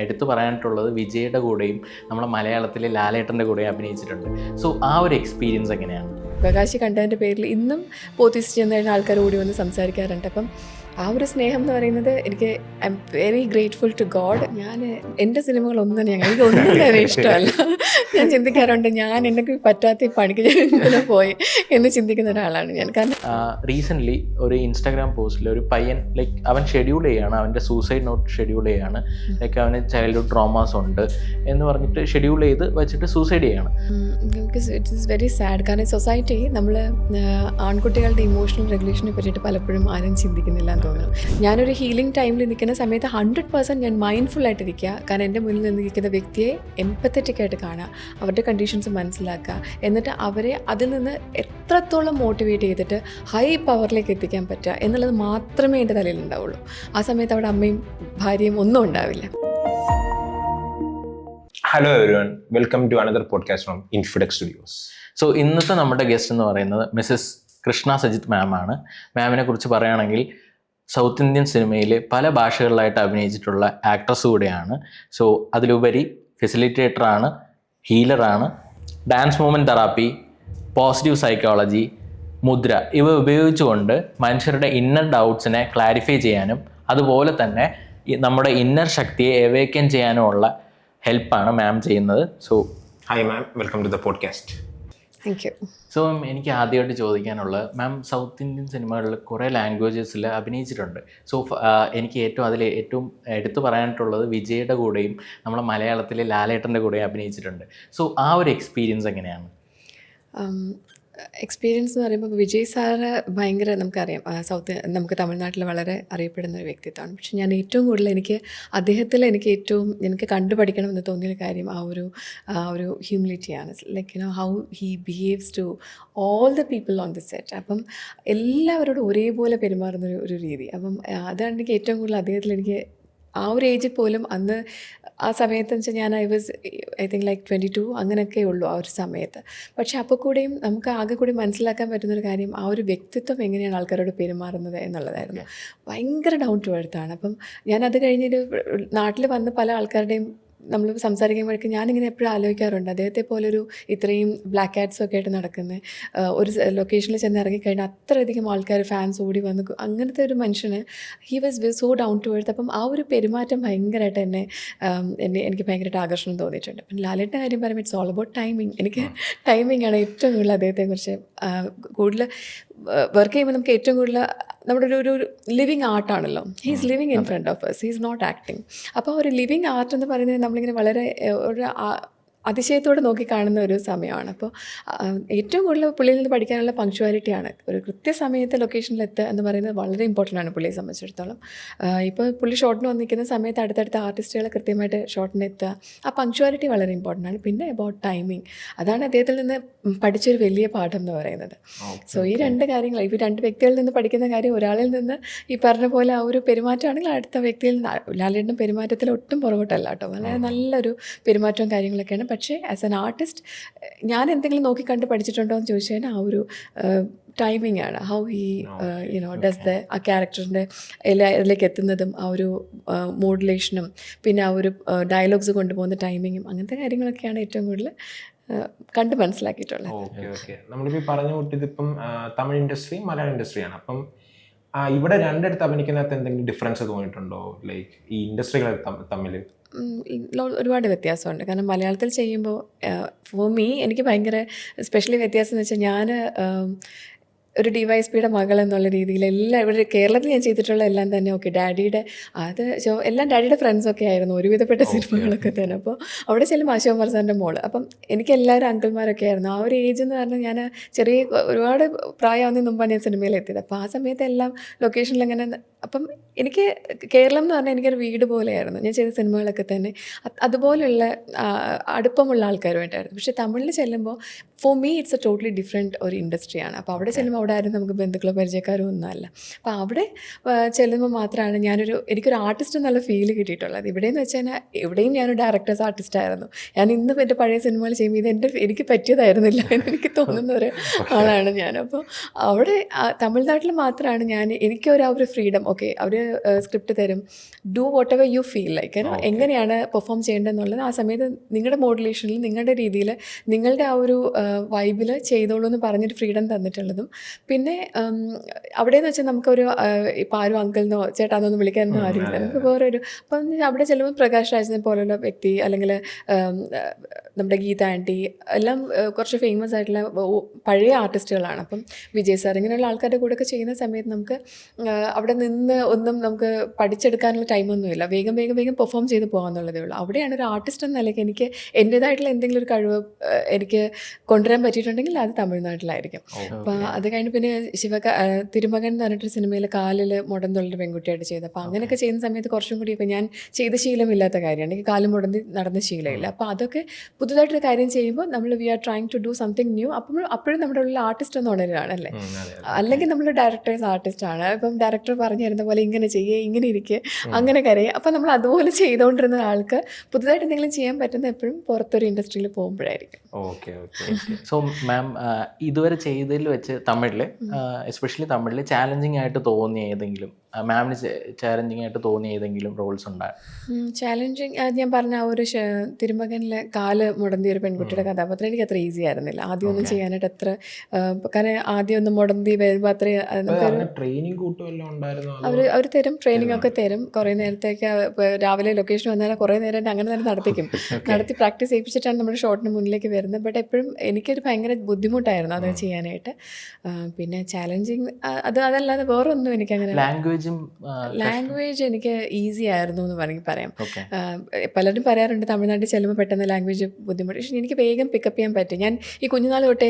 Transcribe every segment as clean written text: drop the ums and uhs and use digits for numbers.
എടുത്തു പറയാനായിട്ടുള്ളത് വിജയുടെ കൂടെയും നമ്മളെ മലയാളത്തിലെ ലാലേട്ടൻ്റെ കൂടെയും അഭിനയിച്ചിട്ടുണ്ട്. സോ ആ ഒരു എക്സ്പീരിയൻസ് എങ്ങനെയാണ്? പ്രകാശ് കണ്ടതിൻ്റെ പേരിൽ ഇന്നും പോത്തീസ് ചെന്ന് കഴിഞ്ഞാൽ ആൾക്കാർ ഓടി വന്ന് സംസാരിക്കാറുണ്ട്. അപ്പം ആ ഒരു സ്നേഹം എന്ന് പറയുന്നത് എനിക്ക് I M very grateful to God. ഞാൻ എൻ്റെ സിനിമകളൊന്നും തന്നെ എനിക്കൊന്നും തന്നെ ഇഷ്ടമല്ല. ഞാൻ ചിന്തിക്കാറുണ്ട് ഞാൻ എനിക്ക് പറ്റാത്ത പണിക്ക് ഞാൻ ഇങ്ങനെ പോയി എന്ന് ചിന്തിക്കുന്ന ഒരാളാണ് ഞാൻ. കാരണം റീസെൻ്റ്ലി ഒരു ഇൻസ്റ്റാഗ്രാം പോസ്റ്റിൽ ഒരു പയ്യൻ ലൈക്ക് അവൻ ഷെഡ്യൂൾ ചെയ്യുകയാണ്, അവൻ്റെ സൂസൈഡ് നോട്ട് ഷെഡ്യൂൾ ചെയ്യുകയാണ്, ലൈക്ക് അവന് ചൈൽഡ്ഹുഡ് ട്രോമാസ് ഉണ്ട് എന്ന് പറഞ്ഞിട്ട് ഷെഡ്യൂൾ ചെയ്ത് വെച്ചിട്ട് സൂസൈഡ് ചെയ്യുകയാണ്. It is very sad. കാരണം സൊസൈറ്റി നമ്മൾ ആൺകുട്ടികളുടെ ഇമോഷണൽ റെഗുലേഷനെ പറ്റിയിട്ട് പലപ്പോഴും ആരും ചിന്തിക്കുന്നില്ല എന്ന് തോന്നുന്നു. ഞാനൊരു ഹീലിംഗ് ടൈമിൽ നിൽക്കുന്ന സമയത്ത് 100% ഞാൻ മൈൻഡ്ഫുൾ ആയിട്ടിരിക്കുക. കാരണം എൻ്റെ മുന്നിൽ നിന്നിരിക്കുന്ന വ്യക്തിയെ എംപത്തറ്റിക് ആയിട്ട് കാണുക, അവരുടെ കണ്ടീഷൻസ് മനസ്സിലാക്കുക, എന്നിട്ട് അവരെ അതിൽ നിന്ന് എത്രത്തോളം മോട്ടിവേറ്റ് ചെയ്തിട്ട് ഹൈ പവറിലേക്ക് എത്തിക്കാൻ പറ്റുക എന്നുള്ളത് മാത്രമേ എൻ്റെ തലയിൽ ഉണ്ടാവുള്ളൂ. ആ സമയത്ത് അവിടെ അമ്മയും ഭാര്യയും ഒന്നും ഉണ്ടാവില്ല. Hello everyone, welcome to another podcast from Infidex studios. So ഇന്നത്തെ നമ്മുടെ ഗസ്റ്റ് എന്ന് പറയുന്നത് മിസ്സസ് കൃഷ്ണ സജിത്ത് മാമാണ്. മാമിനെ കുറിച്ച് പറയുകയാണെങ്കിൽ സൗത്ത് ഇന്ത്യൻ സിനിമയിൽ പല ഭാഷകളിലായിട്ട് അഭിനയിച്ചിട്ടുള്ള ആക്ട്രസ് കൂടെയാണ്. സോ അതിലുപരി ഫെസിലിറ്റേറ്ററാണ്, ഹീലറാണ്, dance movement therapy, positive psychology, mudra ഇവ ഉപയോഗിച്ചുകൊണ്ട് മനുഷ്യരുടെ ഇന്നർ ഡൗട്ട്സിനെ ക്ലാരിഫൈ ചെയ്യാനും അതുപോലെ തന്നെ നമ്മുടെ ഇന്നർ ശക്തിയെ എവേക്കൻ ചെയ്യാനുമുള്ള ഹെൽപ്പാണ് മാം ചെയ്യുന്നത്. So hi ma'am, welcome to the podcast. Thank you. So എനിക്ക് ആദ്യമായിട്ട് ചോദിക്കാനുള്ളത്, മാം സൗത്ത് ഇന്ത്യൻ സിനിമകളിൽ കുറേ ലാംഗ്വേജസിൽ അഭിനയിച്ചിട്ടുണ്ട്. സോ എനിക്ക് ഏറ്റവും എടുത്തു പറയാനായിട്ടുള്ളത് വിജയുടെ കൂടെയും നമ്മളെ മലയാളത്തിലെ ലാലേട്ടൻ്റെ കൂടെയും അഭിനയിച്ചിട്ടുണ്ട്. സോ ആ ഒരു എക്സ്പീരിയൻസ് എങ്ങനെയാണ്? എക്സ്പീരിയൻസ് എന്ന് പറയുമ്പോൾ വിജയ് സാറ് ഭയങ്കര നമുക്കറിയാം, നമുക്ക് തമിഴ്നാട്ടിൽ വളരെ അറിയപ്പെടുന്ന ഒരു വ്യക്തിത്വമാണ്. പക്ഷെ ഞാൻ ഏറ്റവും കൂടുതൽ അദ്ദേഹത്തിൽ എനിക്ക് കണ്ടുപഠിക്കണമെന്ന് തോന്നിയ കാര്യം ആ ഒരു ഹ്യൂമിലിറ്റിയാണ്. Like how he behaves to all the people on the set. അപ്പം എല്ലാവരോടും ഒരേപോലെ പെരുമാറുന്ന ഒരു രീതി. അപ്പം അതാണ് എനിക്ക് ഏറ്റവും കൂടുതൽ അദ്ദേഹത്തിൽ എനിക്ക് ആ ഒരു ഏജിൽ പോലും അന്ന് ആ സമയത്തെന്ന് വെച്ചാൽ ഞാൻ ഐ തിങ്ക് ലൈക്ക് 22 അങ്ങനെയൊക്കെ ഉള്ളൂ ആ ഒരു സമയത്ത്. പക്ഷെ അപ്പോൾ കൂടെയും നമുക്ക് ആകെ കൂടി മനസ്സിലാക്കാൻ പറ്റുന്നൊരു കാര്യം ആ ഒരു വ്യക്തിത്വം എങ്ങനെയാണ് ആൾക്കാരോട് പെരുമാറുന്നത് എന്നുള്ളതായിരുന്നു. ഭയങ്കര ഡൗൺ ടു എർത്താണ്. അപ്പം ഞാനത് കഴിഞ്ഞൊരു നാട്ടിൽ വന്ന് പല ആൾക്കാരുടെയും നമ്മൾ സംസാരിക്കുമ്പോഴേക്കും ഞാനിങ്ങനെ എപ്പോഴും ആലോചിക്കാറുണ്ട്, അദ്ദേഹത്തെ പോലൊരു ഇത്രയും ബ്ലാക്ക് കാറ്റ്സും ഒക്കെ ആയിട്ട് നടക്കുന്നത്, ഒരു ലൊക്കേഷനിൽ ചെന്ന് ഇറങ്ങിക്കഴിഞ്ഞാൽ അത്രയധികം ആൾക്കാർ ഫാൻസ് ഓടി വന്ന്, അങ്ങനത്തെ ഒരു മനുഷ്യന് he was so down to earth. അപ്പം ആ ഒരു പെരുമാറ്റം ഭയങ്കരമായിട്ട് എനിക്ക് ഭയങ്കരമായിട്ട് ആകർഷണം തോന്നിയിട്ടുണ്ട്. അപ്പം ലാലേട്ടൻ്റെ കാര്യം പറയുമ്പോൾ ഇറ്റ്സ് ഓൾ അബൌട്ട് ടൈമിങ്. എനിക്ക് ടൈമിംഗ് ആണ് ഏറ്റവും കൂടുതൽ അദ്ദേഹത്തെക്കുറിച്ച് കൂടുതൽ വർക്ക് ചെയ്യുമ്പോൾ നമുക്ക് ഏറ്റവും കൂടുതൽ നമ്മുടെ ഒരു ലിവിങ് ആർട്ടാണല്ലോ. He's living in front of us, he's not acting. അപ്പോൾ ഒരു ലിവിങ് ആർട്ട് എന്ന് പറയുന്നത് നമ്മളിങ്ങനെ വളരെ ഒരു അതിശയത്തോടെ നോക്കിക്കാണുന്ന ഒരു സമയമാണ്. അപ്പോൾ ഏറ്റവും കൂടുതൽ പുള്ളിയിൽ നിന്ന് പഠിക്കാനുള്ള പങ്ക്ച്വാലിറ്റിയാണ്. ഒരു കൃത്യസമയത്ത് ലൊക്കേഷനിലെത്തുക എന്ന് പറയുന്നത് വളരെ ഇമ്പോർട്ടൻ്റ് ആണ് പുള്ളിയെ സംബന്ധിച്ചിടത്തോളം. ഇപ്പോൾ പുള്ളി ഷോട്ടിന് വന്നിരിക്കുന്ന സമയത്ത് അടുത്തടുത്ത ആർട്ടിസ്റ്റുകൾ കൃത്യമായിട്ട് ഷോട്ടിന് എത്തുക, ആ പങ്ക്ച്വാലിറ്റി വളരെ ഇമ്പോർട്ടൻ്റ് ആണ്. പിന്നെ അബൌട്ട് ടൈമിങ്, അതാണ് അദ്ദേഹത്തിൽ നിന്ന് പഠിച്ചൊരു വലിയ പാഠം എന്ന് പറയുന്നത്. സോ ഈ രണ്ട് കാര്യങ്ങൾ, ഈ രണ്ട് വ്യക്തികളിൽ നിന്ന് പഠിക്കുന്ന കാര്യം, ഒരാളിൽ നിന്ന് ഈ പറഞ്ഞ പോലെ ആ ഒരു പെരുമാറ്റമാണെങ്കിൽ അടുത്ത വ്യക്തിയിൽ നിന്ന്, ലാലേട്ടൻ്റെ പെരുമാറ്റത്തിൽ ഒട്ടും പുറകോട്ടല്ല കേട്ടോ, വളരെ നല്ലൊരു പെരുമാറ്റവും കാര്യങ്ങളൊക്കെയാണ്. പക്ഷേ ആസ് എൻ ആർട്ടിസ്റ്റ് ഞാൻ എന്തെങ്കിലും നോക്കിക്കണ്ട് പഠിച്ചിട്ടുണ്ടോ എന്ന് ചോദിച്ചു കഴിഞ്ഞാൽ ആ ഒരു ടൈമിംഗ് ആണ്. ഹൗ ഹി ഡസ് ആ ക്യാരക്ടറിൻ്റെ ഇതിലേക്ക് എത്തുന്നതും ആ ഒരു മോഡുലേഷനും പിന്നെ ആ ഒരു ഡയലോഗ്സ് കൊണ്ടുപോകുന്ന ടൈമിങ്ങും അങ്ങനത്തെ കാര്യങ്ങളൊക്കെയാണ് ഏറ്റവും കൂടുതൽ കണ്ട് മനസ്സിലാക്കിയിട്ടുള്ളത്. ഓക്കെ, നമ്മളിപ്പോൾ പറഞ്ഞു കൂട്ടിയതിപ്പം തമിഴ് ഇൻഡസ്ട്രി, മലയാളം ഇൻഡസ്ട്രിയാണ്. അപ്പം ഇവിടെ രണ്ടിടത്ത് അഭിനയിക്കുന്നതിനകത്ത് എന്തെങ്കിലും ഡിഫറൻസ് തോന്നിയിട്ടുണ്ടോ, ലൈക്ക് ഈ ഇൻഡസ്ട്രികൾ തമ്മിൽ? ഒരുപാട് വ്യത്യാസമുണ്ട്. കാരണം മലയാളത്തിൽ ചെയ്യുമ്പോൾ ഫോർ മീ എനിക്ക് ഭയങ്കര സ്പെഷ്യലി വ്യത്യാസം എന്ന് വെച്ചാൽ ഞാൻ ഒരു DYSPയുടെ മകൾ എന്നുള്ള രീതിയിൽ ഇവിടെ കേരളത്തിൽ ഞാൻ ചെയ്തിട്ടുള്ള എല്ലാം തന്നെ ഡാഡിയുടെ എല്ലാം ഡാഡിയുടെ ഫ്രണ്ട്സൊക്കെ ആയിരുന്നു ഒരുവിധപ്പെട്ട സിനിമകളൊക്കെ തന്നെ. അപ്പോൾ അവിടെ ചെല്ലുമ്പോൾ അശോക് സാറിൻ്റെ മോള്, അപ്പം എനിക്ക് എല്ലാവരും അങ്കിൾമാരൊക്കെ ആയിരുന്നു. ആ ഒരു ഏജ് എന്ന് പറഞ്ഞാൽ ഞാൻ ഒരുപാട് പ്രായമാവുന്നതിന് മുമ്പാണ് ഞാൻ സിനിമയിലെത്തിയത്. അപ്പോൾ ആ സമയത്ത് എല്ലാം ലൊക്കേഷനിൽ അങ്ങനെ, അപ്പം എനിക്ക് കേരളം എന്ന് പറഞ്ഞാൽ എനിക്കൊരു വീട് പോലെയായിരുന്നു. ഞാൻ ചെയ്ത സിനിമകളൊക്കെ തന്നെ അതുപോലുള്ള അടുപ്പമുള്ള ആൾക്കാരുമായിട്ടായിരുന്നു. പക്ഷേ തമിഴിൽ ചെല്ലുമ്പോൾ for me it's A totally different ഒരു ഇൻഡസ്ട്രിയാണ്. അപ്പോൾ അവിടെ ചെല്ലുമ്പോൾ അവിടെ ആരും നമുക്ക് ബന്ധുക്കളോ പരിചയക്കാരോ ഒന്നുമല്ല. അപ്പോൾ അവിടെ ചെല്ലുമ്പോൾ മാത്രമാണ് എനിക്കൊരു ആർട്ടിസ്റ്റ് എന്നുള്ള ഫീൽ കിട്ടിയിട്ടുള്ളത്. ഇവിടെയെന്ന് വെച്ച് കഴിഞ്ഞാൽ എവിടെയും ഞാനൊരു ഡയറക്ടേഴ്സ് ആർട്ടിസ്റ്റായിരുന്നു. ഞാൻ ഇന്നും എൻ്റെ പഴയ സിനിമകൾ ചെയ്യുമ്പോൾ എനിക്ക് പറ്റിയതായിരുന്നില്ല എന്ന് എനിക്ക് തോന്നുന്ന ഒരു ആളാണ് ഞാൻ. അപ്പോൾ അവിടെ തമിഴ്നാട്ടിൽ മാത്രമാണ് എനിക്കൊരു ഫ്രീഡം. ഓക്കെ, അവർ സ്ക്രിപ്റ്റ് തരും, do what ever you feel like, എങ്ങനെയാണ് പെർഫോം ചെയ്യേണ്ടതെന്നുള്ളത് ആ സമയത്ത് നിങ്ങളുടെ മോഡുലേഷനിൽ നിങ്ങളുടെ രീതിയിൽ നിങ്ങളുടെ ആ ഒരു വൈബിൽ ചെയ്തോളൂ എന്ന് പറഞ്ഞൊരു ഫ്രീഡം തന്നിട്ടുള്ളതും. പിന്നെ അവിടെയെന്ന് വെച്ചാൽ നമുക്കൊരു ഇപ്പോൾ ആരും അങ്കിളിനോ ചേട്ടാന്നൊന്നും വിളിക്കാനൊന്നും ആരുമില്ല. നമുക്ക് വേറൊരു അപ്പം അവിടെ ചെല്ലുമ്പോൾ പ്രകാശ് രാജിനെ പോലുള്ള വ്യക്തി, അല്ലെങ്കിൽ നമ്മുടെ ഗീത ആൻറ്റി എല്ലാം കുറച്ച് ഫേമസ് ആയിട്ടുള്ള പഴയ ആർട്ടിസ്റ്റുകളാണ്. അപ്പം വിജയ് സാർ ഇങ്ങനെയുള്ള ആൾക്കാരുടെ കൂടെയൊക്കെ ചെയ്യുന്ന സമയത്ത് നമുക്ക് അവിടെ നിന്ന് ഒന്നും നമുക്ക് പഠിച്ചെടുക്കാനുള്ള ടൈമൊന്നുമില്ല. വേഗം വേഗം വേഗം പെർഫോം ചെയ്ത് പോകാമെന്നുള്ളതേ ഉള്ളൂ. അവിടെയാണ് ഒരു ആർട്ടിസ്റ്റ് എന്ന നിലയ്ക്ക് എനിക്ക് എൻ്റേതായിട്ടുള്ള എന്തെങ്കിലും ഒരു കഴിവ് എനിക്ക് കൊണ്ടുവരാൻ പറ്റിയിട്ടുണ്ടെങ്കിൽ അത് തമിഴ്നാട്ടിലായിരിക്കും. അപ്പോൾ അത് കഴിഞ്ഞ് പിന്നെ തിരുമകൻ എന്ന് പറഞ്ഞിട്ടൊരു സിനിമയിൽ കാലിൽ മുടന്തുള്ളൊരു പെൺകുട്ടിയായിട്ട് ചെയ്തത്. അപ്പോൾ അങ്ങനെയൊക്കെ ചെയ്യുന്ന സമയത്ത് കുറച്ചും കൂടി ഇപ്പോൾ ഞാൻ ചെയ്ത ശീലമില്ലാത്ത കാര്യമാണ്, എനിക്ക് കാല് മുടന്തി നടന്ന ശീലമില്ല. അപ്പോൾ അതൊക്കെ പുതുതായിട്ടൊരു കാര്യം ചെയ്യുമ്പോൾ നമ്മൾ we are trying to do something new. അപ്പോഴും നമ്മുടെ ഉള്ളിൽ ആർട്ടിസ്റ്റ് എന്ന് ഉണരുകയാണ് അല്ലേ. അല്ലെങ്കിൽ നമ്മൾ ഡയറക്ടേഴ്സ് ആർട്ടിസ്റ്റാണ്. ഇപ്പം ഡയറക്ടർ പറഞ്ഞു തരുന്ന പോലെ ഇങ്ങനെ ചെയ്യുക, ഇങ്ങനെ ഇരിക്കുക, അങ്ങനെ കരയുക. അപ്പം നമ്മൾ അതുപോലെ ചെയ്തുകൊണ്ടിരുന്ന ആൾക്ക് പുതുതായിട്ട് എന്തെങ്കിലും ചെയ്യാൻ പറ്റുന്ന എപ്പോഴും പുറത്തൊരു ഇൻഡസ്ട്രിയിൽ പോകുമ്പോഴായിരിക്കും. Okay okay. സോ മാം, ഇതുവരെ ചെയ്തതിൽ വെച്ച് തമിഴിൽ, എസ്പെഷ്യലി തമിഴിൽ ചാലഞ്ചിങ് ആയിട്ട് തോന്നിയ ഏതെങ്കിലും, മാമിന് ചാലഞ്ചിങ് ആയിട്ട് തോന്നിയ ഏതെങ്കിലും റോൾസ് ഉണ്ടായിരുന്നു? ചാലഞ്ചിങ് ഞാൻ പറഞ്ഞ ആ ഒരു തിരുമകനിലെ കാല് മുടന്തിയ ഒരു പെൺകുട്ടിയുടെ കഥാപാത്രം എനിക്ക് അത്ര ഈസി ആയിരുന്നില്ല ആദ്യം ഒന്നും ചെയ്യാനായിട്ട്. അത്ര കാരണം ആദ്യം ഒന്ന് മുടന്തി വരുമ്പോൾ അത്ര ട്രെയിനിങ് കൂട്ടുമല്ലോ ഉണ്ടായിരുന്നു. അവർ തരും, ട്രെയിനിങ് ഒക്കെ തരും. കുറേ നേരത്തേക്ക് രാവിലെ ലൊക്കേഷൻ വന്നാൽ കുറേ നേരം അങ്ങനെ തന്നെ നടത്തി പ്രാക്ടീസ് ചെയ്യിപ്പിച്ചിട്ടാണ് നമ്മുടെ ഷോട്ടിന് മുന്നിലേക്ക് വരുന്നത്. ബട്ട് എപ്പോഴും എനിക്കൊരു ഭയങ്കര ബുദ്ധിമുട്ടായിരുന്നു അത് ചെയ്യാനായിട്ട്. പിന്നെ ചാലഞ്ചിങ് അതല്ലാതെ വേറൊന്നും എനിക്കങ്ങനെ. ലാംഗ്വേജ് എനിക്ക് ഈസി ആയിരുന്നു എന്ന് വേണമെങ്കിൽ പറയാം. പലരും പറയാറുണ്ട് തമിഴ്നാട്ടിൽ ചെല്ലുമ്പോൾ പെട്ടെന്ന് ലാംഗ്വേജ് ബുദ്ധിമുട്ട്. പക്ഷേ എനിക്ക് വേഗം പിക്കപ്പ് ചെയ്യാൻ പറ്റും. ഞാൻ ഈ കുഞ്ഞുനാൾ തൊട്ടേ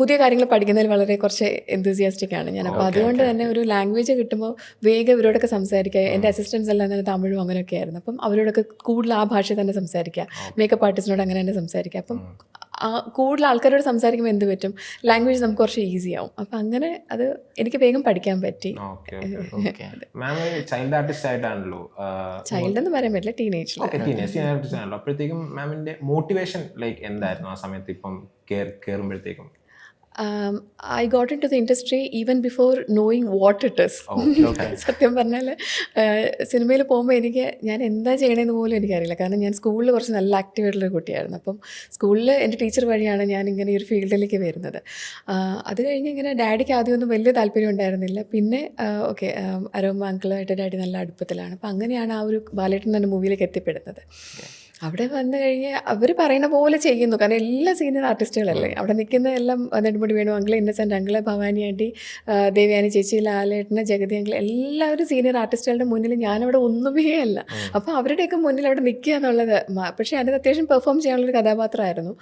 പുതിയ കാര്യങ്ങൾ പഠിക്കുന്നതിൽ വളരെ കുറച്ച് എന്തൂസിയാസ്റ്റിക് ആണ് ഞാൻ. അപ്പോൾ അതുകൊണ്ട് തന്നെ ഒരു ലാംഗ്വേജ് കിട്ടുമ്പോൾ വേഗം ഇവരോടൊക്കെ സംസാരിക്കുക. എൻ്റെ അസിസ്റ്റൻസ് എല്ലാം തന്നെ തമിഴും അങ്ങനെയൊക്കെ ആയിരുന്നു. അപ്പം അവരോടൊക്കെ കൂടുതൽ ആ ഭാഷ തന്നെ സംസാരിക്കുക. മേക്കപ്പ് ആർട്ടിസ്റ്റിനോട് അങ്ങനെ തന്നെ സംസാരിക്കുക. അപ്പം കൂടുതൽ ആൾക്കാരോട് സംസാരിക്കുമ്പോൾ എന്ത് പറ്റും, ലാംഗ്വേജ് നമുക്ക് കുറച്ച് ഈസി ആവും. അപ്പം അങ്ങനെ അത് എനിക്ക് വേഗം പഠിക്കാൻ പറ്റി. ചൈൽഡ് ആർട്ടിസ്റ്റ് ആയിട്ടാണല്ലോ, ചൈൽഡ് എന്ന് പറയാൻ പറ്റില്ല, ടീനേജ് ആർട്ടിസ്റ്റ് ആണല്ലോ. അപ്പോഴത്തേക്കും മാമിന്റെ മോട്ടിവേഷൻ ലൈക്ക് എന്തായിരുന്നു ആ സമയത്ത് ഇപ്പം കയറുമ്പോഴത്തേക്കും? I got into the industry even before knowing what it is. സത്യം പറഞ്ഞാൽ സിനിമയിൽ പോകുമ്പോൾ ഞാൻ എന്താ ചെയ്യണമെന്ന് പോലും എനിക്കറിയില്ല. കാരണം ഞാൻ സ്കൂളിൽ കുറച്ച് നല്ല ആക്റ്റീവായിട്ടുള്ളൊരു കുട്ടിയായിരുന്നു. അപ്പം സ്കൂളിൽ എൻ്റെ ടീച്ചർ വഴിയാണ് ഞാൻ ഇങ്ങനെ ഈ ഒരു ഫീൽഡിലേക്ക് വരുന്നത്. അത് കഴിഞ്ഞ് ഇങ്ങനെ ഡാഡിക്ക് ആദ്യമൊന്നും വലിയ താല്പര്യം ഉണ്ടായിരുന്നില്ല. പിന്നെ ഓക്കെ, അരോമ അങ്കിളുമായിട്ട് ഡാഡി നല്ല അടുപ്പത്തിലാണ്. അപ്പം അങ്ങനെയാണ് ആ ഒരു ബാലേട്ടൻ എന്ന മൂവിയിലേക്ക് എത്തിപ്പെടുന്നത്. അവിടെ വന്നു കഴിഞ്ഞ് അവർ പറയുന്ന പോലെ ചെയ്യുന്നു. കാരണം എല്ലാ സീനിയർ ആർട്ടിസ്റ്റുകളല്ലേ അവിടെ നിൽക്കുന്ന. എല്ലാം Nedumudi Venu uncle, Innocent uncle, Bhavani aunty, Devayani ചേച്ചി, ലാലേട്ടന്, ജഗതി അങ്കിൾ, എല്ലാവരും സീനിയർ ആർട്ടിസ്റ്റുകളുടെ മുന്നിൽ ഞാനവിടെ ഒന്നുമേ അല്ല. അപ്പോൾ അവരുടെയൊക്കെ മുന്നിൽ അവിടെ നിൽക്കുക എന്നുള്ളത്, പക്ഷേ അതിന് അത്യാവശ്യം പെർഫോം ചെയ്യാനുള്ളൊരു കഥാപാത്രമായിരുന്നു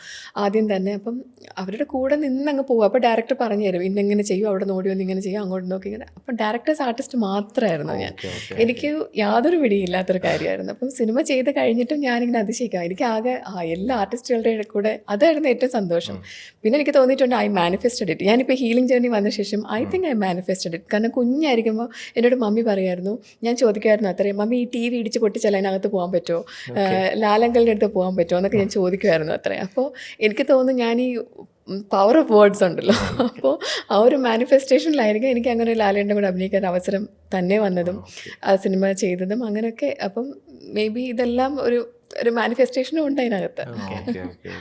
ആദ്യം തന്നെ. അപ്പം അവരുടെ കൂടെ നിന്നങ്ങ് പോകും. അപ്പോൾ ഡയറക്ടർ പറഞ്ഞു തരും, ഇന്നെങ്ങനെ ചെയ്യും, അവിടെ നോടി വന്ന് ഇങ്ങനെ ചെയ്യും, അങ്ങോട്ട് നോക്കി ഇങ്ങനെ. അപ്പം ഡയറക്ടേഴ്സ് ആർട്ടിസ്റ്റ് മാത്രമായിരുന്നു ഞാൻ. എനിക്ക് യാതൊരു പിടിയില്ലാത്തൊരു കാര്യമായിരുന്നു. അപ്പം സിനിമ ചെയ്ത് കഴിഞ്ഞിട്ടും ഞാനിങ്ങനെ അതിശയിക്കാം. എനിക്ക് ആകെ എല്ലാ ആർട്ടിസ്റ്റുകളുടെ കൂടെ അതായിരുന്നു ഏറ്റവും സന്തോഷം. പിന്നെ എനിക്ക് തോന്നിയിട്ടുണ്ട് ഐ മാനിഫെസ്റ്റഡ് ഇറ്റ്. ഞാനിപ്പോൾ ഹീലിംഗ് ജേർണി വന്ന ശേഷം I think I manifested it. കാരണം കുഞ്ഞായിരിക്കുമ്പോൾ എന്നോട് മമ്മി പറയായിരുന്നു, ഞാൻ ചോദിക്കുമായിരുന്നു അത്രയും, മമ്മി ഈ TV ഇടിച്ച് പൊട്ടിച്ചാൽ അതിനകത്ത് പോകാൻ പറ്റുമോ, ലാലങ്കളുടെ അടുത്ത് പോകാൻ പറ്റുമോ എന്നൊക്കെ ഞാൻ ചോദിക്കുമായിരുന്നു അത്രയും. അപ്പോൾ എനിക്ക് തോന്നുന്നു ഞാൻ ഈ പവർ ഓഫ് വേർഡ്സ് ഉണ്ടല്ലോ, അപ്പോൾ ആ ഒരു മാനിഫെസ്റ്റേഷനിലായിരിക്കും എനിക്ക് അങ്ങനെ ലാലേട്ടൻ്റെ കൂടെ അഭിനയിക്കാൻ അവസരം തന്നെ വന്നതും ആ സിനിമ ചെയ്തതും അങ്ങനെയൊക്കെ. അപ്പം മേ ബി ഇതെല്ലാം ഒരു മാനിഫെസ്റ്റേഷനും ഉണ്ട് അതിനകത്ത്.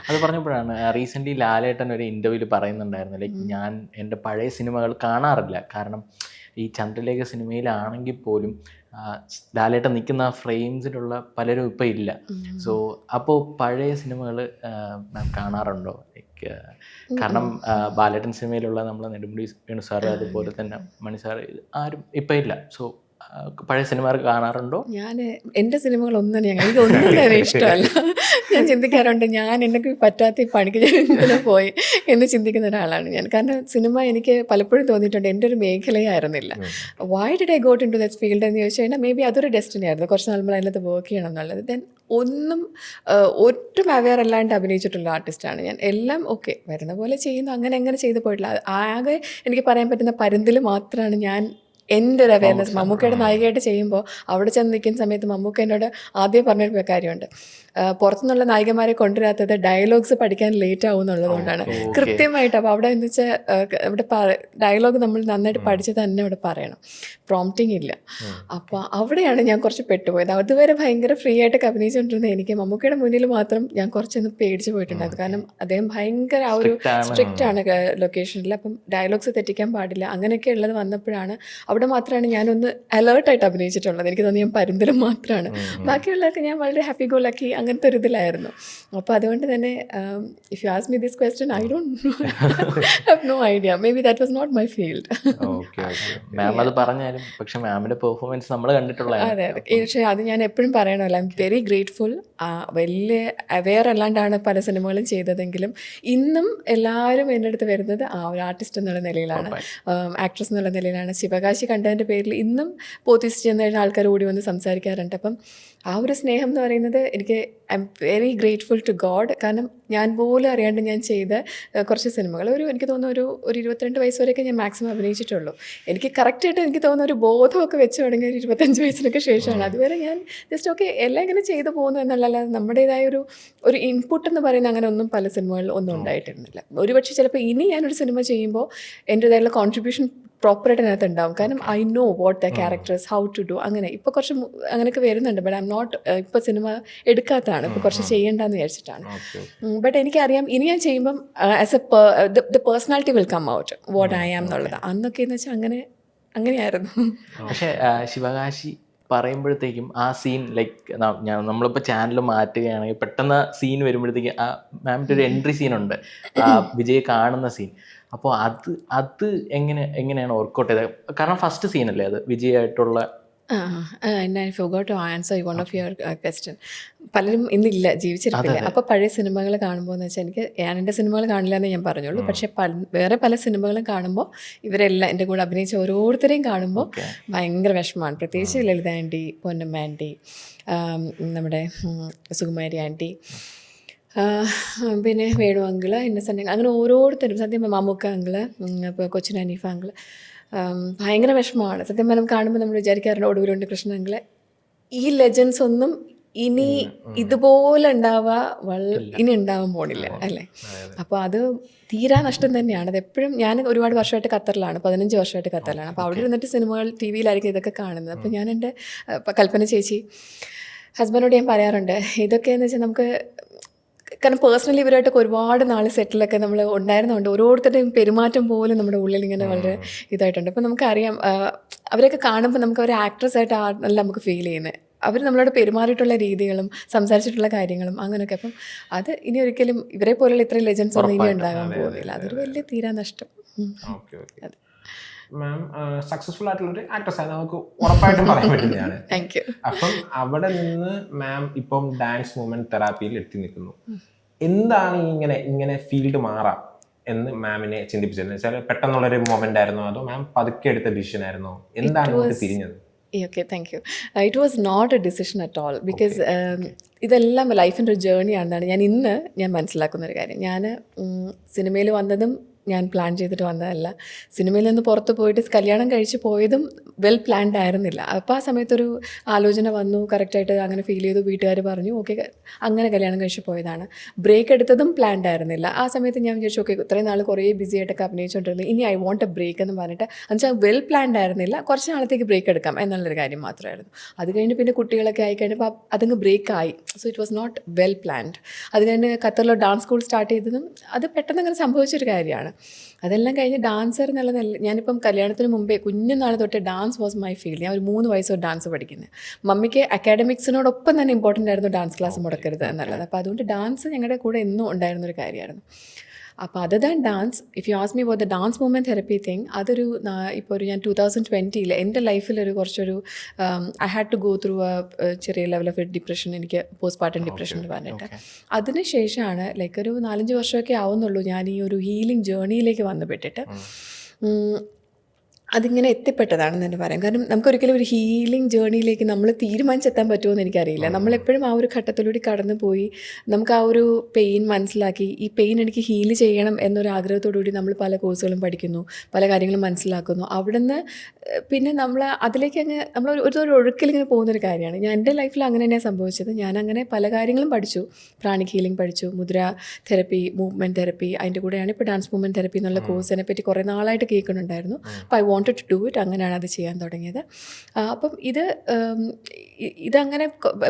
അത് പറഞ്ഞപ്പോഴാണ് റീസെൻ്റ്ലി ലാലേട്ടൻ ഒരു ഇൻ്റർവ്യൂവിൽ പറയുന്നുണ്ടായിരുന്നു, ലൈക്ക് ഞാൻ എൻ്റെ പഴയ സിനിമകൾ കാണാറില്ല. കാരണം ഈ ചന്ദ്രലേഖ സിനിമയിലാണെങ്കിൽ പോലും ലാലേട്ടൻ നിൽക്കുന്ന ഫ്രെയിംസിലുള്ള പലരും ഇപ്പം ഇല്ല. സോ അപ്പോൾ പഴയ സിനിമകൾ മാം കാണാറുണ്ടോ? ലൈക്ക് കാരണം ബാലേട്ടൻ സിനിമയിലുള്ള നമ്മളെ നെടുമുടി വേണു സാറ്, അതുപോലെ തന്നെ മണി സാറ്, ആരും ഇപ്പം ഇല്ല. സോ പഴയ സിനിമകൾ കാണാറുണ്ടോ? ഞാൻ എൻ്റെ സിനിമകളൊന്നും എനിക്ക് ഒന്നും തന്നെ ഇഷ്ടമല്ല. ഞാൻ ചിന്തിക്കാറുണ്ട് ഞാൻ എനിക്ക് പറ്റാത്ത ഈ പണിക്ക് ഞാൻ എന്തിനാ പോയി എന്ന് ചിന്തിക്കുന്ന ഒരാളാണ് ഞാൻ. കാരണം സിനിമ എനിക്ക് പലപ്പോഴും തോന്നിയിട്ടുണ്ട് എൻ്റെ ഒരു മേഖലയായിരുന്നില്ല. Why did I got into that field എന്ന് ചോദിച്ചു കഴിഞ്ഞാൽ മേ ബി അതൊരു ഡെസ്റ്റിനി ആയിരുന്നു. കുറച്ച് നാൾ നമ്മൾ അതിനകത്ത് വർക്ക് ചെയ്യണം എന്നുള്ളത്. ദെൻ ഒന്നും ഒട്ടും അവെയർ അല്ലാണ്ട് അഭിനയിച്ചിട്ടുള്ള ആർട്ടിസ്റ്റാണ് ഞാൻ. എല്ലാം ഓക്കെ വരുന്ന പോലെ ചെയ്യുന്നു, അങ്ങനെ ചെയ്തു പോയിട്ടില്ല. ആകെ എനിക്ക് പറയാൻ പറ്റുന്ന പരുന്തിൽ മാത്രമാണ് ഞാൻ എൻ്റെ ഒരു അവയർനെസ്. മമ്മൂക്കയുടെ നായികയായിട്ട് ചെയ്യുമ്പോൾ അവിടെ ചെന്ന് നിൽക്കുന്ന സമയത്ത് മമ്മൂക്ക എന്നോട് ആദ്യം പറഞ്ഞൊരു കാര്യമുണ്ട്, പുറത്തുനിന്നുള്ള നായികമാരെ കൊണ്ടുവരാത്തത് ഡയലോഗ്സ് പഠിക്കാൻ ലേറ്റ് ആവും എന്നുള്ളതുകൊണ്ടാണ്. കൃത്യമായിട്ട്. അപ്പോൾ അവിടെ എന്ന് വെച്ചാൽ അവിടെ ഡയലോഗ് നമ്മൾ നന്നായിട്ട് പഠിച്ച് തന്നെ അവിടെ പറയണം, പ്രോംപ്റ്റിംഗ് ഇല്ല. അപ്പോൾ അവിടെയാണ് ഞാൻ കുറച്ച് പെട്ടുപോയത്. അതുവരെ ഭയങ്കര ഫ്രീ ആയിട്ടൊക്കെ അഭിനയിച്ചുകൊണ്ടിരുന്നത് എനിക്ക് മമ്മൂക്കയുടെ മുന്നിൽ മാത്രം ഞാൻ കുറച്ചൊന്ന് പേടിച്ച് പോയിട്ടുണ്ടായിരുന്നു. കാരണം അദ്ദേഹം ഭയങ്കര ആ ഒരു സ്ട്രിക്റ്റ് ആണ് ലൊക്കേഷനിൽ. അപ്പം ഡയലോഗ്സ് തെറ്റിക്കാൻ പാടില്ല, അങ്ങനെയൊക്കെ ഉള്ളത് വന്നപ്പോഴാണ് അവിടെ മാത്രമാണ് ഞാനൊന്ന് അലേർട്ടായിട്ട് അഭിനയിച്ചിട്ടുള്ളത്. എനിക്ക് തോന്നി ഞാൻ പരുന്തലും മാത്രമാണ്. ബാക്കിയുള്ളതൊക്കെ ഞാൻ വളരെ ഹാപ്പി ഗോ ലക്കി അങ്ങനത്തെ ഒരു ഇതിലായിരുന്നു. അപ്പോൾ അതുകൊണ്ട് തന്നെ if you ask me this question I don't have no idea. Maybe that was not my field. Ma'am അത് പറഞ്ഞാലും പക്ഷെ മാമിന്റെ പെർഫോമൻസ് നമ്മൾ കണ്ടിട്ടുള്ള. അതെ അതെ. പക്ഷേ അത് ഞാൻ എപ്പോഴും പറയണമല്ലോ, ഐ എം വെരി ഗ്രേറ്റ്ഫുൾ. വലിയ അവെയർ അല്ലാണ്ടാണ് പല സിനിമകളും ചെയ്തതെങ്കിലും ഇന്നും എല്ലാവരും എൻ്റെ അടുത്ത് വരുന്നത് ആ ഒരു ആർട്ടിസ്റ്റ് എന്നുള്ള നിലയിലാണ്, ആക്ട്രസ് എന്നുള്ള നിലയിലാണ്. ശിവകാശി കണ്ടതിൻ്റെ പേരിൽ ഇന്നും പോത്തീസ് ചെന്ന് കഴിഞ്ഞാൽ ആൾക്കാർ ഓടി വന്ന് സംസാരിക്കാറുണ്ട്. അപ്പം ആ ഒരു സ്നേഹം എന്ന് പറയുന്നത് എനിക്ക് I M very grateful to God. കാരണം ഞാൻ പോലും അറിയാണ്ട് ഞാൻ ചെയ്ത കുറച്ച് സിനിമകൾ എനിക്ക് തോന്നുന്നു ഒരു 22 വയസ്സ് വരെയൊക്കെ ഞാൻ മാക്സിമം അഭിനയിച്ചിട്ടുള്ളൂ. എനിക്ക് കറക്റ്റായിട്ട് എനിക്ക് തോന്നുന്ന ഒരു ബോധമൊക്കെ വെച്ച് തുടങ്ങിയ ഒരു 25 വയസ്സിനൊക്കെ ശേഷമാണ്. അതുവരെ ഞാൻ ജസ്റ്റ് ഓക്കെ എല്ലാം ഇങ്ങനെ ചെയ്തു പോകുന്നു എന്നുള്ളതല്ലാതെ നമ്മുടേതായ ഒരു ഇൻപുട്ട് എന്ന് പറയുന്ന അങ്ങനെ ഒന്നും പല സിനിമകളിൽ ഒന്നും ഉണ്ടായിട്ടിരുന്നില്ല. ഒരുപക്ഷെ ചിലപ്പോൾ ഇനി ഞാനൊരു സിനിമ ചെയ്യുമ്പോൾ എൻ്റേതായുള്ള കോൺട്രിബ്യൂഷൻ പ്രോപ്പറായിട്ട് അതിനകത്ത് ഉണ്ടാവും. കാരണം I know what the characters, how to do. അങ്ങനെ ഇപ്പോൾ കുറച്ച് അങ്ങനെയൊക്കെ വരുന്നുണ്ട്. ബട്ട് ഐ എം നോട്ട് ഇപ്പോൾ സിനിമ എടുക്കാത്തതാണ്, ഇപ്പോൾ കുറച്ച് ചെയ്യേണ്ടെന്ന് വിചാരിച്ചിട്ടാണ്. ബട്ട് എനിക്കറിയാം ഇനി ഞാൻ ചെയ്യുമ്പം as a the personality will come out what I am എന്നുള്ളത്. അന്നൊക്കെ എന്ന് വെച്ചാൽ അങ്ങനെയായിരുന്നു. പക്ഷേ ശിവകാശി പറയുമ്പോഴത്തേക്കും ആ സീൻ ലൈക്ക് നമ്മളിപ്പോൾ ചാനൽ മാറ്റുകയാണെങ്കിൽ പെട്ടെന്ന് സീൻ വരുമ്പോഴത്തേക്ക് ആ മാമിൻ്റെ ഒരു എൻട്രി സീനുണ്ട്, വിജയ് കാണുന്ന സീൻ. അപ്പോൾ അത് എങ്ങനെയാണ് വർക്കൗട്ട് ചെയ്തത്? കാരണം ഫസ്റ്റ് സീനല്ലേ അത് വിജയായിട്ടുള്ള. And I forgot to answer one of your question. പലരും ഇന്നില്ല, ജീവിച്ചിരിപ്പില്ല. അപ്പോൾ പഴയ സിനിമകൾ കാണുമ്പോൾ എന്ന് വെച്ചാൽ ഞാൻ എൻ്റെ സിനിമകൾ കാണില്ല എന്ന് ഞാൻ പറഞ്ഞുള്ളൂ. പക്ഷേ വേറെ പല സിനിമകളും കാണുമ്പോൾ ഇവരെല്ലാം എൻ്റെ കൂടെ അഭിനയിച്ച ഓരോരുത്തരെയും കാണുമ്പോൾ ഭയങ്കര വിഷമമാണ്. പ്രത്യേകിച്ച് ലളിത ആൻറ്റി, പൊന്നമ്മ ആൻറ്റി, നമ്മുടെ സുകുമാരി ആൻറ്റി, പിന്നെ വേണു അങ്കിള്, ഇന്നസെൻ്റ്, അങ്ങനെ ഓരോരുത്തരും, സത്യം മമ്മൂക്ക അങ്കിള്, ഇപ്പോൾ കൊച്ചിൻ ഹനീഫ അങ്കിള്, ഭയങ്കര വിഷമമാണ് സത്യം പറഞ്ഞാൽ. കാണുമ്പോൾ നമ്മൾ വിചാരിക്കാറുണ്ട് ഒടുവിലുണ്ട് കൃഷ്ണ അങ്കിള്. ഈ ലെജൻസ് ഒന്നും ഇനി ഇതുപോലെ ഇനി ഉണ്ടാവാൻ പോണില്ല അല്ലേ. അപ്പോൾ അത് തീരാ നഷ്ടം തന്നെയാണ്. അതെപ്പോഴും ഞാൻ ഒരുപാട് വർഷമായിട്ട് ഖത്തറിലാണ്, 15 വർഷമായിട്ട് ഖത്തറിലാണ്. അപ്പോൾ അവിടെ ഇരുന്നിട്ട് സിനിമകൾ ടി വിയിലായിരിക്കും ഇതൊക്കെ കാണുന്നത്. അപ്പോൾ ഞാൻ എൻ്റെ കൽപ്പന ചേച്ചി ഹസ്ബൻഡോട് ഞാൻ പറയാറുണ്ട്, ഇതൊക്കെയെന്ന് വെച്ചാൽ നമുക്ക് കാരണം പേഴ്സണലി ഇവരായിട്ടൊക്കെ ഒരുപാട് നാൾ സെറ്റിലൊക്കെ നമ്മൾ ഉണ്ടായിരുന്നതുകൊണ്ട് ഓരോരുത്തരുടെയും പെരുമാറ്റം പോലും നമ്മുടെ ഉള്ളിൽ ഇങ്ങനെ വളരെ ഇതായിട്ടുണ്ട്. അപ്പോൾ നമുക്കറിയാം അവരെയൊക്കെ കാണുമ്പോൾ നമുക്ക് ഒരു ആക്ട്രസ് ആയിട്ട് നല്ല നമുക്ക് ഫീൽ ചെയ്യുന്നത്. അവർ നമ്മളോട് പെരുമാറിയിട്ടുള്ള രീതികളും സംസാരിച്ചിട്ടുള്ള കാര്യങ്ങളും അങ്ങനെയൊക്കെ. അപ്പം അത് ഇനി ഒരിക്കലും ഇവരെ പോലുള്ള ഇത്രയും ലെജൻസ് ഒന്നും ഇനി ഉണ്ടാകാൻ പോകുന്നില്ല. അതൊരു വലിയ തീരാ നഷ്ടം. അതെ. മാം സക്സസ്ഫുൾ ആയിട്ടുള്ളൊരു ആക്ട്രസ് ആണ്, നമുക്ക് ഉറപ്പായിട്ടും പറയാൻ പറ്റുന്നതാണ്. Thank you. അപ്പം അവിടെ നിന്ന് മാം ഇപ്പം ഡാൻസ് മൂവ്മെന്റ് തെറാപ്പിയിൽ എത്തി നിൽക്കുന്നു. എന്താണ് ഇങ്ങനെ ഫീൽഡ് മാറാം എന്ന് മാമിനെ ചിന്തിപ്പിച്ചതെന്ന് വെച്ചാൽ പെട്ടെന്നുള്ളൊരു മൊമെന്റ് ആയിരുന്നോ അതോ മാം പതുക്കെ എടുത്ത ഡിസിഷൻ ആയിരുന്നോ? എന്താണ് തിരിഞ്ഞത്? Okay, thank you. It was not a decision at all. Because ഇതെല്ലാം ലൈഫിൻ്റെ ഒരു ജേർണി ആണെന്നാണ് ഞാൻ മനസ്സിലാക്കുന്നൊരു കാര്യം. ഞാൻ സിനിമയിൽ വന്നതും ഞാൻ പ്ലാൻ ചെയ്തിട്ട് വന്നതല്ല. സിനിമയിൽ നിന്ന് പുറത്ത് പോയിട്ട് കല്യാണം കഴിച്ച് പോയതും വെൽ പ്ലാൻഡ് ആയിരുന്നില്ല. അപ്പോൾ ആ സമയത്തൊരു ആലോചന വന്നു, കറക്റ്റായിട്ട് അങ്ങനെ ഫീൽ ചെയ്തു, വീട്ടുകാർ പറഞ്ഞു ഓക്കെ, അങ്ങനെ കല്യാണം കഴിച്ച് പോയതാണ്. ബ്രേക്ക് എടുത്തതും പ്ലാൻഡ് ആയിരുന്നില്ല. ആ സമയത്ത് ഞാൻ വിചാരിച്ചു ഓക്കെ, ഇത്രയും നാൾ കുറേ ബിസി ആയിട്ടൊക്കെ അഭിനയിച്ചുകൊണ്ടിരുന്നത്, ഇനി ഐ വോണ്ട് എ ബ്രേക്ക് എന്ന് പറഞ്ഞിട്ട്, എന്നുവെച്ചാൽ വെൽ പ്ലാൻഡ് ആയിരുന്നില്ല, കുറച്ച് നാളത്തേക്ക് ബ്രേക്ക് എടുക്കാം എന്നുള്ളൊരു കാര്യം മാത്രമായിരുന്നു. അത് കഴിഞ്ഞ് പിന്നെ കുട്ടികളൊക്കെ ആയി കഴിഞ്ഞപ്പോൾ അതങ്ങ് ബ്രേക്കായി. So it was not well planned. അത് കഴിഞ്ഞ് ഖത്തറിൽ ഡാൻസ് സ്കൂൾ സ്റ്റാർട്ട് ചെയ്തതും അത് പെട്ടെന്ന് അങ്ങനെ സംഭവിച്ചൊരു കാര്യമാണ്. അതെല്ലാം കഴിഞ്ഞ് ഡാൻസർ എന്നുള്ളത് ഞാനിപ്പം കല്യാണത്തിന് മുമ്പേ കുഞ്ഞുനാൾ തൊട്ട് ഡാൻസ് വാസ് മൈ ഫീൽഡ്. ഞാൻ ഒരു 3 വയസ്സ് ഡാൻസ് പഠിക്കുന്നത്. മമ്മിക്ക് അക്കാഡമിക്സിനോടൊപ്പം തന്നെ ഇമ്പോർട്ടൻ്റ് ആയിരുന്നു ഡാൻസ് ക്ലാസ് മുടക്കരുത് എന്നുള്ളത്. അപ്പോൾ അതുകൊണ്ട് ഡാൻസ് ഞങ്ങളുടെ കൂടെ എന്നും ഉണ്ടായിരുന്നൊരു കാര്യമായിരുന്നു. അപ്പോൾ other than dance, if you ask me about the dance movement therapy thing, അതൊരു ഇപ്പോൾ ഒരു ഞാൻ 2020 എൻ്റെ ലൈഫിലൊരു കുറച്ചൊരു I had to go through ചെറിയ ലെവൽ ഓഫ് ഡിപ്രഷൻ, എനിക്ക് പോസ്റ്റ് പാർട്ടം ഡിപ്രഷൻ എന്ന് പറഞ്ഞിട്ട്. അതിന് ശേഷമാണ് ലൈക്ക് ഒരു 4-5 വർഷമൊക്കെ ആവുന്നുള്ളൂ ഞാൻ ഈ ഒരു ഹീലിംഗ് ജേർണിയിലേക്ക് വന്നുപെട്ടിട്ട്. അതിങ്ങനെ എത്തിപ്പെട്ടതാണെന്ന് തന്നെ പറയാം. കാരണം നമുക്കൊരിക്കലും ഒരു ഹീലിംഗ് ജേർണിയിലേക്ക് നമ്മൾ തീരുമാനിച്ചെത്താൻ പറ്റുമോ എന്ന് എനിക്കറിയില്ല. നമ്മളെപ്പോഴും ആ ഒരു ഘട്ടത്തിലൂടെ കടന്നു പോയി നമുക്ക് ആ ഒരു പെയിൻ മനസ്സിലാക്കി, ഈ പെയിൻ എനിക്ക് ഹീൽ ചെയ്യണം എന്നൊരു ആഗ്രഹത്തോടുകൂടി നമ്മൾ പല കോഴ്സുകളും പഠിക്കുന്നു, പല കാര്യങ്ങളും മനസ്സിലാക്കുന്നു. അവിടുന്ന് പിന്നെ നമ്മൾ അതിലേക്ക് നമ്മൾ ഒരു ഒഴുക്കിലിങ്ങനെ പോകുന്നൊരു കാര്യമാണ്. എൻ്റെ ലൈഫിൽ അങ്ങനെ തന്നെയാണ് സംഭവിച്ചത്. ഞാനങ്ങനെ പല കാര്യങ്ങളും പഠിച്ചു. പ്രാണിക് ഹീലിംഗ് പഠിച്ചു, മുദ്ര തെറപ്പി, മൂവ്മെൻറ്റ് തെറപ്പി, അതിൻ്റെ കൂടെയാണ് ഇപ്പോൾ ഡാൻസ് മൂവ്മെൻറ്റ് തെറപ്പി എന്നുള്ള കോഴ്സിനെ പറ്റി കുറേ നാളായിട്ട് കേൾക്കുന്നുണ്ടായിരുന്നു. അപ്പോൾ I wanted to do it. അങ്ങനെയാണ് അത് ചെയ്യാൻ തുടങ്ങിയത്. അപ്പം ഇതങ്ങനെ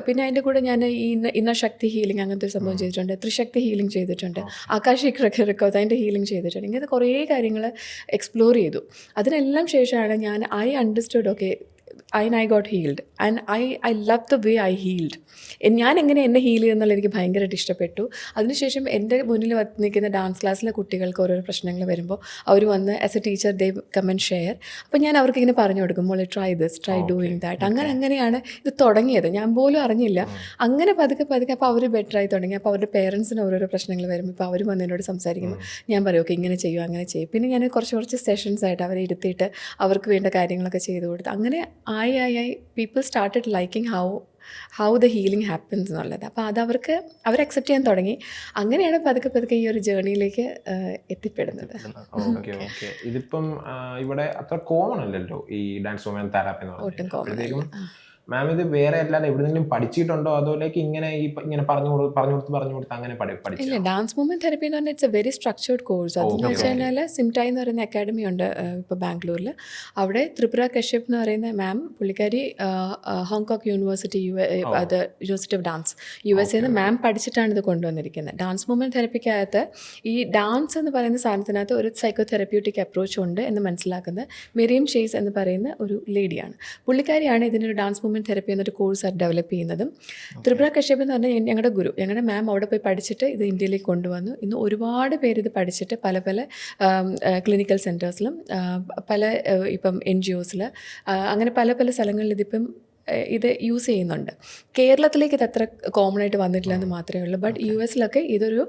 പിന്നെ അതിൻ്റെ കൂടെ ഞാൻ ഈ ഇന്നർ ശക്തി ഹീലിംഗ് അങ്ങനത്തെ ഒരു സംഭവം ചെയ്തിട്ടുണ്ട്, ത്രിശക്തി ഹീലിംഗ് ചെയ്തിട്ടുണ്ട്, ആകാശിക് റെക്കോർഡ്സ് അതിൻ്റെ ഹീലിംഗ് ചെയ്തിട്ടുണ്ട്. ഇങ്ങനത്തെ കുറേ കാര്യങ്ങൾ എക്സ്പ്ലോർ ചെയ്തു. അതിനെല്ലാം ശേഷമാണ് ഞാൻ I understood okay I got healed and I love the way I healed. ഞാൻ എങ്ങനെ എന്നെ ഹീൽ ചെയ്യുന്നുള്ള എനിക്ക് ഭയങ്കരമായിട്ട് ഇഷ്ടപ്പെട്ടു. അതിനുശേഷം എൻ്റെ മുന്നിൽ നിൽക്കുന്ന ഡാൻസ് ക്ലാസ്സിലെ കുട്ടികൾക്ക് ഓരോരോ പ്രശ്നങ്ങൾ വരുമ്പോൾ അവർ വന്ന് as a teacher they come and share. അപ്പോൾ ഞാൻ അവർക്ക് ഇങ്ങനെ പറഞ്ഞു കൊടുക്കും, മോളെ try this, try doing that. അങ്ങനെയാണ് ഇത് തുടങ്ങിയത്. ഞാൻ പോലും അറിഞ്ഞില്ല. അങ്ങനെ പതുക്കെ അപ്പോൾ അവർ ബെറ്ററായി തുടങ്ങി. അപ്പോൾ അവരുടെ പേരൻസിന് ഓരോരോ പ്രശ്നങ്ങൾ വരുമ്പോൾ ഇപ്പോൾ അവർ വന്ന് എന്നോട് സംസാരിക്കുമ്പോൾ ഞാൻ പറയും ഓക്കെ ഇങ്ങനെ ചെയ്യും, അങ്ങനെ ചെയ്യും. പിന്നെ ഞാൻ കുറച്ച് സെഷൻസ് ആയിട്ട് അവരെ ഇരുത്തിയിട്ട് അവർക്ക് വേണ്ട കാര്യങ്ങളൊക്കെ ചെയ്തു കൊടുത്ത് അങ്ങനെ ആയി people started liking how the healing happens എന്നുള്ളത്. അപ്പോൾ അത് അവർ അക്സെപ്റ്റ് ചെയ്യാൻ തുടങ്ങി. അങ്ങനെയാണ് പതുക്കെ ഈ ഒരു ജേർണിയിലേക്ക് എത്തിപ്പെടുന്നത്. ഓക്കെ. ഇതിപ്പം ഇവിടെ അത്ര കോമൺ അല്ലല്ലോ ഈ ഡാൻസ് മൂവ്മെന്റ് തെറാപ്പി എന്ന് ഒട്ടും കോമൺ പറയുന്നത്. മാം ഇത് വേറെ അല്ലാതെ എവിടെയെങ്കിലും പഠിച്ചിട്ടുണ്ടോ, അതോ ലൈക്ക് ഇങ്ങനെ പറഞ്ഞു കൊടുത്ത് അങ്ങനെ പഠിച്ചു? ഇല്ല, ഡാൻസ് മൂവ്മെന്റ് തെറപ്പി എന്ന് പറഞ്ഞാൽ it's A very structured course. അതെന്ന് വെച്ച് കഴിഞ്ഞാൽ സിംറ്റായ് എന്ന് പറയുന്ന അക്കാഡമി ഉണ്ട് ഇപ്പോൾ ബാംഗ്ലൂരിൽ. അവിടെ ത്രിപുര കശ്യപ് എന്ന് പറയുന്ന മാം, പുള്ളിക്കാരി ഹോങ്കോങ് യൂണിവേഴ്സിറ്റി അത് യൂണിവേഴ്സിറ്റി ഓഫ് ഡാൻസ് USA നിന്ന് മാം പഠിച്ചിട്ടാണ് ഇത് കൊണ്ടുവന്നിരിക്കുന്നത്. ഡാൻസ് മൂവ്മെന്റ് തെറപ്പിക്കകത്ത് ഈ ഡാൻസ് എന്ന് പറയുന്ന സാധനത്തിനകത്ത് ഒരു സൈക്കോ തെറപ്യൂട്ടിക് അപ്രോച്ച് ഉണ്ട് എന്ന് മനസ്സിലാക്കുന്നത് മെറിയം ഷെയ്സ് എന്ന് പറയുന്ന ഒരു ലേഡിയാണ്. പുള്ളിക്കാരിയാണ് ഇതിനൊരു ഡാൻസ് മൂവ്മെന്റ് തെറപ്പി എന്നൊരു കോഴ്സ് ഡെവലപ്പ് ചെയ്യുന്നതും. ത്രിപുര കശ്യപ് എന്ന് പറഞ്ഞാൽ ഞങ്ങളുടെ ഗുരു, ഞങ്ങളുടെ മാം അവിടെ പോയി പഠിച്ചിട്ട് ഇത് ഇന്ത്യയിലേക്ക് കൊണ്ടുവന്നു. ഇന്ന് ഒരുപാട് പേര് ഇത് പഠിച്ചിട്ട് പല ക്ലിനിക്കൽ സെൻറ്റേഴ്സിലും പല ഇപ്പം NGOസിൽ അങ്ങനെ പല സ്ഥലങ്ങളിൽ ഇതിപ്പം ഇത് യൂസ് ചെയ്യുന്നുണ്ട്. കേരളത്തിലേക്ക് ഇത് അത്ര കോമൺ ആയിട്ട് വന്നിട്ടില്ല എന്ന് മാത്രമേ ഉള്ളൂ. ബട്ട് US ഇതൊരു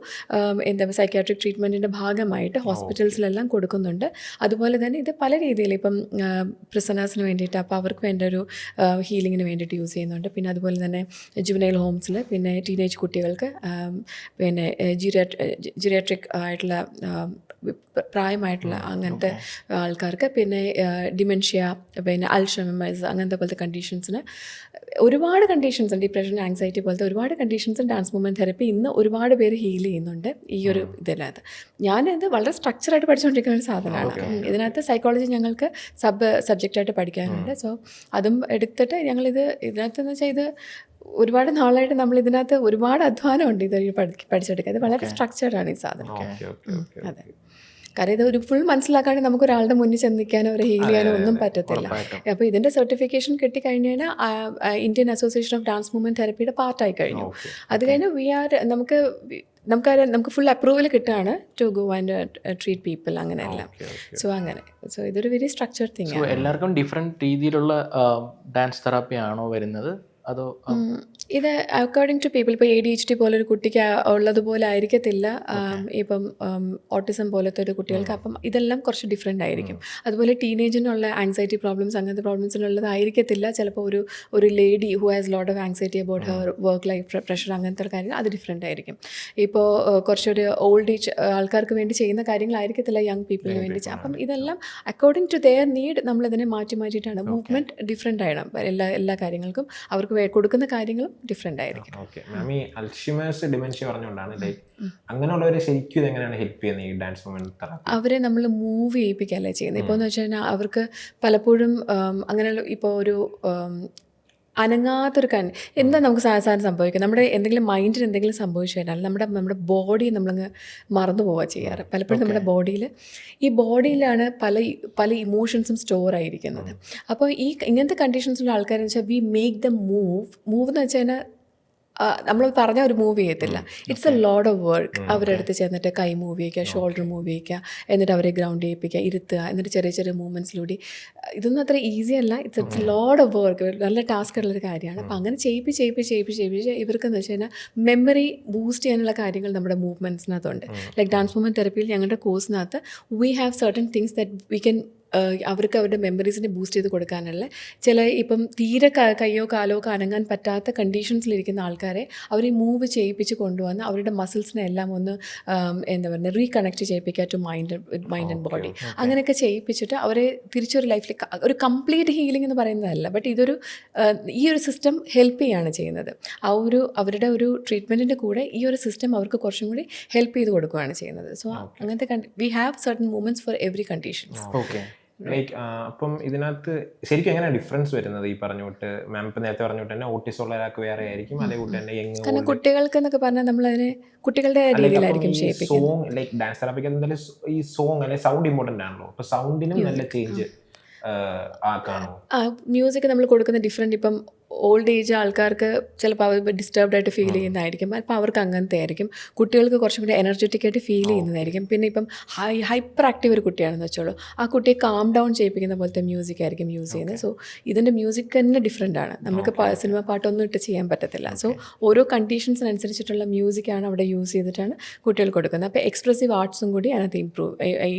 സൈക്യാട്രിക് ട്രീറ്റ്മെൻറ്റിൻ്റെ ഭാഗമായിട്ട് ഹോസ്പിറ്റൽസിലെല്ലാം കൊടുക്കുന്നുണ്ട്. അതുപോലെ തന്നെ ഇത് പല രീതിയിൽ ഇപ്പം പ്രിസണേഴ്സിന് വേണ്ടിയിട്ട് അപ്പോൾ അവർക്ക് വേണ്ട ഒരു ഹീലിങ്ങിന് വേണ്ടിയിട്ട് യൂസ് ചെയ്യുന്നുണ്ട്. പിന്നെ അതുപോലെ തന്നെ ജുവനൈൽ ഹോംസിൽ, പിന്നെ ടീനേജ് കുട്ടികൾക്ക്, പിന്നെ ജിറിയാട്രിക് ആയിട്ടുള്ള പ്രായമായിട്ടുള്ള അങ്ങനത്തെ ആൾക്കാർക്ക്, പിന്നെ ഡിമെൻഷ്യ, പിന്നെ അൽഷൈമേഴ്സ് അങ്ങനത്തെ പോലത്തെ കണ്ടീഷൻസിന് ഒരുപാട് കണ്ടീഷൻസ്, ഡിപ്രഷൻ, ആങ്സൈറ്റി പോലത്തെ ഒരുപാട് കണ്ടീഷൻസ് ഡാൻസ് മൂവ്മെൻറ്റ് തെറപ്പി ഇന്ന് ഒരുപാട് പേര് ഹീൽ ചെയ്യുന്നുണ്ട് ഈ ഒരു ഇതിനകത്ത്. ഞാനിത് വളരെ സ്ട്രക്ചറായിട്ട് പഠിച്ചുകൊണ്ടിരിക്കുന്ന ഒരു സാധനമാണ്. ഇതിനകത്ത് സൈക്കോളജി ഞങ്ങൾക്ക് സബ്ജക്റ്റായിട്ട് പഠിക്കാനുണ്ട്. സോ അതും എടുത്തിട്ട് ഇതിനകത്തെന്ന് വെച്ചാൽ ഇത് ഒരുപാട് നാളായിട്ട് നമ്മൾ ഇതിനകത്ത് ഒരുപാട് അധ്വാനമുണ്ട് ഇത് പഠിച്ചെടുക്കുക. ഇത് വളരെ സ്ട്രക്ചർഡാണ് ഈ സാധനം. അതെ, കാരണം ഇത് ഒരു ഫുൾ മനസ്സിലാക്കാണ്ട് നമുക്ക് ഒരാളുടെ മുന്നിൽ ചെന്നിക്കാനോ ഒരു ഹീൽ ചെയ്യാനോ ഒന്നും പറ്റത്തില്ല. അപ്പോൾ ഇതിൻ്റെ സർട്ടിഫിക്കേഷൻ കിട്ടിക്കഴിഞ്ഞാൽ Indian association of dance movement തെറപ്പിയുടെ പാർട്ടായി കഴിഞ്ഞു. അത് കഴിഞ്ഞ് നമുക്ക് ഫുൾ അപ്രൂവൽ കിട്ടുകയാണ് to go and treat people അങ്ങനെയല്ല. സോ ഇതൊരു വെരി സ്ട്രക്ചർഡ് തിങ് ആണ്. എല്ലാവർക്കും ഡിഫറെൻറ്റ് രീതിയിലുള്ള ഡാൻസ് തെറാപ്പി ആണോ വരുന്നത്, അതോ ഇത് അക്കോർഡിംഗ് ടു പീപ്പിൾ? ഇപ്പോൾ ADHD പോലൊരു കുട്ടിക്ക് ഉള്ളതുപോലെ ആയിരിക്കത്തില്ല ഇപ്പം ഓട്ടിസം പോലത്തെ ഒരു കുട്ടികൾക്ക്. അപ്പം ഇതെല്ലാം കുറച്ച് ഡിഫറെൻ്റ് ആയിരിക്കും. അതുപോലെ ടീനേജിനുള്ള ആങ്സൈറ്റി പ്രോബ്ലംസ്, അങ്ങനത്തെ പ്രോബ്ലംസിനുള്ളതായിരിക്കത്തില്ല ചിലപ്പോൾ ഒരു lady who has lot of anxiety about her work life pressure അങ്ങനത്തെ കാര്യങ്ങൾ, അത് ഡിഫറെൻ്റ് ആയിരിക്കും. ഇപ്പോൾ കുറച്ചൊരു ഓൾഡ് ഏജ് ആൾക്കാർക്ക് വേണ്ടി ചെയ്യുന്ന കാര്യങ്ങളായിരിക്കത്തില്ല യങ് പീപ്പിളിന് വേണ്ടി. അപ്പം ഇതെല്ലാം അക്കോർഡിംഗ് ടു ദെയർ നീഡ് നമ്മളിതിനെ മാറ്റിയിട്ടാണ്. മൂവ്മെൻറ്റ് ഡിഫറെൻ്റ് ആയണം എല്ലാ കാര്യങ്ങൾക്കും. അവർക്ക് കൊടുക്കുന്ന കാര്യങ്ങളും ഡിഫറെൻ്റ് ആയിരിക്കും. ഓക്കെ മാം, ഈ അൽഷിമേഴ്സ് ഡിമെൻഷ്യ പറഞ്ഞുകൊണ്ടാണ് ലൈക്ക് അങ്ങനെയുള്ളവരെ ശരിക്കും ഇതെങ്ങനെയാണ് ഹെൽപ്പ് ചെയ്യുന്നത് ഈ ഡാൻസ് മൂവ്മെന്റ് തെറാപ്പി? അവരെ നമ്മൾ മൂവ് ചെയ്യിപ്പിക്കുകയല്ലേ ചെയ്യുന്നത്. ഇപ്പോൾ എന്ന് വെച്ച് കഴിഞ്ഞാൽ അവർക്ക് പലപ്പോഴും അങ്ങനെയുള്ള ഇപ്പോൾ ഒരു അനങ്ങാത്തൊരു എന്താ നമുക്ക് സാധാരണ സംഭവിക്കുക, നമ്മുടെ എന്തെങ്കിലും മൈൻഡിന് എന്തെങ്കിലും സംഭവിച്ചു കഴിഞ്ഞാൽ നമ്മുടെ ബോഡി നമ്മളങ്ങ് മറന്നു പോവുക ചെയ്യാറ്. പലപ്പോഴും നമ്മുടെ ഈ ബോഡിയിലാണ് പല ഇമോഷൻസും സ്റ്റോർ ആയിരിക്കുന്നത്. അപ്പോൾ ഇങ്ങനത്തെ കണ്ടീഷൻസിലുള്ള ആൾക്കാരെന്ന് വെച്ചാൽ വി മേക്ക് ദ മൂവ് എന്ന് വെച്ച് കഴിഞ്ഞാൽ നമ്മൾ പറഞ്ഞ ഒരു മൂവ് ചെയ്യത്തില്ല. It's A load of work. അവരുടെ അടുത്ത് ചെന്നിട്ട് കൈ മൂവ് ചെയ്യിക്കുക, ഷോൾഡർ മൂവ് ചെയ്യിക്കുക, എന്നിട്ട് അവരെ ഗ്രൗണ്ട് ചെയ്യിപ്പിക്കുക, ഇരുത്തുക, എന്നിട്ട് ചെറിയ ചെറിയ മൂവ്മെൻറ്റ്സിലൂടെ. ഇതൊന്നും അത്ര ഈസി അല്ല. ഇറ്റ്സ് ലോഡ് ഓഫ് വർക്ക്, നല്ല ടാസ്ക് ഉള്ളൊരു കാര്യമാണ്. അപ്പം അങ്ങനെ ചെയ്യിപ്പിച്ച് ഇവർക്കെന്ന് വെച്ച് കഴിഞ്ഞാൽ മെമ്മറി ബൂസ്റ്റ് ചെയ്യാനുള്ള കാര്യങ്ങൾ നമ്മുടെ മൂവ്മെൻറ്റ്സിനകത്തുണ്ട്. ലൈക്ക് ഡാൻസ് മൂവ്മെൻറ്റ് തെറപ്പിയിൽ ഞങ്ങളുടെ കോഴ്സിനകത്ത് we have certain things that we can അവർക്ക് അവരുടെ മെമ്മറീസിനെ ബൂസ്റ്റ് ചെയ്ത് കൊടുക്കാനുള്ള ചില ഇപ്പം തീരെ കയ്യോ കാലോ അനങ്ങാൻ പറ്റാത്ത കണ്ടീഷൻസിലിരിക്കുന്ന ആൾക്കാരെ അവരെ മൂവ് ചെയ്യിപ്പിച്ച് കൊണ്ടുവന്ന് അവരുടെ മസിൽസിനെ എല്ലാം ഒന്ന് എന്താ പറയുക റീകണക്ട് ചെയ്യിപ്പിക്കുക ടു മൈൻഡ് ആൻഡ് ബോഡി. അങ്ങനെയൊക്കെ ചെയ്യിപ്പിച്ചിട്ട് അവരെ തിരിച്ചൊരു ലൈഫിലേക്ക് ഒരു കംപ്ലീറ്റ് ഹീലിംഗ് എന്ന് പറയുന്നതല്ല, ബട്ട് ഇതൊരു ഈ ഒരു സിസ്റ്റം ഹെൽപ്പ് ചെയ്യുകയാണ് ചെയ്യുന്നത്. അവരുടെ ഒരു ട്രീറ്റ്മെൻറ്റിൻ്റെ കൂടെ ഈ ഒരു സിസ്റ്റം അവർക്ക് കുറച്ചും കൂടി ഹെൽപ്പ് ചെയ്ത് കൊടുക്കുകയാണ് ചെയ്യുന്നത്. സോ അങ്ങനത്തെ V have certain movements for every conditions. Okay. Like അപ്പം ഇതിനകത്ത് ശരിക്കും എങ്ങനെയാണ് ഡിഫറൻസ് വരുന്നത്? ഈ പറഞ്ഞുവിട്ട് മാം ഇപ്പം നേരത്തെ പറഞ്ഞുവിട്ട് തന്നെ ഓട്ടിസം ഉള്ള ഒരാൾക്ക് വേറെ ആയിരിക്കും, അതേകൂട്ട് തന്നെ കാരണം കുട്ടികൾക്ക് എന്നൊക്കെ പറഞ്ഞാൽ നമ്മളതിനെ കുട്ടികളുടെ രീതിയിലായിരിക്കും ചെയ്യിപ്പിക്കുന്നത്. സോങ് ലൈക്ക് ഡാൻസ് തെറാപ്പിക്ക് എന്തായാലും ഈ സോങ് അല്ലെങ്കിൽ സൗണ്ട് ഇമ്പോർട്ടൻ്റ് ആണല്ലോ. അപ്പോൾ സൗണ്ടിനും നല്ല ചേഞ്ച് ആക്കാണോ? മ്യൂസിക് നമ്മൾ കൊടുക്കുന്ന ഡിഫറെൻറ്റ്. ഇപ്പം ഓൾഡ് ഏജ് ആൾക്കാർക്ക് ചിലപ്പോൾ അവർ ഡിസ്റ്റർബ്ഡ് ആയിട്ട് ഫീൽ ചെയ്യുന്നതായിരിക്കും. അപ്പോൾ അവർക്ക് അങ്ങനത്തെ ആയിരിക്കും. കുട്ടികൾക്ക് കുറച്ചും കൂടി എനർജറ്റിക് ആയിട്ട് ഫീൽ ചെയ്യുന്നതായിരിക്കും. പിന്നെ ഇപ്പം ഹൈപ്പർ ആക്റ്റീവ് ഒരു കുട്ടിയാണെന്ന് വെച്ചോളൂ, ആ കുട്ടിയെ കാം ഡൗൺ ചെയ്യിപ്പിക്കുന്ന പോലത്തെ മ്യൂസിക് ആയിരിക്കും യൂസ് ചെയ്യുന്നത്. സോ ഇതിൻ്റെ മ്യൂസിക് തന്നെ ഡിഫറെൻ്റ് ആണ്. നമുക്ക് സിനിമ പാട്ടൊന്നും ഇട്ട് ചെയ്യാൻ പറ്റത്തില്ല. സോ ഓരോ കണ്ടീഷൻസിനനുസരിച്ചിട്ടുള്ള മ്യൂസിക്കാണ് അവിടെ യൂസ് ചെയ്തിട്ടാണ് കുട്ടികൾ കൊടുക്കുന്നത്. അപ്പോൾ എക്സ്പ്രസീവ് ആർട്സും കൂടി അതിനകത്ത്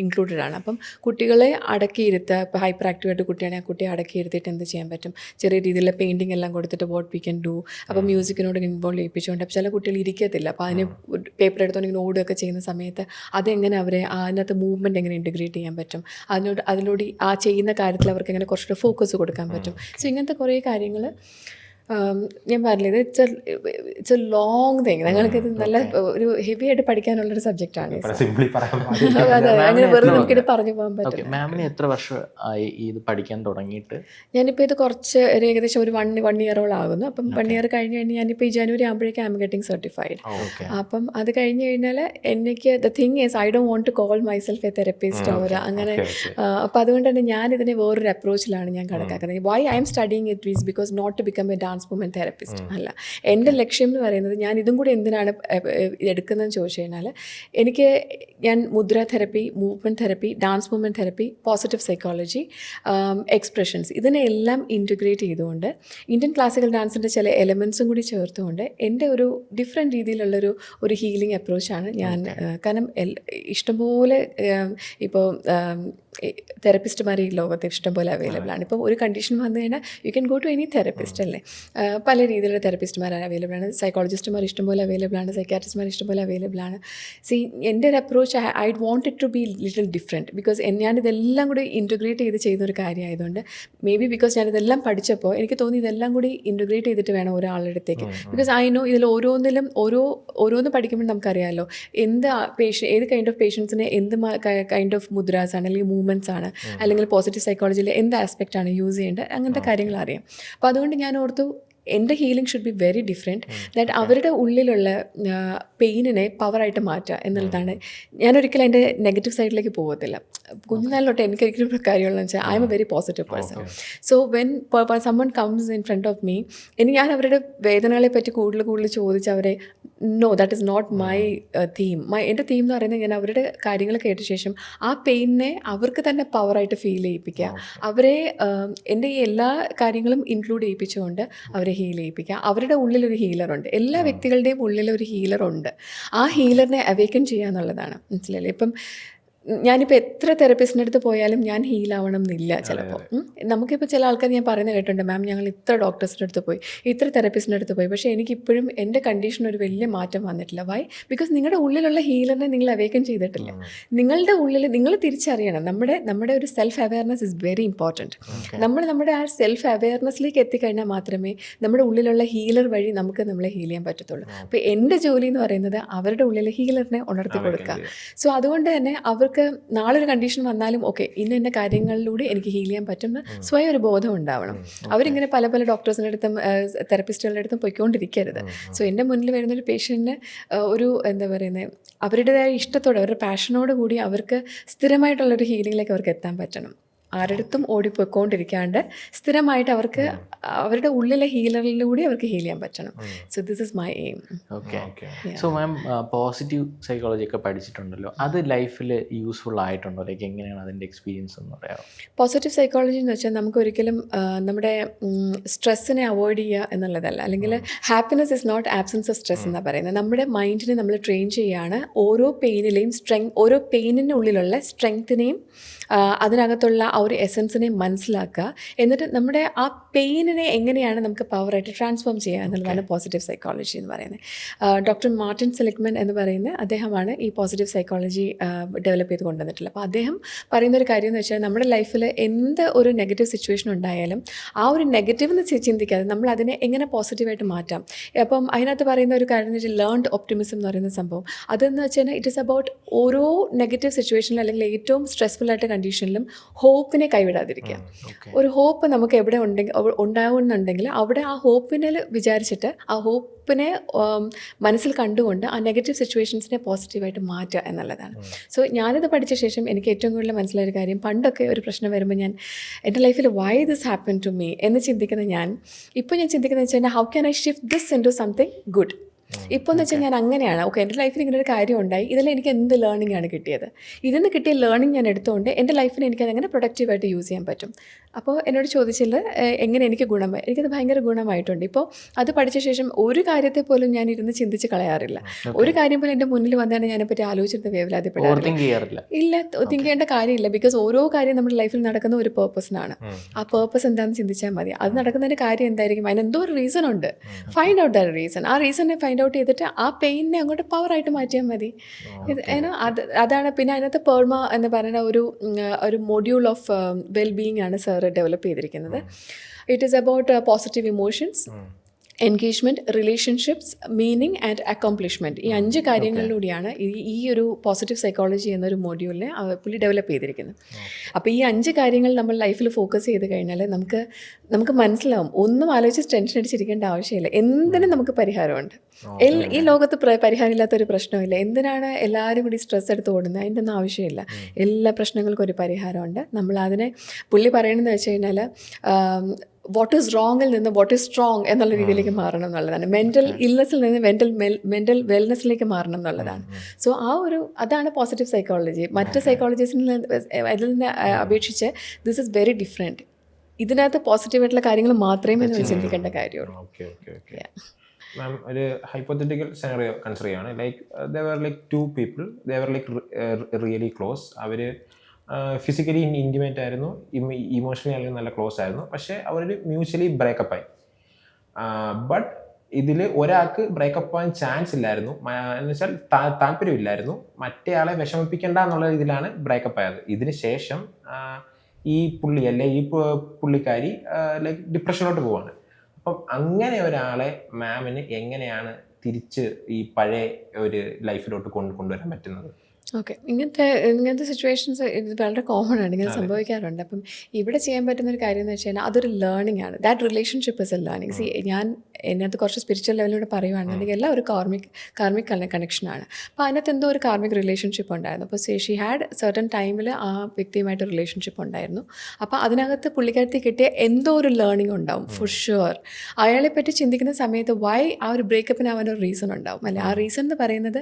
ഇൻക്ലൂഡഡ് ആണ്. അപ്പം കുട്ടികളെ അടക്കിയിരുത്തുക. ഇപ്പോൾ ഹൈപ്പർ ആക്റ്റീവ് ആയിട്ട് കുട്ടിയാണെങ്കിൽ ആ കുട്ടിയെ അടക്കിയിരുത്തിയിട്ട് എന്ത് ചെയ്യാൻ പറ്റും, ചെറിയ രീതിയിലുള്ള പെയിൻറ്റിങ് എല്ലാം കൊടുത്തിട്ട് വാട്ട് വി ക്യാൻ ഡു. അപ്പോൾ മ്യൂസിക്കിനോട് ഇൻവോൾവ് ചെയ്യിപ്പിച്ചുകൊണ്ട് അപ്പോൾ ചില കുട്ടികൾ ഇരിക്കത്തില്ല. അപ്പോൾ അതിന് പേപ്പർ എടുത്തുകൊണ്ട് ഇങ്ങനെ ഓടുകയൊക്കെ ചെയ്യുന്ന സമയത്ത് അതെങ്ങനെ അവരെ അതിനകത്ത് മൂവ്മെൻറ്റ് എങ്ങനെ ഇൻറ്റഗ്രേറ്റ് ചെയ്യാൻ പറ്റും, അതിലൂടെ ആ ചെയ്യുന്ന കാര്യത്തിൽ അവർക്ക് എങ്ങനെ കുറച്ചുകൂടെ ഫോക്കസ് കൊടുക്കാൻ പറ്റും. സോ ഇങ്ങനത്തെ കുറേ കാര്യങ്ങൾ ഞാൻ പറഞ്ഞത് ഇറ്റ്സ് എ ലോങ് തിങ്. ഞങ്ങൾക്കിത് നല്ല ഒരു ഹെവി ആയിട്ട് പഠിക്കാനുള്ളൊരു സബ്ജക്റ്റാണ്. അതെ, അങ്ങനെ വെറുതെ നമുക്കിത് പറഞ്ഞു പോകാൻ പറ്റും. മാമിന് എത്ര വർഷമായി ഇത് പഠിക്കാൻ തുടങ്ങിയിട്ട്? ഞാനിപ്പോൾ ഇത് കുറച്ച് ഏകദേശം ഒരു വൺ ഇയറോളം ആകുന്നു. അപ്പം 1 ഇയർ കഴിഞ്ഞ് കഴിഞ്ഞാൽ ഞാനിപ്പോൾ ഈ ജനുവരി ആകുമ്പോഴേക്കും ഐ ആം ഗെറ്റിംഗ് സർട്ടിഫൈഡ്. അപ്പം അത് കഴിഞ്ഞ് കഴിഞ്ഞാൽ എനിക്ക് the thing is I don't want to call myself a therapist or അങ്ങനെ. അപ്പോൾ അതുകൊണ്ട് തന്നെ ഞാനിതിനെ വേറൊരു അപ്രോച്ചിലാണ് ഞാൻ കണക്കാക്കുന്നത്. Why I am studying it is because not to become a dance movement therapist അല്ല. എൻ്റെ ലക്ഷ്യം എന്ന് പറയുന്നത് ഞാൻ ഇതും കൂടി എന്തിനാണ് എടുക്കുന്നതെന്ന് ചോദിച്ചു കഴിഞ്ഞാൽ ഞാൻ മുദ്ര therapy, movement therapy, dance movement therapy, positive psychology, expressions ഇതിനെല്ലാം ഇൻറ്റഗ്രേറ്റ് ചെയ്തുകൊണ്ട് ഇന്ത്യൻ ക്ലാസിക്കൽ ഡാൻസിൻ്റെ ചില എലമെൻസും കൂടി ചേർത്തുകൊണ്ട് എൻ്റെ ഒരു ഡിഫറെൻറ്റ് രീതിയിലുള്ളൊരു ഹീലിംഗ് അപ്രോച്ചാണ് ഞാൻ. കാരണം ഇഷ്ടംപോലെ ഇപ്പോൾ തെറപ്പിസ്റ്റുമാർ ഈ ലോകത്ത് ഇഷ്ടംപോലെ അവൈലബിൾ ആണ്. ഇപ്പം ഒരു കണ്ടീഷൻ വന്നു കഴിഞ്ഞാൽ you can go to any therapist അല്ലേ. പല രീതിയിലുള്ള തെറപ്പിസ്റ്റുമാർ അവൈലബിൾ ആണ്, സൈക്കോളജിസ്റ്റുമാർ ഇഷ്ടംപോലെ അവൈലബിൾ ആണ്, സൈക്കാട്രിസ്റ്റുമാർ ഇഷ്ടംപോലെ അവൈലബിൾ ആണ്. സി എൻ്റെ ഒരു approach I want it to be little different because ഞാനിതെല്ലാം കൂടി ഇൻറ്റഗ്രേറ്റ് ചെയ്ത് ചെയ്യുന്നൊരു കാര്യമായതുകൊണ്ട് മേ ബി ബിക്കോസ് ഞാനിതെല്ലാം പഠിച്ചപ്പോൾ എനിക്ക് തോന്നി ഇതെല്ലാം കൂടി ഇൻറ്റഗ്രേറ്റ് ചെയ്തിട്ട് വേണം ഒരാളുടെ അടുത്തേക്ക്. ബിക്കോസ് ഐ നോ ഇതിൽ ഓരോന്ന് പഠിക്കുമ്പോൾ നമുക്കറിയാമല്ലോ ഏത് കൈൻഡ് ഓഫ് പേഷ്യൻസിന് എന്ത് കൈൻഡ് ഓഫ് മുദ്രാസ് ആണ് അല്ലെങ്കിൽ മൂവ്മെൻറ്റ്സ് ആണ് അല്ലെങ്കിൽ പോസിറ്റീവ് സൈക്കോളജിയിൽ എന്ത് ആസ്പെക്റ്റ് ആണ് യൂസ് ചെയ്യേണ്ടത്, അങ്ങനത്തെ കാര്യങ്ങൾ അറിയാം. അപ്പോൾ അതുകൊണ്ട് ഞാൻ ഓർത്തു എൻ്റെ healing should be very different. That അവരുടെ ഉള്ളിലുള്ള പെയിനിനെ പവറായിട്ട് മാറ്റുക എന്നുള്ളതാണ്. ഞാനൊരിക്കലും അതിൻ്റെ നെഗറ്റീവ് സൈഡിലേക്ക് പോകത്തില്ല. കുഞ്ഞുനാളിലോട്ട് എനിക്കൊരിക്കലും ഒരു കാര്യമുള്ളതെന്ന് വെച്ചാൽ I M A very positive person. So when someone comes in front of me, ഞാൻ അവരുടെ വേദനകളെ പറ്റി കൂടുതൽ ചോദിച്ച് അവരെ no that is not my theme. എൻ്റെ തീം എന്ന് പറയുന്നത് ഞാൻ അവരുടെ കാര്യങ്ങൾ കേട്ട ശേഷം ആ പെയിനിനെ അവർക്ക് തന്നെ പവറായിട്ട് ഫീൽ ചെയ്യിപ്പിക്കുക, അവരെ എൻ്റെ ഈ എല്ലാ കാര്യങ്ങളും ഇൻക്ലൂഡ് ചെയ്യിപ്പിച്ചുകൊണ്ട് അവരെ ഹീൽ ചെയ്യിപ്പിക്കുക. അവരുടെ ഉള്ളിലൊരു ഹീലറുണ്ട്. എല്ലാ വ്യക്തികളുടെയും ഉള്ളിലൊരു ഹീലറുണ്ട്. ആ ഹീലറിനെ അവേക്കൻ ചെയ്യുക എന്നുള്ളതാണ്. മനസ്സിലല്ലേ? ഇപ്പം ഞാനിപ്പോൾ എത്ര തെറപ്പിസ്റ്റിൻ്റെ അടുത്ത് പോയാലും ഞാൻ ഹീലാവണം എന്നില്ല ചിലപ്പോൾ. നമുക്കിപ്പോൾ ചില ആൾക്കാർ ഞാൻ പറയുന്നത് കേട്ടിട്ടുണ്ട്, മാം ഞങ്ങൾ ഇത്ര ഡോക്ടേഴ്സിൻ്റെ അടുത്ത് പോയി, ഇത്ര തെറപ്പിസ്റ്റിൻ്റെ അടുത്ത് പോയി, പക്ഷേ എനിക്കിപ്പോഴും എൻ്റെ കണ്ടീഷൻ ഒരു വലിയ മാറ്റം വന്നിട്ടില്ല. വൈ? ബിക്കോസ് നിങ്ങളുടെ ഉള്ളിലുള്ള ഹീലറിനെ നിങ്ങൾ അവേക്കൻ ചെയ്തിട്ടില്ല. നിങ്ങളുടെ ഉള്ളിൽ നിങ്ങൾ തിരിച്ചറിയണം. നമ്മുടെ ഒരു self awareness is very important. നമ്മുടെ ആ സെൽഫ് അവെയർനെസ്സിലേക്ക് എത്തിക്കഴിഞ്ഞാൽ മാത്രമേ നമ്മുടെ ഉള്ളിലുള്ള ഹീലർ വഴി നമുക്ക് നമ്മളെ ഹീൽ ചെയ്യാൻ പറ്റത്തുള്ളൂ. അപ്പോൾ എൻ്റെ ജോലി എന്ന് പറയുന്നത് അവരുടെ ഉള്ളിലെ ഹീലറിനെ ഉണർത്തി കൊടുക്കുക. സോ അതുകൊണ്ട് തന്നെ അവർക്ക് നാളെ ഒരു കണ്ടീഷൻ വന്നാലും ഓക്കെ ഇന്ന കാര്യങ്ങളിലൂടെ എനിക്ക് ഹീൽ ചെയ്യാൻ പറ്റുന്ന സ്വയം ഒരു ബോധം ഉണ്ടാവണം. അവരിങ്ങനെ പല ഡോക്ടേഴ്സിൻ്റെ അടുത്തും തെറപ്പിസ്റ്റുകളുടെ അടുത്തും പോയിക്കൊണ്ടിരിക്കരുത്. സോ എൻ്റെ മുന്നിൽ വരുന്നൊരു പേഷ്യൻറ്റിന് ഒരു എന്താ പറയുന്നത് അവരുടേതായ ഇഷ്ടത്തോടെ അവരുടെ പാഷനോട് കൂടി അവർക്ക് സ്ഥിരമായിട്ടുള്ളൊരു ഹീലിങ്ങിലേക്ക് അവർക്ക് എത്താൻ പറ്റണം. ആരടുത്തും ഓടിപ്പോയിക്കൊണ്ടിരിക്കാണ്ട് സ്ഥിരമായിട്ട് അവർക്ക് അവരുടെ ഉള്ളിലെ ഹീലറിലൂടെ അവർക്ക് ഹീൽ ചെയ്യാൻ പറ്റണം. So this is my aim. Okay. Okay. So ma'am positive psychology ഒക്കെ പഠിച്ചിട്ടുണ്ടല്ലോ, അത് ലൈഫിൽ യൂസ്ഫുൾ ആയിട്ടുണ്ടോ? ലൈക്ക് എങ്ങനെയാണ് അതിൻ്റെ എക്സ്പീരിയൻസ് എന്ന് പറയാമോ? പോസിറ്റീവ് സൈക്കോളജി എന്ന് വെച്ചാൽ നമുക്ക് ഒരിക്കലും നമ്മുടെ സ്ട്രെസ്സിനെ അവോയ്ഡ് ചെയ്യുക എന്നുള്ളതല്ല, അല്ലെങ്കിൽ happiness is not absence of stress എന്നാണ് പറയുന്നത്. നമ്മുടെ മൈൻഡിനെ നമ്മൾ ട്രെയിൻ ചെയ്യുകയാണ് ഓരോ പെയിനിലെയും ഓരോ പെയിനിനുള്ളിലുള്ള സ്ട്രെങ്ത്തിനെയും അതിനകത്തുള്ള ആ ഒരു എസൻസിനെയും മനസ്സിലാക്കുക. എന്നിട്ട് നമ്മുടെ ആ പെയിനിനെ എങ്ങനെയാണ് നമുക്ക് പവറായിട്ട് ട്രാൻസ്ഫോം ചെയ്യുക എന്നുള്ളതാണ് പോസിറ്റീവ് സൈക്കോളജി എന്ന് പറയുന്നത്. ഡോക്ടർ മാർട്ടിൻ സെലിഗ്മൻ എന്ന് പറയുന്ന അദ്ദേഹമാണ് ഈ പോസിറ്റീവ് സൈക്കോളജി ഡെവലപ്പ് ചെയ്ത് കൊണ്ടുവന്നിട്ടുള്ളത്. അപ്പോൾ അദ്ദേഹം പറയുന്നൊരു കാര്യം എന്ന് വെച്ചാൽ നമ്മുടെ ലൈഫിൽ എന്ത് ഒരു നെഗറ്റീവ് സിറ്റുവേഷൻ ഉണ്ടായാലും ആ ഒരു നെഗറ്റീവ് എന്ന് ചിന്തിക്കാതെ നമ്മൾ അതിനെ എങ്ങനെ പോസിറ്റീവായിട്ട് മാറ്റാം. അപ്പം അതിനകത്ത് പറയുന്ന ഒരു കാര്യം എന്ന് വെച്ചാൽ ലേൺഡ് ഒപ്റ്റിമിസം എന്ന് പറയുന്ന സംഭവം. അതെന്ന് വെച്ചാൽ ഇറ്റ് ഇസ് അബൌട്ട് ഓരോ നെഗറ്റീവ് സിറ്റുവേഷനിലും അല്ലെങ്കിൽ ഏറ്റവും സ്ട്രെസ്ഫുൾ ആയിട്ട് കണ്ടീഷനിലും ഹോപ്പിനെ കൈവിടാതിരിക്കുക. ഒരു ഹോപ്പ് നമുക്ക് എവിടെ ഉണ്ടാകുന്നുണ്ടെങ്കിൽ അവിടെ ആ ഹോപ്പിനെ വിചാരിച്ചിട്ട് ആ ഹോപ്പിനെ മനസ്സിൽ കണ്ടുകൊണ്ട് ആ നെഗറ്റീവ് സിറ്റുവേഷൻസിനെ പോസിറ്റീവായിട്ട് മാറ്റുക എന്നുള്ളതാണ്. സോ ഞാനിത് പഠിച്ച ശേഷം എനിക്ക് ഏറ്റവും കൂടുതൽ മനസ്സിലായൊരു കാര്യം, പണ്ടൊക്കെ ഒരു പ്രശ്നം വരുമ്പോൾ ഞാൻ എൻ്റെ ലൈഫിൽ why this happen to me എന്ന് ചിന്തിക്കുന്ന ഇപ്പോൾ ഞാൻ ചിന്തിക്കുന്നത് വെച്ചാൽ how can I shift this into something good. ഇപ്പോൾ എന്ന് വെച്ചാൽ ഞാൻ അങ്ങനെയാണ്, ഓക്കെ എൻ്റെ ലൈഫിൽ ഇങ്ങനെ ഒരു കാര്യം ഉണ്ടായി, ഇതിൽ എനിക്ക് എന്ത് ലേണിംഗ് ആണ് കിട്ടിയത്, ഇതിൽ നിന്ന് കിട്ടിയ ലേണിംഗ് ഞാൻ എടുത്തുകൊണ്ട് എൻ്റെ ലൈഫിന് എനിക്കതെങ്ങനെ പ്രൊഡക്റ്റീവായിട്ട് യൂസ് ചെയ്യാൻ പറ്റും. അപ്പോൾ എന്നോട് ചോദിച്ചില്ല എങ്ങനെ എനിക്ക് എനിക്കത് ഭയങ്കര ഗുണമായിട്ടുണ്ട്. ഇപ്പോൾ അത് പഠിച്ച ശേഷം ഒരു കാര്യത്തെ പോലും ഞാൻ ഇരുന്ന് ചിന്തിച്ച് കളയാറില്ല. ഒരു കാര്യം പോലും എൻ്റെ മുന്നിൽ വന്നാണ് ഞാനെപ്പറ്റി ആലോചിച്ചിട്ട് വേവലാതിപ്പെടാറില്ല. ഇല്ല, തിങ്ക് ചെയ്യേണ്ട കാര്യമില്ല. ബിക്കോസ് ഓരോ കാര്യം നമ്മുടെ ലൈഫിൽ നടക്കുന്ന ഒരു പേർപ്പസിനാണ്. ആ പേർപ്പസ് എന്താണെന്ന് ചിന്തിച്ചാൽ മതി. അത് നടക്കുന്നതിൻ്റെ കാര്യം എന്തായിരിക്കും, അതിനെന്തോ ഒരു റീസൺ ഉണ്ട്. Find out that reason. ആ റീസണിനെ ഫൈൻഡ് ഔട്ട് ചെയ്തിട്ട് ആ പെയിനെ അങ്ങോട്ട് പവറായിട്ട് മാറ്റിയാൽ മതി. അതാണ്. പിന്നെ അതിനകത്ത് പെർമ എന്ന് പറയുന്ന ഒരു മൊഡ്യൂൾ ഓഫ് വെൽബീയിങ് ആണ് സാർ ഡെവലപ്പ് ചെയ്തിരിക്കുന്നത്. It is about positive emotions, engagement, relationships, meaning and accomplishment. ഈ 5 കാര്യങ്ങളിലൂടെയാണ് ഈ ഒരു പോസിറ്റീവ് സൈക്കോളജി എന്നൊരു മൊഡ്യൂളിനെ പുള്ളി ഡെവലപ്പ് ചെയ്തിരിക്കുന്നത്. അപ്പോൾ ഈ 5 കാര്യങ്ങൾ നമ്മൾ ലൈഫിൽ ഫോക്കസ് ചെയ്ത് കഴിഞ്ഞാൽ നമുക്ക് മനസ്സിലാവും, ഒന്നും ആലോചിച്ച് ടെൻഷൻ അടിച്ചിരിക്കേണ്ട ആവശ്യമില്ല. എന്തിനും നമുക്ക് പരിഹാരമുണ്ട്. ഈ ലോകത്ത് പരിഹാരമില്ലാത്തൊരു പ്രശ്നമില്ല. എന്തിനാണ് എല്ലാവരും കൂടി സ്ട്രെസ് എടുത്ത് ഓടുന്നത്? അതിൻ്റെ ഒന്നും ആവശ്യമില്ല. എല്ലാ പ്രശ്നങ്ങൾക്കും ഒരു പരിഹാരമുണ്ട്. നമ്മൾ അതിനെ പുള്ളി പറയണമെന്ന് വെച്ച് കഴിഞ്ഞാൽ വാട്ട് ഈസ് റോങ്ങിൽ നിന്ന് വാട്ട് ഈസ് സ്ട്രോങ് എന്നുള്ള രീതിയിലേക്ക് മാറണം എന്നുള്ളതാണ്. മെൻ്റൽ ഇൽനെസ്സിൽ നിന്ന് മെൻ്റൽ വെൽനെസ്സിലേക്ക് മാറണം എന്നുള്ളതാണ്. സോ അതാണ് പോസിറ്റീവ് സൈക്കോളജി. മറ്റ് സൈക്കോളജീസിന് അതിൽ നിന്ന് അപേക്ഷിച്ച് ദിസ് ഇസ് വെരി ഡിഫറെൻറ്റ്. ഇതിനകത്ത് പോസിറ്റീവായിട്ടുള്ള കാര്യങ്ങൾ മാത്രമേ നമ്മൾ ചിന്തിക്കേണ്ട കാര്യമുള്ളൂ. മാം, ഒരു ഹൈപ്പോത്തറ്റിക്കൽ സിനാറിയോ കൺസിഡർ ചെയ്യുകയാണ്. Like they were like 2 people, they were like really close. അവർ ഫിസിക്കലി ഇൻറ്റിമേറ്റ് ആയിരുന്നു, ഇമോഷണലി അല്ലെങ്കിൽ നല്ല ക്ലോസ് ആയിരുന്നു. പക്ഷേ അവർ മ്യൂച്വലി ബ്രേക്കപ്പായി. ബട്ട് ഇതിൽ ഒരാൾക്ക് ബ്രേക്കപ്പ് ആവാൻ ചാൻസ് ഇല്ലായിരുന്നു, എന്ന് വെച്ചാൽ താല്പര്യമില്ലായിരുന്നു. മറ്റേ ആളെ വിഷമിപ്പിക്കേണ്ട എന്നുള്ള ഇതിലാണ് ബ്രേക്കപ്പ് ആയത്. ഇതിന് ശേഷം ഈ പുള്ളി ഈ പുള്ളിക്കാരി ലൈക്ക് ഡിപ്രഷനിലോട്ട് പോവാണ്. അപ്പം അങ്ങനെ ഒരാളെ മാമിന് എങ്ങനെയാണ് ഈ പഴയ ഒരു ലൈഫിലോട്ട് കൊണ്ടുവരാൻ പറ്റുന്നത്? ഓക്കെ, ഇങ്ങനത്തെ സിറ്റുവേഷൻസ് ഇത് വളരെ കോമൺ ആണ്, ഇങ്ങനെ സംഭവിക്കാറുണ്ട്. അപ്പം ഇവിടെ ചെയ്യാൻ പറ്റുന്ന ഒരു കാര്യം എന്ന് വെച്ച് കഴിഞ്ഞാൽ അതൊരു ലേണിംഗ് ആണ്. That relationship is A learning. ഞാൻ അതിനകത്ത് കുറച്ച് സ്പിരിച്വൽ ലെവലിലൂടെ പറയുവാണെന്നുണ്ടെങ്കിൽ എല്ലാം ഒരു കാർമിക് കണക്ഷനാണ്. അപ്പോൾ അതിനകത്ത് എന്തോ ഒരു കാർമിക് റിലേഷൻഷിപ്പ് ഉണ്ടായിരുന്നു. അപ്പോൾ ഷീ ഹാഡ് സർട്ടൻ ടൈമിൽ ആ വ്യക്തിയുമായിട്ട് റിലേഷൻഷിപ്പ് ഉണ്ടായിരുന്നു. അപ്പോൾ അതിനകത്ത് പുള്ളിക്കാരത്തി കിട്ടിയ എന്തോ ഒരു ലേണിംഗ് ഉണ്ടാവും ഫോർ ഷുവർ. അയാളെ പറ്റി ചിന്തിക്കുന്ന സമയത്ത് ആ ഒരു ബ്രേക്കപ്പിന് അവനൊരു റീസൺ ഉണ്ടാവും, അല്ലേ? ആ റീസൺ എന്ന് പറയുന്നത്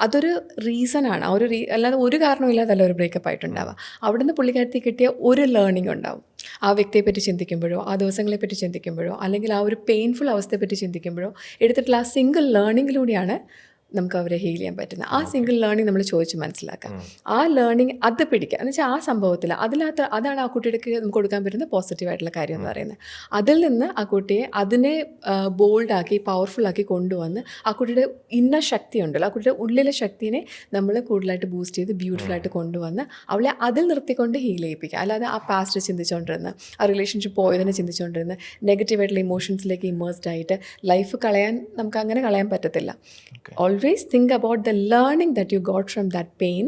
അതൊരു റീസണാണ്. അല്ലാതെ ഒരു കാരണമില്ലാതല്ല ഒരു ബ്രേക്കപ്പ് ആയിട്ടുണ്ടാവുക. അവിടെ നിന്ന് പുള്ളിക്കാരത്തി കിട്ടിയ ഒരു ലേണിംഗ് ഉണ്ടാവും. ആ വ്യക്തിയെ പറ്റി ചിന്തിക്കുമ്പോഴോ ആ ദിവസങ്ങളെ പറ്റി ചിന്തിക്കുമ്പോഴോ അല്ലെങ്കിൽ ആ ഒരു പെയിൻഫുൾ അവസ്ഥയെ പറ്റി ചിന്തിക്കുമ്പോഴോ എടുത്തിട്ടുള്ള ആ സിംഗിൾ ലേണിങ്ങിലൂടെയാണ് നമുക്ക് അവരെ ഹീൽ ചെയ്യാൻ പറ്റുന്നത്. ആ സിംഗിൾ ലേണിംഗ് നമ്മൾ ചോദിച്ച് മനസ്സിലാക്കാം. ആ ലേണിംഗ് അത് പിടിക്കുക എന്ന് വെച്ചാൽ ആ സംഭവത്തിൽ അതാണ് ആ കുട്ടിയുടെ നമുക്ക് കൊടുക്കാൻ പറ്റുന്ന പോസിറ്റീവായിട്ടുള്ള കാര്യം എന്ന് പറയുന്നത്. അതിൽ നിന്ന് ആ കുട്ടിയെ അതിനെ ബോൾഡാക്കി പവർഫുള്ളാക്കി കൊണ്ടുവന്ന് ആ കുട്ടിയുടെ ഇന്ന ശക്തി ഉണ്ടല്ലോ, ആ കുട്ടിയുടെ ഉള്ളിലെ ശക്തിനെ നമ്മൾ കൂടുതലായിട്ട് ബൂസ്റ്റ് ചെയ്ത് ബ്യൂട്ടിഫുള്ളായിട്ട് കൊണ്ടുവന്ന് അവളെ അതിൽ നിർത്തിക്കൊണ്ട് ഹീൽ ചെയ്യിപ്പിക്കുക. അല്ലാതെ ആ പാസ്റ്റ് ചിന്തിച്ചുകൊണ്ടിരുന്ന് ആ റിലേഷൻഷിപ്പ് പോയതിനെ ചിന്തിച്ചുകൊണ്ടിരുന്ന് നെഗറ്റീവായിട്ടുള്ള ഇമോഷൻസിലേക്ക് ഇമേഴ്സ്ഡ് ആയിട്ട് ലൈഫ് നമുക്ക് അങ്ങനെ കളയാൻ പറ്റത്തില്ല. Always think about the learning that you got from that pain.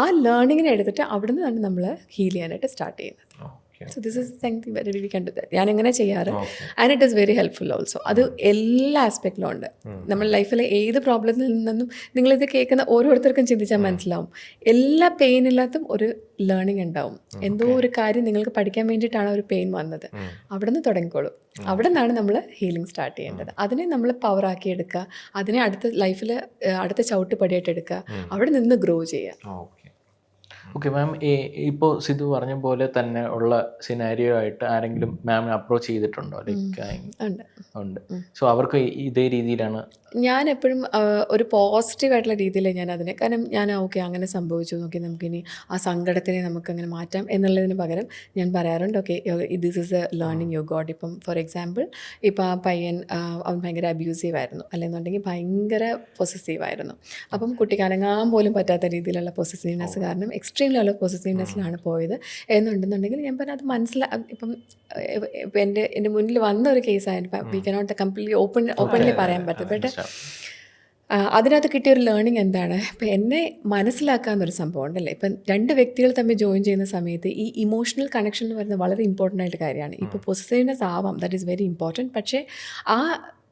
ആ ലേണിങ്ങിനെ എടുത്തിട്ട് അവിടെ നിന്നാണ് നമ്മൾ ഹീൽ ചെയ്യാനായിട്ട് സ്റ്റാർട്ട് ചെയ്യുന്നത്. So this is something very we can do that. ഞാൻ എങ്ങനെ ചെയ്യാറ് okay. And it is very helpful also. അത് എല്ലാ ആസ്പെക്റ്റിലും ഉണ്ട്. നമ്മുടെ ലൈഫിലെ ഏത് പ്രോബ്ലത്തിൽ നിന്നും നിങ്ങളിത് കേൾക്കുന്ന ഓരോരുത്തർക്കും ചിന്തിച്ചാൽ മനസ്സിലാവും, എല്ലാ പെയിനില്ലാത്തും ഒരു ലേണിംഗ് ഉണ്ടാവും. എന്തോ ഒരു കാര്യം നിങ്ങൾക്ക് പഠിക്കാൻ വേണ്ടിയിട്ടാണ് ഒരു പെയിൻ വന്നത്, അവിടെ നിന്ന് തുടങ്ങിക്കോളും. അവിടെ നിന്നാണ് നമ്മൾ ഹീലിംഗ് സ്റ്റാർട്ട് ചെയ്യേണ്ടത്. അതിനെ നമ്മൾ പവറാക്കി എടുക്കുക, അതിനെ അടുത്ത ലൈഫിൽ അടുത്ത ചവിട്ടുപടിയായിട്ട് എടുക്കുക, അവിടെ നിന്ന് ഗ്രോ ചെയ്യുക. ഓക്കെ. ഓക്കെ മാം, ഇപ്പോൾ സിധു പറഞ്ഞ പോലെ തന്നെ ഉള്ള സിനാരിയോ ആയിട്ട് ആരെങ്കിലും മാമിനെ അപ്രോച്ച് ചെയ്തിട്ടുണ്ടോ? ലൈക്ക് ഉണ്ട്. ഉണ്ട്. സോ അവർക്ക് ഇതേ രീതിയിലാണ് ഞാൻ എപ്പോഴും ഒരു പോസിറ്റീവായിട്ടുള്ള രീതിയിൽ ഞാൻ അതിനെ, കാരണം ഞാൻ ഓക്കെ അങ്ങനെ സംഭവിച്ചു, നോക്കി നമുക്കിനി ആ സങ്കടത്തിനെ നമുക്കങ്ങനെ മാറ്റാം എന്നുള്ളതിന് പകരം ഞാൻ പറയാറുണ്ട്, okay this is A learning you got. ഇപ്പം ഫോർ എക്സാമ്പിൾ, ഇപ്പോൾ ആ പയ്യൻ അവൻ ഭയങ്കര അബ്യൂസീവ് ആയിരുന്നു, അല്ലെന്നുണ്ടെങ്കിൽ ഭയങ്കര പൊസസീവ് ആയിരുന്നു. അപ്പം കുട്ടിക്ക് അനങ്ങാൻ പോലും പറ്റാത്ത രീതിയിലുള്ള പൊസസീവ്നെസ് കാരണം എക്സ്ട്രീം ലെവൽ ഓഫ് പൊസസീവ്നെസ്സിലാണ് പോയത് എന്നുണ്ടെന്നുണ്ടെങ്കിൽ ഞാൻ പറഞ്ഞാൽ അത് ഇപ്പം എൻ്റെ മുന്നിൽ വന്ന ഒരു കേസായിരുന്നു. വി കനോട്ട് കംപ്ലീറ്റ്ലി ഓപ്പൺലി പറയാൻ പറ്റും. ബട്ട് അതിനകത്ത് കിട്ടിയ ഒരു ലേണിംഗ് എന്താണ്, ഇപ്പം എന്നെ മനസ്സിലാക്കുക എന്നൊരു സംഭവം ഉണ്ടല്ലേ. ഇപ്പം രണ്ട് വ്യക്തികൾ തമ്മിൽ ജോയിൻ ചെയ്യുന്ന സമയത്ത് ഈ ഇമോഷണൽ കണക്ഷൻ എന്ന് പറയുന്നത് വളരെ ഇമ്പോർട്ടൻ്റ് ആയിട്ട് കാര്യമാണ്. ഇപ്പോൾ പൊസസീവ്നെസ് ആവാം, ദാറ്റ് ഈസ് വെരി ഇമ്പോർട്ടൻറ്റ്. പക്ഷേ ആ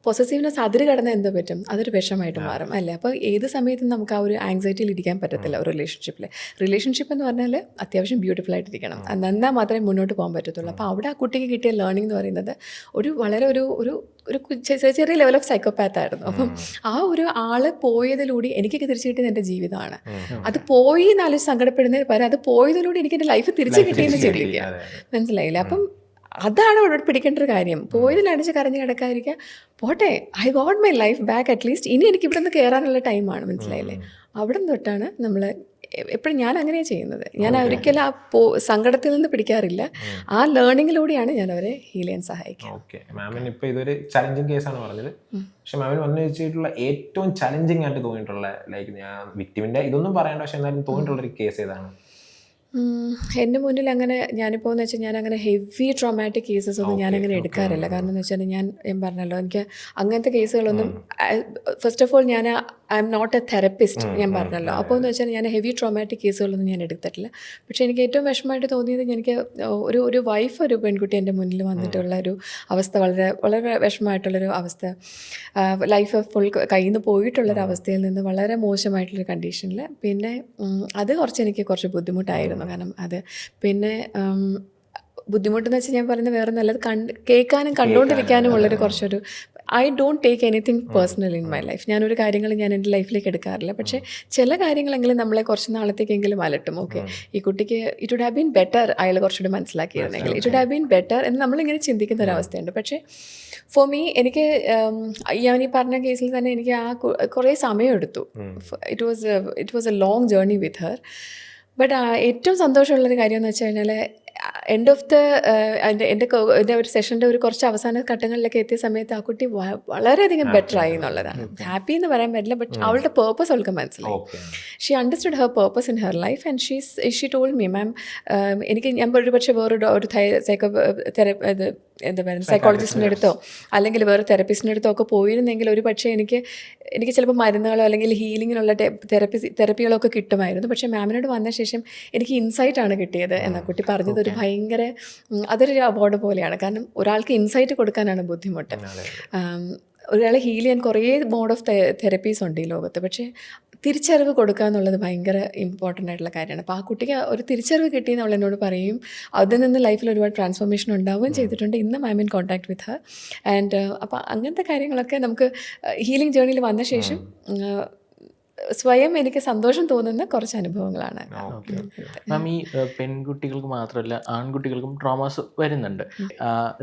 പൊസസീവ്നെസ് അതിര് കടന്ന് എന്തോ പറ്റും, അതൊരു വിഷമായിട്ട് മാറും അല്ലേ. അപ്പോൾ ഏത് സമയത്തും നമുക്ക് ആ ഒരു ആങ്സൈറ്റിയിൽ ഇരിക്കാൻ പറ്റത്തില്ല ഒരു റിലേഷൻഷിപ്പിൽ. റിലേഷൻഷിപ്പ് എന്ന് പറഞ്ഞാൽ അത്യാവശ്യം ബ്യൂട്ടിഫുൾ ആയിട്ടിരിക്കണം, എന്നാൽ മാത്രമേ മുന്നോട്ട് പോകാൻ പറ്റത്തുള്ളൂ. അപ്പോൾ അവിടെ ആ കുട്ടിക്ക് കിട്ടിയ ലേണിംഗ് എന്ന് പറയുന്നത് വളരെ ഒരു ചെറിയ ലെവൽ ഓഫ് സൈക്കോപാത്ത് ആയിരുന്നു. അപ്പം ആ ഒരു ആള് പോയതിലൂടെ എനിക്കൊക്കെ തിരിച്ചു കിട്ടിയത് എൻ്റെ ജീവിതമാണ്. അത് പോയി എന്നാലും സങ്കടപ്പെടുന്നതിന് പകരം അത് പോയതിലൂടെ എനിക്ക് എൻ്റെ ലൈഫ് തിരിച്ചു കിട്ടിയെന്ന് ചിന്തിക്കുക. മനസ്സിലായില്ലേ? അപ്പം അതാണ് അവിടെ പിടിക്കേണ്ട ഒരു കാര്യം. പോയതിൽ അടിച്ച് കരഞ്ഞ് കിടക്കാതിരിക്കുക, പോട്ടെ, I got my life back at least, ഇനി എനിക്ക് ഇവിടെ നിന്ന് കയറാനുള്ള ടൈമാണ്. മനസ്സിലായില്ലേ? അവിടെ നിന്ന് തൊട്ടാണ് നമ്മൾ എപ്പോഴും ഞാൻ അങ്ങനെയാണ് ചെയ്യുന്നത്. ഞാൻ ഒരിക്കലും ആ സങ്കടത്തിൽ നിന്ന് പിടിക്കാറില്ല, ആ ലേണിങ്ങിലൂടെയാണ് ഞാൻ അവരെ ഹീൽ ചെയ്യാൻ സഹായിക്കുക. ഓക്കെ. മാമിന് ഇപ്പോൾ ഇതൊരു ചലഞ്ചിങ് കേസാണ് പറഞ്ഞത്, പക്ഷെ മാമിന് വന്നു വെച്ചിട്ടുള്ള ഏറ്റവും ചലഞ്ചിങ് ആയിട്ട് തോന്നിയിട്ടുള്ള, ലൈക്ക് ഞാൻ വിക്ടിമിൻ്റെ ഇതൊന്നും പറയണ്ട, പക്ഷെ എന്നാലും തോന്നിയിട്ടുള്ളൊരു കേസ് ഏതാണ്? എൻ്റെ മുന്നിൽ അങ്ങനെ ഞാനിപ്പോൾ എന്ന് വെച്ചാൽ ഞാൻ അങ്ങനെ ഹെവി ട്രോമാറ്റിക് കേസസ് ഒന്നും ഞാനങ്ങനെ എടുക്കാറില്ല. കാരണം എന്ന് വെച്ചാൽ ഞാൻ പറഞ്ഞല്ലോ, എനിക്ക് അങ്ങനത്തെ കേസുകളൊന്നും, ഫസ്റ്റ് ഓഫ് ഓൾ ഞാൻ I am not a therapist, ഞാൻ പറഞ്ഞല്ലോ. അപ്പോൾ എന്ന് വെച്ചാൽ ഞാൻ ഹെവി ട്രോമാറ്റിക് കേസുകളൊന്നും ഞാൻ എടുത്തിട്ടില്ല. പക്ഷേ എനിക്ക് ഏറ്റവും വിഷമമായിട്ട് തോന്നിയത്, എനിക്ക് ഒരു വൈഫ്, ഒരു പെൺകുട്ടി എൻ്റെ മുന്നിൽ വന്നിട്ടുള്ള ഒരു അവസ്ഥ, വളരെ വിഷമമായിട്ടുള്ളൊരു അവസ്ഥ, ലൈഫ് ഫുൾ കയ്യിൽ നിന്ന് പോയിട്ടുള്ളൊരു അവസ്ഥയിൽ നിന്ന് വളരെ മോശമായിട്ടുള്ളൊരു കണ്ടീഷനിൽ. പിന്നെ അത് എനിക്ക് കുറച്ച് ബുദ്ധിമുട്ടായിരുന്നു. കാരണം അത് പിന്നെ ബുദ്ധിമുട്ടെന്ന് വെച്ചാൽ ഞാൻ പറയുന്നത് വേറെ നല്ലത് കേൾക്കാനും കണ്ടുകൊണ്ടിരിക്കാനും ഉള്ളൊരു കുറച്ചൊരു, I don't take anything personal in my life. ഞാനൊരു കാര്യങ്ങൾ ഞാൻ എൻ്റെ ലൈഫിലേക്ക് എടുക്കാറില്ല. പക്ഷേ ചില കാര്യങ്ങളെങ്കിലും നമ്മളെ കുറച്ച് നാളത്തേക്കെങ്കിലും അലട്ടും. ഓക്കെ, ഈ കുട്ടിക്ക് it would have been better, അയാൾ കുറച്ചുകൂടി മനസ്സിലാക്കിയിരുന്നെങ്കിൽ, it would have been better എന്ന് നമ്മളിങ്ങനെ ചിന്തിക്കുന്ന ഒരവസ്ഥയുണ്ട്. പക്ഷേ ഫോർ മീ, എനിക്ക് ഞാൻ ഈ പറഞ്ഞ കേസിൽ തന്നെ എനിക്ക് ആ കുറേ സമയമെടുത്തു. It was A long journey with Har. But ഏറ്റവും സന്തോഷമുള്ളൊരു കാര്യം എന്ന് വെച്ച് കഴിഞ്ഞാൽ, എൻഡ് ഓഫ് എൻ്റെ ഒരു സെഷൻ്റെ ഒരു കുറച്ച് അവസാന ഘട്ടങ്ങളിലൊക്കെ എത്തിയ സമയത്ത് ആ കുട്ടി വളരെയധികം ബെറ്റർ ആയി എന്നുള്ളതാണ്. ഹാപ്പി എന്ന് പറയാൻ പറ്റില്ല, ബട്ട് അവളുടെ പേർപ്പസ് അവൾക്ക് മനസ്സിലായി. She understood her purpose in her life and she told me, ma'am ഞാൻ ഒരു പക്ഷേ വേറൊരു എന്താ പറയുക, സൈക്കോളജിസ്റ്റിൻ്റെ അടുത്തോ അല്ലെങ്കിൽ വേറെ തെറപ്പിസ്റ്റിൻ്റെ അടുത്തോ ഒക്കെ പോയിരുന്നെങ്കിൽ ഒരു പക്ഷേ എനിക്ക് ചിലപ്പോൾ മരുന്നുകളോ അല്ലെങ്കിൽ ഹീലിങ്ങിനുള്ള തെറപ്പികളോ ഒക്കെ കിട്ടുമായിരുന്നു. പക്ഷേ മാമിനോട് വന്ന ശേഷം എനിക്ക് ഇൻസൈറ്റാണ് കിട്ടിയത് എന്നാ കുട്ടി പറഞ്ഞത്. ഒരു ഭയങ്കര അതൊരു അവാർഡ് പോലെയാണ്. കാരണം ഒരാൾക്ക് ഇൻസൈറ്റ് കൊടുക്കാനാണ് ബുദ്ധിമുട്ട്. ഒരാളെ ഹീൽ ചെയ്യാൻ കുറേ മോഡ് ഓഫ് തെറപ്പീസ് ഉണ്ട് ഈ ലോകത്ത്, പക്ഷേ തിരിച്ചറിവ് കൊടുക്കുക എന്നുള്ളത് ഭയങ്കര ഇമ്പോർട്ടൻ്റ് ആയിട്ടുള്ള കാര്യമാണ്. അപ്പോൾ ആ കുട്ടിക്ക് ഒരു തിരിച്ചറിവ് കിട്ടിയെന്ന് അവൾ എന്നോട് പറയും. അതിൽ നിന്ന് ലൈഫിൽ ഒരുപാട് ട്രാൻസ്ഫോർമേഷൻ ഉണ്ടാവുകയും ചെയ്തിട്ടുണ്ട്. ഇന്നും I M in contact with Har. And അപ്പോൾ അങ്ങനത്തെ കാര്യങ്ങളൊക്കെ നമുക്ക് ഹീലിംഗ് ജേർണിയിൽ വന്ന ശേഷം സ്വയം എനിക്ക് സന്തോഷം തോന്നുന്ന കുറച്ച് അനുഭവങ്ങളാണ്. മാം, ഈ പെൺകുട്ടികൾക്ക് മാത്രമല്ല ആൺകുട്ടികൾക്കും ട്രോമാസ് വരുന്നുണ്ട്.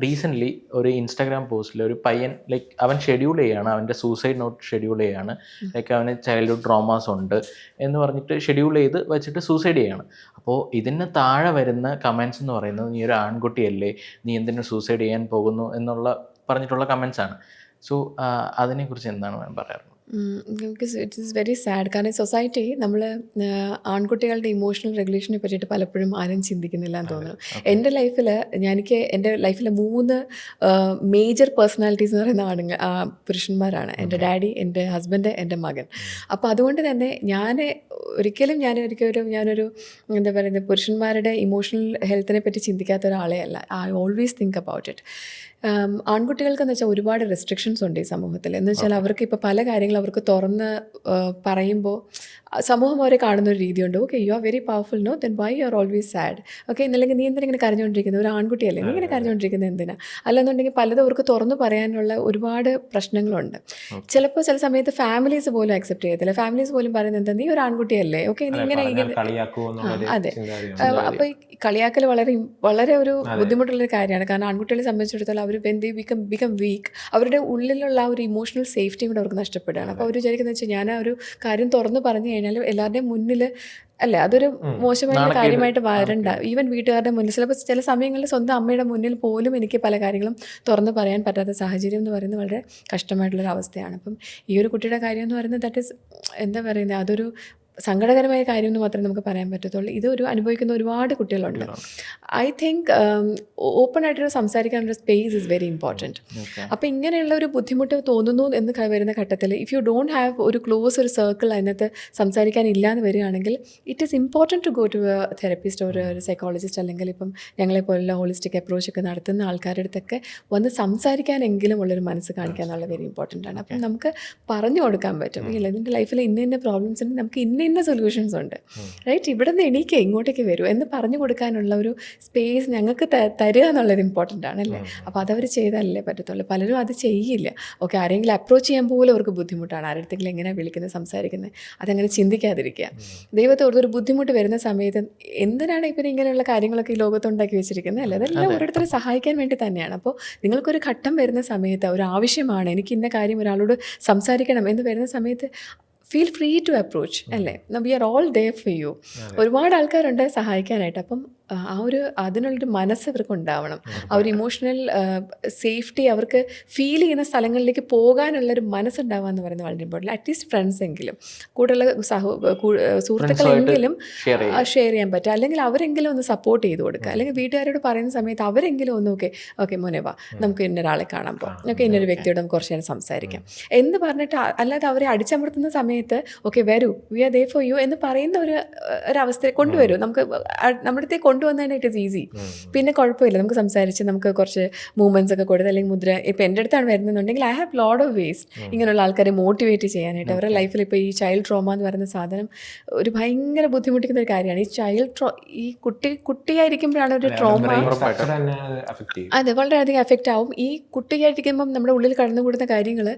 റീസെൻ്റ്ലി ഒരു ഇൻസ്റ്റാഗ്രാം പോസ്റ്റിൽ ഒരു പയ്യൻ, ലൈക്ക് അവൻ ഷെഡ്യൂൾ ചെയ്യാണ്, അവൻ്റെ സൂസൈഡ് നോട്ട് ഷെഡ്യൂൾ ചെയ്യാണ്, ലൈക്ക് അവന് ചൈൽഡ്ഹുഡ് ട്രോമാസ് ഉണ്ട് എന്ന് പറഞ്ഞിട്ട് ഷെഡ്യൂൾ ചെയ്ത് വെച്ചിട്ട് സൂസൈഡ് ചെയ്യാണ്. അപ്പോൾ ഇതിന് താഴെ വരുന്ന കമൻസ് എന്ന് പറയുന്നത്, നീ ഒരു ആൺകുട്ടിയല്ലേ, നീ എന്തിനു സൂസൈഡ് ചെയ്യാൻ പോകുന്നു എന്നുള്ള പറഞ്ഞിട്ടുള്ള കമൻസാണ്. സോ അതിനെക്കുറിച്ച് എന്താണ് മാം പറയാറുള്ളത്? It is very sad. കാരണം സൊസൈറ്റി നമ്മൾ ആൺകുട്ടികളുടെ ഇമോഷണൽ റെഗുലേഷനെ പറ്റിയിട്ട് പലപ്പോഴും ആരും ചിന്തിക്കുന്നില്ല എന്ന് തോന്നുന്നു. എൻ്റെ ലൈഫിൽ എൻ്റെ ലൈഫിലെ 3 മേജർ പേഴ്സണാലിറ്റീസ് എന്ന് പറയുന്ന പുരുഷന്മാരാണ്. എൻ്റെ ഡാഡി, എൻ്റെ ഹസ്ബൻഡ്, എൻ്റെ മകൻ. അപ്പോൾ അതുകൊണ്ട് തന്നെ ഞാനൊരു എന്താ പറയുന്നത്, പുരുഷന്മാരുടെ ഇമോഷണൽ ഹെൽത്തിനെ പറ്റി ചിന്തിക്കാത്ത ഒരാളെ അല്ല. I always think about it. ആൺകുട്ടികൾക്കെന്ന് വെച്ചാൽ ഒരുപാട് റെസ്ട്രിക്ഷൻസ് ഉണ്ട് ഈ സമൂഹത്തിൽ. എന്ന് വെച്ചാൽ അവർക്ക് ഇപ്പോൾ പല കാര്യങ്ങളും അവർക്ക് തുറന്ന് പറയുമ്പോൾ സമൂഹം അവരെ കാണുന്ന ഒരു രീതിയുണ്ട്. Okay, you are very powerful, no then why you are always sad. Okay, എന്നല്ലെങ്കിൽ നീ എന്തിനാ ഇങ്ങനെ കരഞ്ഞുകൊണ്ടിരിക്കുന്നത്, ഒരു ആൺകുട്ടിയല്ലേ, നീ ഇങ്ങനെ കരഞ്ഞുകൊണ്ടിരിക്കുന്നത് എന്തിനാ? അല്ലെന്നുണ്ടെങ്കിൽ പലതും അവർക്ക് തുറന്നു പറയാനുള്ള ഒരുപാട് പ്രശ്നങ്ങളുണ്ട്. ചിലപ്പോൾ ചില സമയത്ത് ഫാമിലീസ് പോലും അക്സെപ്റ്റ് ചെയ്യത്തില്ല. ഫാമിലീസ് പോലും പറയുന്നത് എന്താ, നീ ഒരു ആൺകുട്ടിയല്ലേ, ഓക്കെ, നീ ഇങ്ങനെ അതെ. അപ്പോൾ ഈ കളിയാക്കൽ വളരെ ഒരു ബുദ്ധിമുട്ടുള്ളൊരു കാര്യമാണ്. കാരണം ആൺകുട്ടികളെ സംബന്ധിച്ചിടത്തോളം അവർ വെൻ ദേ ബിക്കം വീക്ക്, അവരുടെ ഉള്ളിലുള്ള ആ ഒരു ഇമോഷണൽ സേഫ്റ്റിയും കൂടെ അവർക്ക് നഷ്ടപ്പെടുകയാണ്. അപ്പോൾ അവർ വിചാരിക്കുന്നത് വെച്ചാൽ ഞാൻ ആ ഒരു കാര്യം തുറന്ന് പറഞ്ഞു കഴിഞ്ഞാൽ എല്ലാവരുടെയും മുന്നിൽ അല്ലേ, അതൊരു മോശമായ കാര്യമായിട്ട് വരണ്ട. ഈവൻ വീട്ടുകാരുടെ മുന്നിൽ, ചില സമയങ്ങളിൽ സ്വന്തം അമ്മയുടെ മുന്നിൽ പോലും എനിക്ക് പല കാര്യങ്ങളും തുറന്ന് പറയാൻ പറ്റാത്ത സാഹചര്യം എന്ന് പറയുന്നത് വളരെ കഷ്ടമായിട്ടുള്ളൊരു അവസ്ഥയാണ്. അപ്പം ഈ ഒരു കുട്ടിയുടെ കാര്യം എന്ന് പറയുന്നത് ദാറ്റ് ഈസ് എന്താ പറയുന്നത്, അതൊരു സങ്കടകരമായ കാര്യം എന്ന് മാത്രമേ നമുക്ക് പറയാൻ പറ്റത്തുള്ളൂ. ഇതൊരു അനുഭവിക്കുന്ന ഒരുപാട് കുട്ടികളുണ്ട്. ഐ തിങ്ക് ഓപ്പൺ ആയിട്ടൊരു സംസാരിക്കാനുള്ള സ്പേസ് ഇസ് വെരി ഇമ്പോർട്ടൻറ്റ്. അപ്പോൾ ഇങ്ങനെയുള്ള ഒരു ബുദ്ധിമുട്ട് തോന്നുന്നു എന്ന് വരുന്ന ഘട്ടത്തിൽ ഇഫ് യു ഡോണ്ട് ഹാവ് ഒരു ക്ലോസ് ഒരു സർക്കിൾ അതിനകത്ത് സംസാരിക്കാനില്ല എന്ന് വരികയാണെങ്കിൽ it is important to go to a therapist ഒരു സൈക്കോളജിസ്റ്റ്, അല്ലെങ്കിൽ ഇപ്പം ഞങ്ങളെപ്പോലുള്ള ഹോളിസ്റ്റിക് അപ്രോച്ചൊക്കെ നടത്തുന്ന ആൾക്കാരുടെ അടുത്തൊക്കെ വന്ന് സംസാരിക്കാനെങ്കിലും ഉള്ളൊരു മനസ്സ് കാണിക്കുക എന്നുള്ള വെരി ഇമ്പോർട്ടൻ്റ് ആണ്. അപ്പം നമുക്ക് പറഞ്ഞു കൊടുക്കാൻ പറ്റും, ഇല്ല നിൻ്റെ ലൈഫിൽ ഇന്ന പ്രോബ്ലംസ് ഉണ്ട്, നമുക്ക് ഇന്ന സൊല്യൂഷൻസ് ഉണ്ട്, റൈറ്റ്, ഇവിടെ നിന്ന് എണീക്കുക, ഇങ്ങോട്ടേക്ക് വരൂ എന്ന് പറഞ്ഞു കൊടുക്കാനുള്ള ഒരു സ്പേസ് ഞങ്ങൾക്ക് തരിക എന്നുള്ളത് ഇമ്പോർട്ടൻ്റ് ആണല്ലേ. അപ്പോൾ അതവർ ചെയ്താലല്ലേ പറ്റത്തുള്ളൂ. പലരും അത് ചെയ്യില്ല. ഓക്കെ, ആരെങ്കിലും അപ്രോച്ച് ചെയ്യാൻ പോലും അവർക്ക് ബുദ്ധിമുട്ടാണ്. ആരെടുത്തെങ്കിലും എങ്ങനെ വിളിക്കുന്നത്, സംസാരിക്കുന്നത്, അതങ്ങനെ ചിന്തിക്കാതിരിക്കുക. ദൈവത്തോട് ഒരു ബുദ്ധിമുട്ട് വരുന്ന സമയത്ത് എന്തിനാണ് ഇപ്പം ഇങ്ങനെയുള്ള കാര്യങ്ങളൊക്കെ ഈ ലോകത്തുണ്ടാക്കി വെച്ചിരിക്കുന്നത് അല്ലേ, അതെല്ലാം ഓരോരുത്തരെ സഹായിക്കാൻ വേണ്ടി തന്നെയാണ്. അപ്പോൾ നിങ്ങൾക്കൊരു ഘട്ടം വരുന്ന സമയത്ത് ഒരു ആവശ്യമാണ്, എനിക്ക് ഇന്ന കാര്യം ഒരാളോട് സംസാരിക്കണം എന്ന് വരുന്ന സമയത്ത് ഫീൽ ഫ്രീ ടു അപ്രോച്ച് അല്ലേ. We are all there for you. ഒരുപാട് ആൾക്കാരുണ്ട് സഹായിക്കാനായിട്ട്. അപ്പം അതിനുള്ളൊരു മനസ്സ് അവർക്ക് ഉണ്ടാവണം. ആ ഒരു ഇമോഷണൽ സേഫ്റ്റി അവർക്ക് ഫീൽ ചെയ്യുന്ന സ്ഥലങ്ങളിലേക്ക് പോകാനുള്ളൊരു മനസ്സുണ്ടാവുക എന്ന് പറയുന്നത് വളരെ ഇമ്പോർട്ടൻ്റ്. അറ്റ്ലീസ്റ്റ് ഫ്രണ്ട്സ് എങ്കിലും, കൂടുതൽ സുഹൃത്തുക്കളെങ്കിലും ഷെയർ ചെയ്യാൻ പറ്റുക, അല്ലെങ്കിൽ അവരെങ്കിലും ഒന്ന് സപ്പോർട്ട് ചെയ്ത് കൊടുക്കുക. അല്ലെങ്കിൽ വീട്ടുകാരോട് പറയുന്ന സമയത്ത് അവരെങ്കിലും ഒന്ന് ഓക്കെ മോനെ വാ, നമുക്ക് ഇന്നൊരാളെ കാണാൻ പോകാം, നമുക്ക് ഇന്നൊരു വ്യക്തിയോട് നമുക്ക് കുറച്ച് നേരം സംസാരിക്കാം എന്ന് പറഞ്ഞിട്ട്, അല്ലാതെ അവരെ അടിച്ചമർത്തുന്ന സമയത്ത് ഓക്കെ വരൂ, we are there for you എന്ന് പറയുന്ന ഒരവസ്ഥയെ കൊണ്ടുവരൂ. നമുക്ക് നമ്മുടെ അടുത്തേക്ക് കൊണ്ടുവന്നതിന് ഇറ്റ് ഈസ് ഈസി. പിന്നെ കുഴപ്പമില്ല, നമുക്ക് സംസാരിച്ച് നമുക്ക് കുറച്ച് മൂവ്മെൻറ്റ്സ് ഒക്കെ കൊടുത്ത്, അല്ലെങ്കിൽ മുദ്ര ഇപ്പം എൻ്റെ അടുത്താണ് വരുന്നതെന്നുണ്ടെങ്കിൽ I have load of ways ഇങ്ങനെയുള്ള ആൾക്കാരെ മോട്ടിവേറ്റ് ചെയ്യാനായിട്ട്. അവരുടെ ലൈഫിൽ ഇപ്പോൾ ഈ ചൈൽഡ് ട്രോമ എന്ന് പറയുന്ന സാധനം ഒരു ഭയങ്കര ബുദ്ധിമുട്ടിക്കുന്ന ഒരു കാര്യമാണ്. ഈ കുട്ടിയായിരിക്കുമ്പോഴാണ് ഒരു ട്രോമ, അതെ, വളരെയധികം എഫക്റ്റ് ആവും. ഈ കുട്ടിയായിരിക്കുമ്പം നമ്മുടെ ഉള്ളിൽ കടന്നുകൂടുന്ന കാര്യങ്ങൾ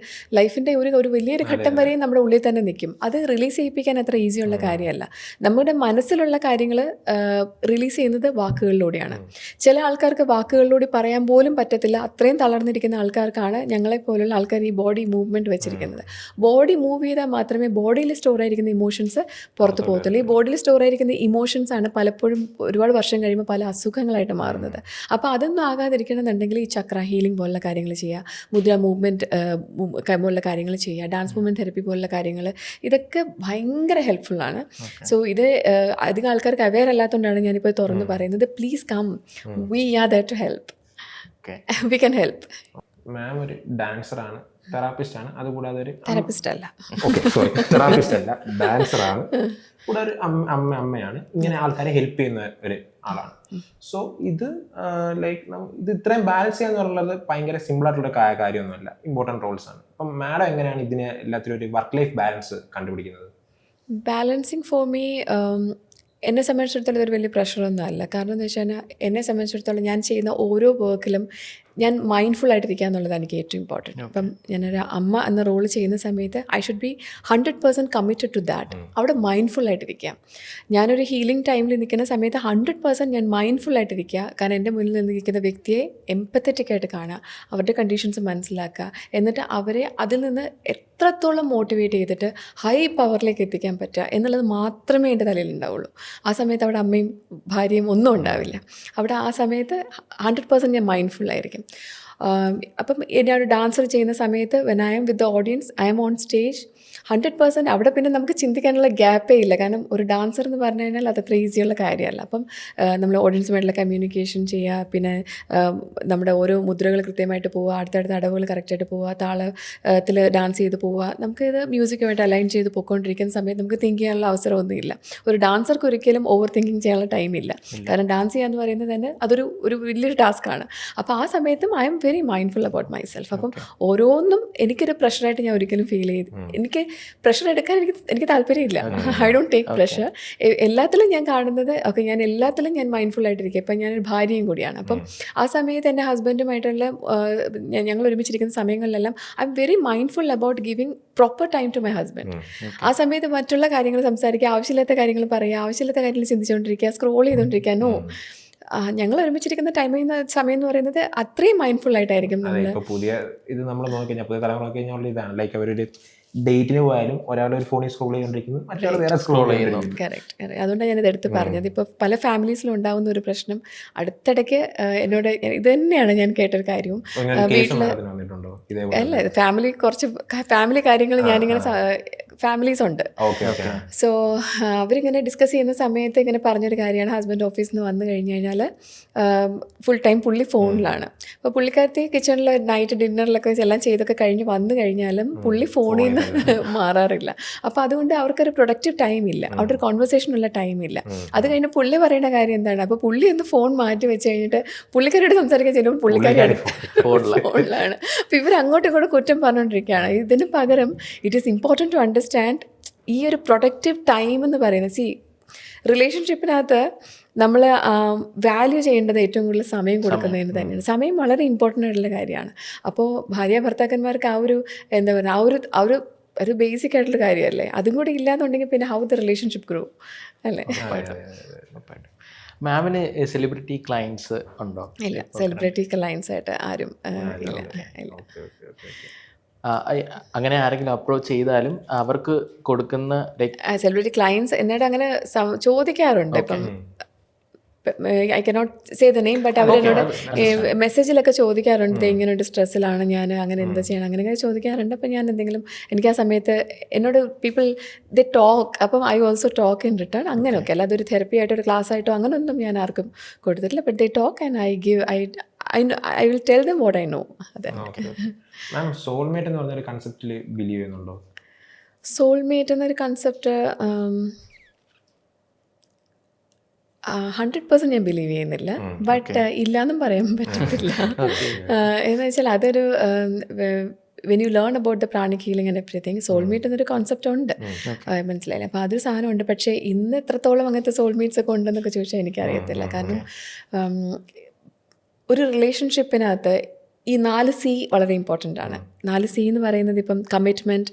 ലൈഫിൻ്റെ ഒരു വലിയൊരു ഘട്ടം വരെയും നമ്മുടെ ഉള്ളിൽ തന്നെ നിൽക്കും. അത് റിലീസ് ചെയ്യിപ്പിക്കാൻ അത്ര ഈസിയുള്ള കാര്യമല്ല. നമ്മുടെ മനസ്സിലുള്ള കാര്യങ്ങൾ റിലീസ് ചെയ്യുന്നത് വാക്കുകളിലൂടെയാണ്. ചില ആൾക്കാർക്ക് വാക്കുകളിലൂടെ പറയാൻ പോലും പറ്റത്തില്ല. അത്രയും തളർന്നിരിക്കുന്ന ആൾക്കാർക്കാണ് ഞങ്ങളെപ്പോലുള്ള ആൾക്കാർ ഈ ബോഡി മൂവ്മെൻറ്റ് വെച്ചിരിക്കുന്നത്. ബോഡി മൂവ് ചെയ്താൽ മാത്രമേ ബോഡിയിൽ സ്റ്റോർ ആയിരിക്കുന്ന ഇമോഷൻസ് പുറത്ത് പോകത്തുള്ളൂ. ഈ ബോഡിയിൽ സ്റ്റോർ ആയിരിക്കുന്ന ഇമോഷൻസ് ആണ് പലപ്പോഴും ഒരുപാട് വർഷം കഴിയുമ്പോൾ പല അസുഖങ്ങളായിട്ട് മാറുന്നത്. അപ്പോൾ അതൊന്നും ആകാതിരിക്കണമെന്നുണ്ടെങ്കിൽ ഈ ചക്ര ഹീലിംഗ് പോലുള്ള കാര്യങ്ങൾ ചെയ്യുക, മുദ്ര മൂവ്മെൻറ്റ് പോലുള്ള കാര്യങ്ങൾ ചെയ്യുക, ഡാൻസ് മൂവ്മെൻറ്റ് തെറപ്പി പോലുള്ള കാര്യങ്ങൾ, ഇതൊക്കെ ഭയങ്കര ഹെൽപ്ഫുള്ളാണ്. സോ ഇത് അധികം ആൾക്കാർക്ക് അവെയർ അല്ലാത്തതുകൊണ്ടാണ് ഞാനിപ്പോൾ തുറന്ന് പറയുന്നത്. Please come, we are there to help, we can help. Ma'am ഒരു ഡാൻസറാണ്, തെറാപ്പിസ്റ്റ് ആണ്, അതുകൂടാതെ ഒരു തെറാപ്പിസ്റ്റ് അല്ല, തെറാപ്പിസ്റ്റ് അല്ല, ഡാൻസറാണ്, കൂടെ ഒരു അമ്മയാണ്. ഇങ്ങനെ ആൾക്കാരെ ഹെൽപ്പ് ചെയ്യുന്ന ഒരു ആളാണ്. സോ ഇത് ലൈക്ക് ഇത് ഇത്രയും ബാലൻസ് ചെയ്യാന്നുള്ളത് ഭയങ്കര സിമ്പിൾ ആയിട്ടുള്ള കാര്യമൊന്നുമല്ല, ഇമ്പോർട്ടൻറ്റ് റോൾസ് ആണ്. അപ്പം മാഡം എങ്ങനെയാണ് ഇതിന് എല്ലാത്തിലും ഒരു വർക്ക് ലൈഫ് ബാലൻസ് കണ്ടുപിടിക്കുന്നത്? ബാലൻസിങ് ഫോർ മീ എന്നെ സംബന്ധിച്ചിടത്തോളം ഇതൊരു വലിയ പ്രഷറൊന്നും അല്ല. കാരണം എന്ന് വെച്ച് കഴിഞ്ഞാൽ എന്നെ സംബന്ധിച്ചിടത്തോളം ഞാൻ ചെയ്യുന്ന ഓരോ വർക്കിലും ഞാൻ മൈൻഡ്ഫുൾ ആയിട്ടിരിക്കുക എന്നുള്ളതാണ് എനിക്ക് ഏറ്റവും ഇമ്പോർട്ടൻറ്റ്. അപ്പം ഞാനൊരു അമ്മ എന്ന റോൾ ചെയ്യുന്ന സമയത്ത് I should be 100% committed to that. അവിടെ മൈൻഡ്ഫുൾ ആയിട്ടിരിക്കുക. ഞാനൊരു ഹീലിംഗ് ടൈമിൽ നിൽക്കുന്ന സമയത്ത് 100% ഞാൻ മൈൻഡ്ഫുൾ ആയിട്ടിരിക്കുക. കാരണം എൻ്റെ മുന്നിൽ നിൽക്കുന്ന വ്യക്തിയെ എംപത്തറ്റിക് ആയിട്ട് കാണുക, അവരുടെ കണ്ടീഷൻസ് മനസ്സിലാക്കുക, എന്നിട്ട് അവരെ അതിൽ നിന്ന് എത്രത്തോളം മോട്ടിവേറ്റ് ചെയ്തിട്ട് ഹൈ പവറിലേക്ക് എത്തിക്കാൻ പറ്റുക എന്നുള്ളത് മാത്രമേ എൻ്റെ തലയിൽ ഉണ്ടാവുള്ളൂ. ആ സമയത്ത് അവിടെ അമ്മയും ഭാര്യയും ഒന്നും ഉണ്ടാവില്ല. അവിടെ ആ സമയത്ത് 100% ഞാൻ മൈൻഡ്ഫുൾ ആയിരിക്കും. അപ്പം ഞാനൊരു ഡാൻസർ ചെയ്യുന്ന സമയത്ത് when I M with the audience, I M on stage 100% അവിടെ പിന്നെ നമുക്ക് ചിന്തിക്കാനുള്ള ഗ്യാപ്പേ ഇല്ല. കാരണം ഒരു ഡാൻസർ എന്ന് പറഞ്ഞു കഴിഞ്ഞാൽ അത് അത്ര ഈസിയുള്ള കാര്യമല്ല. അപ്പം നമ്മൾ ഓഡിയൻസുമായിട്ടുള്ള കമ്മ്യൂണിക്കേഷൻ ചെയ്യുക, പിന്നെ നമ്മുടെ ഓരോ മുദ്രകൾ കൃത്യമായിട്ട് പോവുക, അടുത്തടുത്ത അടവുകൾ കറക്റ്റായിട്ട് പോവുക, താളത്തിൽ ഡാൻസ് ചെയ്ത് പോവുക. നമുക്കിത് മ്യൂസിക്കുമായിട്ട് അലൈൻ ചെയ്ത് പോയിക്കൊണ്ടിരിക്കുന്ന സമയത്ത് നമുക്ക് തിങ്ക് ചെയ്യാനുള്ള അവസരമൊന്നുമില്ല. ഒരു ഡാൻസർക്ക് ഒരിക്കലും ഓവർ തിങ്കിങ് ചെയ്യാനുള്ള ടൈമില്ല. കാരണം ഡാൻസ് ചെയ്യുക എന്ന് പറയുന്നത് തന്നെ അതൊരു വലിയൊരു ടാസ്ക്കാണ്. അപ്പോൾ ആ സമയത്തും I M very mindful about myself. അപ്പം ഓരോന്നും എനിക്കൊരു പ്രഷറായിട്ട് ഞാൻ ഒരിക്കലും ഫീൽ ചെയ്ത്, എനിക്ക് പ്രഷർ എടുക്കാൻ എനിക്ക് താല്പര്യമില്ല. I don't take pressure. എല്ലാത്തിലും ഞാൻ കാണുന്നത് ഓക്കെ, ഞാൻ എല്ലാത്തിലും ഞാൻ മൈൻഡ്ഫുൾ ആയിട്ടിരിക്കും. ഇപ്പം ഞാനൊരു ഭാര്യയും കൂടിയാണ്. അപ്പം ആ സമയത്ത് എൻ്റെ ഹസ്ബൻഡുമായിട്ടുള്ള ഞങ്ങൾ ഒരുമിച്ചിരിക്കുന്ന സമയങ്ങളിലെല്ലാം I M very mindful about giving proper time to my husband. ആ സമയത്ത് മറ്റുള്ള കാര്യങ്ങൾ സംസാരിക്കുക, ആവശ്യമില്ലാത്ത കാര്യങ്ങൾ പറയുക, ആവശ്യമില്ലാത്ത കാര്യങ്ങൾ ചിന്തിച്ചുകൊണ്ടിരിക്കുക, സ്ക്രോൾ ചെയ്തുകൊണ്ടിരിക്കുക. നോ, ഞങ്ങൾ ഒരുമിച്ചിരിക്കുന്ന സമയം എന്ന് പറയുന്നത് അത്രയും മൈൻഡ്ഫുൾ ആയിട്ടായിരിക്കും നമ്മൾ. ഇപ്പോൾ പുതിയ ഇത് നമ്മൾ നോക്കിക്കഴിഞ്ഞാൽ പുതിയ തലമുറ നോക്കിക്കഴിഞ്ഞാൽ ഇതാണ് ലൈക്ക് അവരൊരു ഡേറ്റിന് പോയാലും ഒരാൾ ഒരു ഫോണിൽ സ്ക്രോൾ ചെയ്തുകൊണ്ടിരിക്കുന്നു, മറ്റൊരാൾ വേറെ സ്ക്രോൾ ചെയ്യുന്നു. കറക്റ്റ്. അതുകൊണ്ടാണ് ഞാനിത് എടുത്ത് പറഞ്ഞത്. ഇപ്പോൾ പല ഫാമിലീസിലും ഉണ്ടാകുന്ന ഒരു പ്രശ്നം അടുത്തിടയ്ക്ക് എന്നോട് ഇത് തന്നെയാണ് ഞാൻ കേട്ടൊരു കാര്യവും. വീട്ടിൽ അല്ല, ഫാമിലി കാര്യങ്ങൾ ഞാനിങ്ങനെ ഫാമിലീസ് ഉണ്ട്. സോ അവരിങ്ങനെ ഡിസ്കസ് ചെയ്യുന്ന സമയത്ത് ഇങ്ങനെ പറഞ്ഞൊരു കാര്യമാണ്, ഹസ്ബൻഡ് ഓഫീസിൽ നിന്ന് വന്നു കഴിഞ്ഞ് കഴിഞ്ഞാൽ ഫുൾ ടൈം പുള്ളി ഫോണിലാണ്. അപ്പോൾ പുള്ളിക്കാരത്തി കിച്ചണിൽ നൈറ്റ് ഡിന്നറിലൊക്കെ എല്ലാം ചെയ്തൊക്കെ കഴിഞ്ഞ് വന്നു കഴിഞ്ഞാലും പുള്ളി ഫോണിൽ നിന്ന് മാറാറില്ല. അപ്പോൾ അതുകൊണ്ട് അവർക്കൊരു പ്രൊഡക്റ്റീവ് ടൈം ഇല്ല, അവിടെ ഒരു കോൺവെർസേഷനുള്ള ടൈം ഇല്ല. അത് കഴിഞ്ഞ് പുള്ളി പറയുന്ന കാര്യം എന്താണ്, അപ്പോൾ പുള്ളി ഒന്ന് ഫോൺ മാറ്റി വെച്ച് കഴിഞ്ഞിട്ട് പുള്ളിക്കാരോട് സംസാരിക്കാൻ ചെല്ലുമ്പോൾ പുള്ളിക്കാരി ഫോണിലാണ്. അപ്പോൾ ഇവർ അങ്ങോട്ടും ഇങ്ങോട്ടും കുറ്റം പറഞ്ഞുകൊണ്ടിരിക്കുകയാണ്. ഇതിന് പകരം it is important to understand ഈ ഒരു പ്രൊഡക്റ്റീവ് ടൈം എന്ന് പറയുന്നത്, റിലേഷൻഷിപ്പിനകത്ത് നമ്മൾ വാല്യൂ ചെയ്യേണ്ടത് ഏറ്റവും കൂടുതൽ സമയം കൊടുക്കുന്നതിന് തന്നെയാണ്. സമയം വളരെ ഇമ്പോർട്ടൻ്റ് ആയിട്ടുള്ള കാര്യമാണ്. അപ്പോൾ ഭാര്യ ഭർത്താക്കന്മാർക്ക് ആ ഒരു എന്താ പറയുക, ആ ഒരു ബേസിക് ആയിട്ടുള്ള കാര്യമല്ലേ. അതും കൂടി ഇല്ലാന്നുണ്ടെങ്കിൽ പിന്നെ ഹൗ ദ റിലേഷൻഷിപ്പ് ഗ്രോ അല്ലേ. മാമിന് സെലിബ്രിറ്റി ക്ലയൻസ് ഉണ്ടോ? ഇല്ല, സെലിബ്രിറ്റി ക്ലയൻസ് ആയിട്ട് ആരും ഇല്ല. അങ്ങനെ ആരെങ്കിലും അപ്രോച്ച് ചെയ്താലും അവർക്ക് കൊടുക്കുന്ന സെലിബ്രിറ്റി ക്ലയൻസ് എന്നോട് അങ്ങനെ ചോദിക്കാറുണ്ട്. ഇപ്പം I cannot say the name, but അവരെന്നോട് മെസ്സേജിലൊക്കെ ചോദിക്കാറുണ്ട്, ഇങ്ങനെ ഒരു സ്ട്രെസ്സിലാണ് ഞാൻ, അങ്ങനെ എന്താ ചെയ്യണം, അങ്ങനെ ചോദിക്കാറുണ്ട്. അപ്പം ഞാൻ എന്തെങ്കിലും, എനിക്ക് ആ സമയത്ത് എന്നോട് പീപ്പിൾ ദ ടോക്ക്, അപ്പം I also talk in return. അങ്ങനെയൊക്കെ അല്ല, അതൊരു തെറപ്പി ആയിട്ടോ ഒരു ക്ലാസ് ആയിട്ടോ അങ്ങനെയൊന്നും ഞാൻ ആർക്കും കൊടുത്തിട്ടില്ല. But the talk and I will tell them what I know. അതെ. മാം, സോൾമേറ്റ് എന്ന് പറഞ്ഞൊരു കൺസെപ്റ്റിൽ ബിലീവ് ചെയ്യുന്നുണ്ടോ? സോൾമേറ്റ് എന്നൊരു കൺസെപ്റ്റ് 100% ഞാൻ ബിലീവ് ചെയ്യുന്നില്ല. ബട്ട് ഇല്ലയെന്നും പറയാൻ പറ്റത്തില്ല. എന്ന് വെച്ചാൽ അതൊരു when you learn about the pranic healing and everything, soulmate എന്നൊരു കോൺസെപ്റ്റ് ഉണ്ട്, മനസ്സിലായില്ലേ. അപ്പോൾ അതൊരു സാധനമുണ്ട്. പക്ഷേ ഇന്ന് എത്രത്തോളം അങ്ങനത്തെ സോൾമേറ്റ്സ് ഒക്കെ ഉണ്ടെന്നൊക്കെ ചോദിച്ചാൽ എനിക്കറിയത്തില്ല. കാരണം ഒരു റിലേഷൻഷിപ്പിനകത്ത് ഈ 4 C വളരെ ഇമ്പോർട്ടൻ്റ് ആണ്. 4 C എന്ന് പറയുന്നത് ഇപ്പം commitment,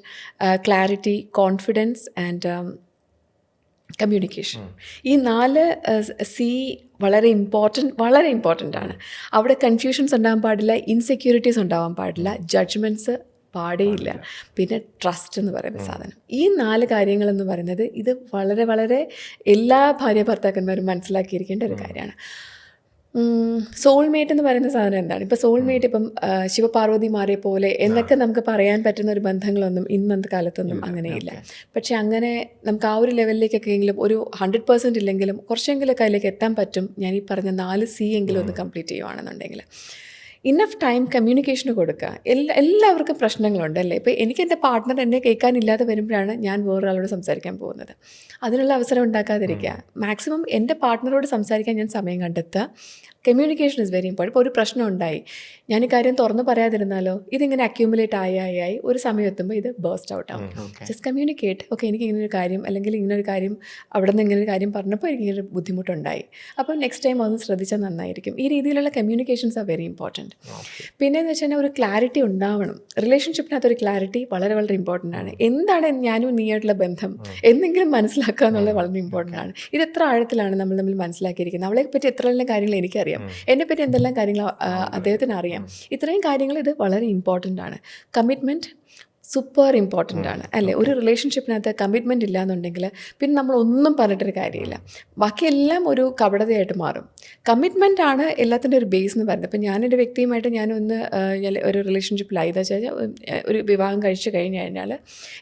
clarity, confidence and communication. ഈ 4 C വളരെ ഇമ്പോർട്ടൻ്റ് ആണ്. അവിടെ കൺഫ്യൂഷൻസ് ഉണ്ടാകാൻ പാടില്ല, ഇൻസെക്യൂരിറ്റീസ് ഉണ്ടാവാൻ പാടില്ല, ജഡ്ജ്മെൻറ്റ്സ് പാടേയില്ല, പിന്നെ ട്രസ്റ്റ് എന്ന് പറയുന്ന സാധനം. ഈ 4 കാര്യങ്ങളെന്ന് പറയുന്നത് ഇത് വളരെ വളരെ എല്ലാ ഭാര്യ ഭർത്താക്കന്മാരും മനസ്സിലാക്കിയിരിക്കേണ്ട ഒരു കാര്യമാണ്. സോൾമേറ്റ് എന്ന് പറയുന്ന സാധനം എന്താണ്? ഇപ്പോൾ സോൾമേറ്റ് ഇപ്പം ശിവപാർവതിമാരെ പോലെ എന്നൊക്കെ നമുക്ക് പറയാൻ പറ്റുന്ന ഒരു ബന്ധങ്ങളൊന്നും ഇന്നത്തെ കാലത്തൊന്നും അങ്ങനെയില്ല. പക്ഷെ അങ്ങനെ നമുക്ക് ആ ഒരു ലെവലിലേക്കൊക്കെ എങ്കിലും ഒരു 100% ഇല്ലെങ്കിലും കുറച്ചെങ്കിലൊക്കെ അതിലേക്ക് എത്താൻ പറ്റും. ഞാൻ ഈ പറഞ്ഞ 4 C എങ്കിലും ഒന്ന് കംപ്ലീറ്റ് ചെയ്യുവാണെന്നുണ്ടെങ്കിൽ. ഇന്നഫ് ടൈം കമ്മ്യൂണിക്കേഷന് കൊടുക്കുക. എല്ലാവർക്കും പ്രശ്നങ്ങളുണ്ട് അല്ലേ. ഇപ്പോൾ എനിക്ക് എൻ്റെ പാർട്ട്ണർ എന്നെ കേൾക്കാനില്ലാതെ വരുമ്പോഴാണ് ഞാൻ വേറൊരാളോട് സംസാരിക്കാൻ പോകുന്നത്. അതിനുള്ള അവസരം ഉണ്ടാക്കാതിരിക്കുക. മാക്സിമം എൻ്റെ പാർട്ട്ണറോട് സംസാരിക്കാൻ ഞാൻ സമയം കണ്ടെത്തുക. Communication is very important. ഇപ്പോൾ ഒരു പ്രശ്നം ഉണ്ടായി, ഞാൻ ഈ കാര്യം തുറന്ന് പറയാതിരുന്നാലോ, ഇതിങ്ങനെ അക്യൂമുലേറ്റ് ആയി ഒരു സമയം എത്തുമ്പോൾ ഇത് ബേസ്റ്റ് ഔട്ട് ആവും. Just communicate. ഓക്കെ, എനിക്ക് ഇങ്ങനൊരു കാര്യം അല്ലെങ്കിൽ ഇങ്ങനൊരു കാര്യം അവിടെ നിന്ന് ഇങ്ങനൊരു കാര്യം പറഞ്ഞപ്പോൾ എനിക്ക് ഇങ്ങനെ ബുദ്ധിമുട്ടുണ്ടായി, അപ്പോൾ നെക്സ്റ്റ് ടൈം അതൊന്ന് ശ്രദ്ധിച്ചാൽ നന്നായിരിക്കും. ഈ രീതിയിലുള്ള കമ്മ്യൂണിക്കേഷൻസ് ആർ വെരി ഇമ്പോർട്ടൻറ്റ്. പിന്നെ എന്ന് വെച്ചാൽ ഒരു ക്ലാരിറ്റി ഉണ്ടാവണം. റിലേഷൻഷിപ്പിനകത്ത് ഒരു ക്ലാരിറ്റി വളരെ വളരെ ഇമ്പോർട്ടൻ്റ് ആണ്. എന്താണ് ഞാനും നീയായിട്ടുള്ള ബന്ധം എന്തെങ്കിലും മനസ്സിലാക്കുക എന്നുള്ളത് വളരെ ഇമ്പോർട്ടൻ്റ് ആണ്. ഇത് എത്ര ആഴത്തിലാണ് നമ്മൾ തമ്മിൽ മനസ്സിലാക്കിയിരിക്കുന്നത്, അവളെ പറ്റി എത്ര കാര്യങ്ങൾ എനിക്കറിയാം, എന്നെപ്പറ്റി എന്തെല്ലാം കാര്യങ്ങൾ അദ്ദേഹത്തിന് അറിയാം. ഇത്രയും കാര്യങ്ങൾ ഇത് വളരെ ഇമ്പോർട്ടൻ്റ് ആണ്. കമ്മിറ്റ്മെൻറ്റ്, സൂപ്പർ ഇമ്പോർട്ടൻ്റ് ആണ് അല്ലേ. ഒരു റിലേഷൻഷിപ്പിനകത്ത് കമ്മിറ്റ്മെൻറ്റ് ഇല്ല എന്നുണ്ടെങ്കിൽ പിന്നെ നമ്മളൊന്നും പറഞ്ഞിട്ടൊരു കാര്യമില്ല. ബാക്കിയെല്ലാം ഒരു കപടതയായിട്ട് മാറും. കമ്മിറ്റ്മെൻ്റ് ആണ് എല്ലാത്തിൻ്റെ ഒരു ബേസ് എന്ന് പറയുന്നത്. ഇപ്പം ഞാനെൻ്റെ വ്യക്തിയുമായിട്ട് ഞാനൊന്ന് ഒരു റിലേഷൻഷിപ്പിലായി എന്ന് വെച്ചാൽ ഒരു വിവാഹം കഴിച്ചു കഴിഞ്ഞ് കഴിഞ്ഞാൽ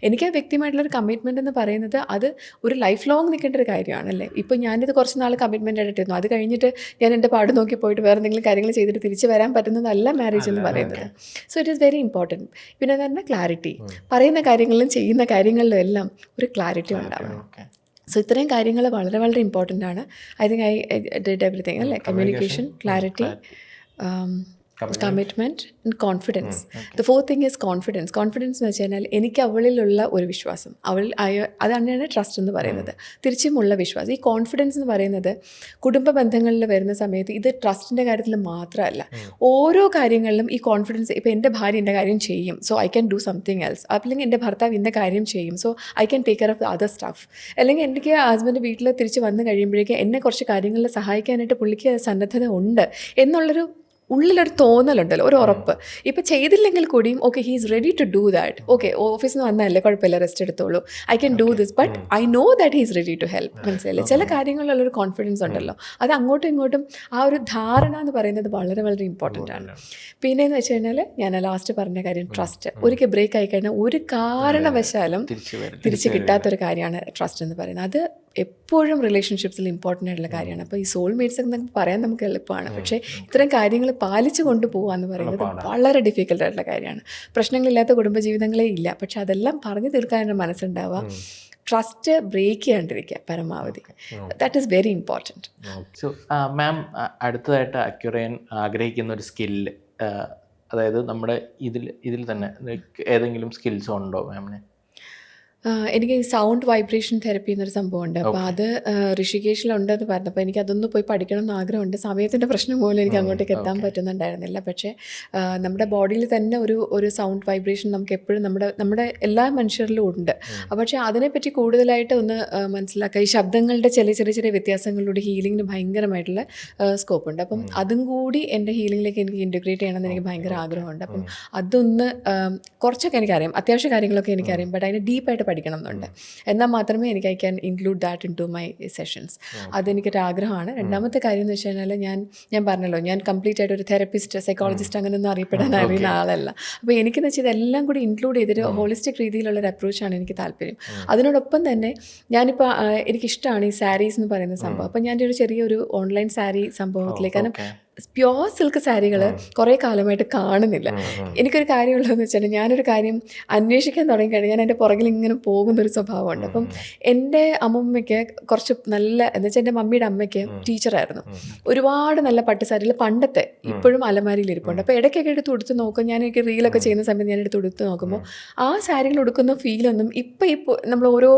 എനിക്ക് ആ വ്യക്തിയുമായിട്ടുള്ളൊരു കമ്മിറ്റ്മെൻ്റ് എന്ന് പറയുന്നത് അത് ഒരു ലൈഫ് ലോങ് നിൽക്കേണ്ട ഒരു കാര്യമാണ് അല്ലേ. ഇപ്പോൾ ഞാനിത് കുറച്ച് നാൾ കമ്മിറ്റ്മെൻ്റ് ആയിട്ടിരുന്നു, അത് കഴിഞ്ഞിട്ട് ഞാൻ എൻ്റെ പാട് നോക്കി പോയിട്ട് വേറെ എന്തെങ്കിലും കാര്യങ്ങൾ ചെയ്തിട്ട് തിരിച്ച് വരാൻ പറ്റുന്നതല്ല മാരേജ് എന്ന് പറയുന്നത്. So it is very important. പിന്നെ തന്നെ ക്ലാരിറ്റി, പറയുന്ന കാര്യങ്ങളിലും ചെയ്യുന്ന കാര്യങ്ങളിലും എല്ലാം ഒരു ക്ലാരിറ്റി ഉണ്ടാവണം. സോ ഇത്രയും കാര്യങ്ങൾ വളരെ വളരെ ഇമ്പോർട്ടൻ്റ് ആണ്. I think I did everything അല്ലേ. Communication, clarity, commitment and confidence. The fourth thing is confidence. Confidence എന്ന് വെച്ച് കഴിഞ്ഞാൽ എനിക്ക് അവളിലുള്ള ഒരു വിശ്വാസം, അതാണ് ട്രസ്റ്റ് എന്ന് പറയുന്നത്, തിരിച്ചുമുള്ള വിശ്വാസം. ഈ കോൺഫിഡൻസ് എന്ന് പറയുന്നത് കുടുംബ ബന്ധങ്ങളിൽ വരുന്ന സമയത്ത് ഇത് ട്രസ്റ്റിൻ്റെ കാര്യത്തിൽ മാത്രമല്ല, ഓരോ കാര്യങ്ങളിലും ഈ കോൺഫിഡൻസ്. ഇപ്പോൾ എൻ്റെ ഭാര്യ എൻ്റെ കാര്യം ചെയ്യും, so I can do something else. അല്ലെങ്കിൽ എൻ്റെ ഭർത്താവ് ഇന്ന കാര്യം ചെയ്യും, so I can take care of the other stuff. അല്ലെങ്കിൽ എനിക്ക് ഹസ്ബൻഡ് വീട്ടിൽ തിരിച്ച് വന്നു കഴിയുമ്പോഴേക്കും എന്നെ കുറച്ച് കാര്യങ്ങളിൽ സഹായിക്കാനായിട്ട് പുള്ളിക്ക് സന്നദ്ധത ഉണ്ട് എന്നുള്ളൊരു ഉള്ളിലൊരു തോന്നലുണ്ടല്ലോ, ഒരു ഉറപ്പ്. ഇപ്പോൾ ചെയ്തില്ലെങ്കിൽ കൂടിയും okay he is ready to do that. Okay ഓഫീസിൽ നിന്ന് വന്നതല്ലേ, കുഴപ്പമില്ല, റെസ്റ്റ് എടുത്തോളൂ, I can do this, but I know that he is ready to help. മനസ്സിലായില്ലേ. ചില കാര്യങ്ങളിലുള്ളൊരു കോൺഫിഡൻസ് ഉണ്ടല്ലോ, അത് അങ്ങോട്ടും ഇങ്ങോട്ടും ആ ഒരു ധാരണ എന്ന് പറയുന്നത് വളരെ വളരെ ഇമ്പോർട്ടൻ്റ് ആണ്. പിന്നെയെന്ന് വെച്ച് കഴിഞ്ഞാൽ ഞാൻ ലാസ്റ്റ് പറഞ്ഞ കാര്യം ട്രസ്റ്റ്. ഒരിക്കൽ ബ്രേക്ക് ആയി കഴിഞ്ഞാൽ ഒരു കാരണവശാലും തിരിച്ച് കിട്ടാത്തൊരു കാര്യമാണ് ട്രസ്റ്റ് എന്ന് പറയുന്നത്. അത് എപ്പോഴും റിലേഷൻഷിപ്സിൽ ഇമ്പോർട്ടൻ്റ് ആയിട്ടുള്ള കാര്യമാണ്. അപ്പോൾ ഈ സോൾമേറ്റ്സ് എന്നൊക്കെ പറയാൻ നമുക്ക് എളുപ്പമാണ്, പക്ഷേ ഇത്തരം കാര്യങ്ങൾ പാലിച്ചു കൊണ്ടുപോകുക എന്ന് പറയുന്നത് വളരെ ഡിഫിക്കൽട്ട് ആയിട്ടുള്ള കാര്യമാണ്. പ്രശ്നങ്ങളില്ലാത്ത കുടുംബജീവിതങ്ങളേ ഇല്ല, പക്ഷെ അതെല്ലാം പറഞ്ഞു തീർക്കാനുള്ള മനസ്സുണ്ടാവുക, ട്രസ്റ്റ് ബ്രേക്ക് ചെയ്യാണ്ടിരിക്കുക പരമാവധി. That is very important. So മാം, അടുത്തതായിട്ട് അക്യുറേൻ ആഗ്രഹിക്കുന്ന ഒരു സ്കില്ല്, അതായത് നമ്മുടെ ഇതിൽ തന്നെ ഏതെങ്കിലും സ്കിൽസ് ഉണ്ടോ മാമിന്? എനിക്ക് ഈ സൗണ്ട് വൈബ്രേഷൻ തെറപ്പി എന്നൊരു സംഭവമുണ്ട്. അപ്പോൾ അത് ഋഷികേശിലുണ്ടെന്ന് പറഞ്ഞപ്പോൾ എനിക്ക് അതൊന്ന് പോയി പഠിക്കണം എന്ന് ആഗ്രഹമുണ്ട്. സമയത്തിൻ്റെ പ്രശ്നം പോലും എനിക്ക് അങ്ങോട്ടേക്ക് എത്താൻ പറ്റുന്നുണ്ടായിരുന്നില്ല. പക്ഷേ നമ്മുടെ ബോഡിയിൽ തന്നെ ഒരു സൗണ്ട് വൈബ്രേഷൻ നമുക്ക് എപ്പോഴും നമ്മുടെ എല്ലാ മനുഷ്യരിലും ഉണ്ട്. പക്ഷേ അതിനെപ്പറ്റി കൂടുതലായിട്ട് ഒന്ന് മനസ്സിലാക്കുക. ഈ ശബ്ദങ്ങളുടെ ചെറിയ വ്യത്യാസങ്ങളിലൂടെ ഹീലിങ്ങിന് ഭയങ്കരമായിട്ടുള്ള സ്കോപ്പുണ്ട്. അപ്പം അതും കൂടി എൻ്റെ ഹീലിങ്ങിലേക്ക് എനിക്ക് ഇൻറ്റഗ്രേറ്റ് ചെയ്യണമെന്ന് എനിക്ക് ഭയങ്കര ആഗ്രഹമുണ്ട്. അപ്പം അതൊന്ന് കുറച്ചൊക്കെ എനിക്കറിയാം, അത്യാവശ്യ കാര്യങ്ങളൊക്കെ എനിക്കറിയാം, ബട്ട് അതിന് ഡീപ്പായിട്ട് പഠിക്കണം എന്നുണ്ട്. എന്നാൽ മാത്രമേ എനിക്ക് I can include that into my sessions. അതെനിക്കൊരു ആഗ്രഹമാണ്. രണ്ടാമത്തെ കാര്യം എന്ന് വെച്ച് കഴിഞ്ഞാൽ ഞാൻ പറഞ്ഞല്ലോ, ഞാൻ കംപ്ലീറ്റ് ആയിട്ട് ഒരു തെറപ്പിസ്റ്റ്, സൈക്കോളജിസ്റ്റ് അങ്ങനെയൊന്നും അറിയപ്പെടാൻ അറിയുന്ന ആളല്ല. അപ്പോൾ എനിക്കെന്ന് വെച്ചാൽ ഇതെല്ലാം കൂടി ഇൻക്ലൂഡ് ചെയ്തൊരു ഹോളിസ്റ്റിക് രീതിയിലുള്ളൊരു അപ്രോച്ചാണ് എനിക്ക് താല്പര്യം. അതിനോടൊപ്പം തന്നെ ഞാനിപ്പോൾ എനിക്കിഷ്ടമാണ് ഈ സാരീസ് എന്ന് പറയുന്ന സംഭവം. അപ്പോൾ ഞാൻ ഒരു ചെറിയൊരു ഓൺലൈൻ സാരി സംഭവത്തിലേക്ക്, കാരണം പ്യോർ സിൽക്ക് സാരികൾ കുറേ കാലമായിട്ട് കാണുന്നില്ല. എനിക്കൊരു കാര്യമുള്ളതെന്ന് വെച്ചാൽ ഞാനൊരു കാര്യം അന്വേഷിക്കാൻ തുടങ്ങിക്കഴിഞ്ഞാൽ ഞാൻ എൻ്റെ പുറകിൽ ഇങ്ങനെ പോകുന്നൊരു സ്വഭാവമുണ്ട്. അപ്പം എൻ്റെ അമ്മമ്മയ്ക്ക് കുറച്ച് നല്ല, എന്ന് വെച്ചാൽ എൻ്റെ മമ്മിയുടെ അമ്മയ്ക്ക് ടീച്ചറായിരുന്നു. ഒരുപാട് നല്ല പട്ടുസാരികൾ പണ്ടത്തെ ഇപ്പോഴും അലമാരിയിൽ ഇരിപ്പുണ്ട്. അപ്പോൾ ഇടയ്ക്കൊക്കെ എടുത്ത് ഉടുത്ത് നോക്കും. ഞാൻ എനിക്ക് റീലൊക്കെ ചെയ്യുന്ന സമയത്ത് ഞാൻ എടുത്ത് ഉടുത്ത് നോക്കുമ്പോൾ ആ സാരികൾ ഉടുക്കുന്ന ഫീലൊന്നും ഇപ്പോൾ നമ്മൾ ഓരോ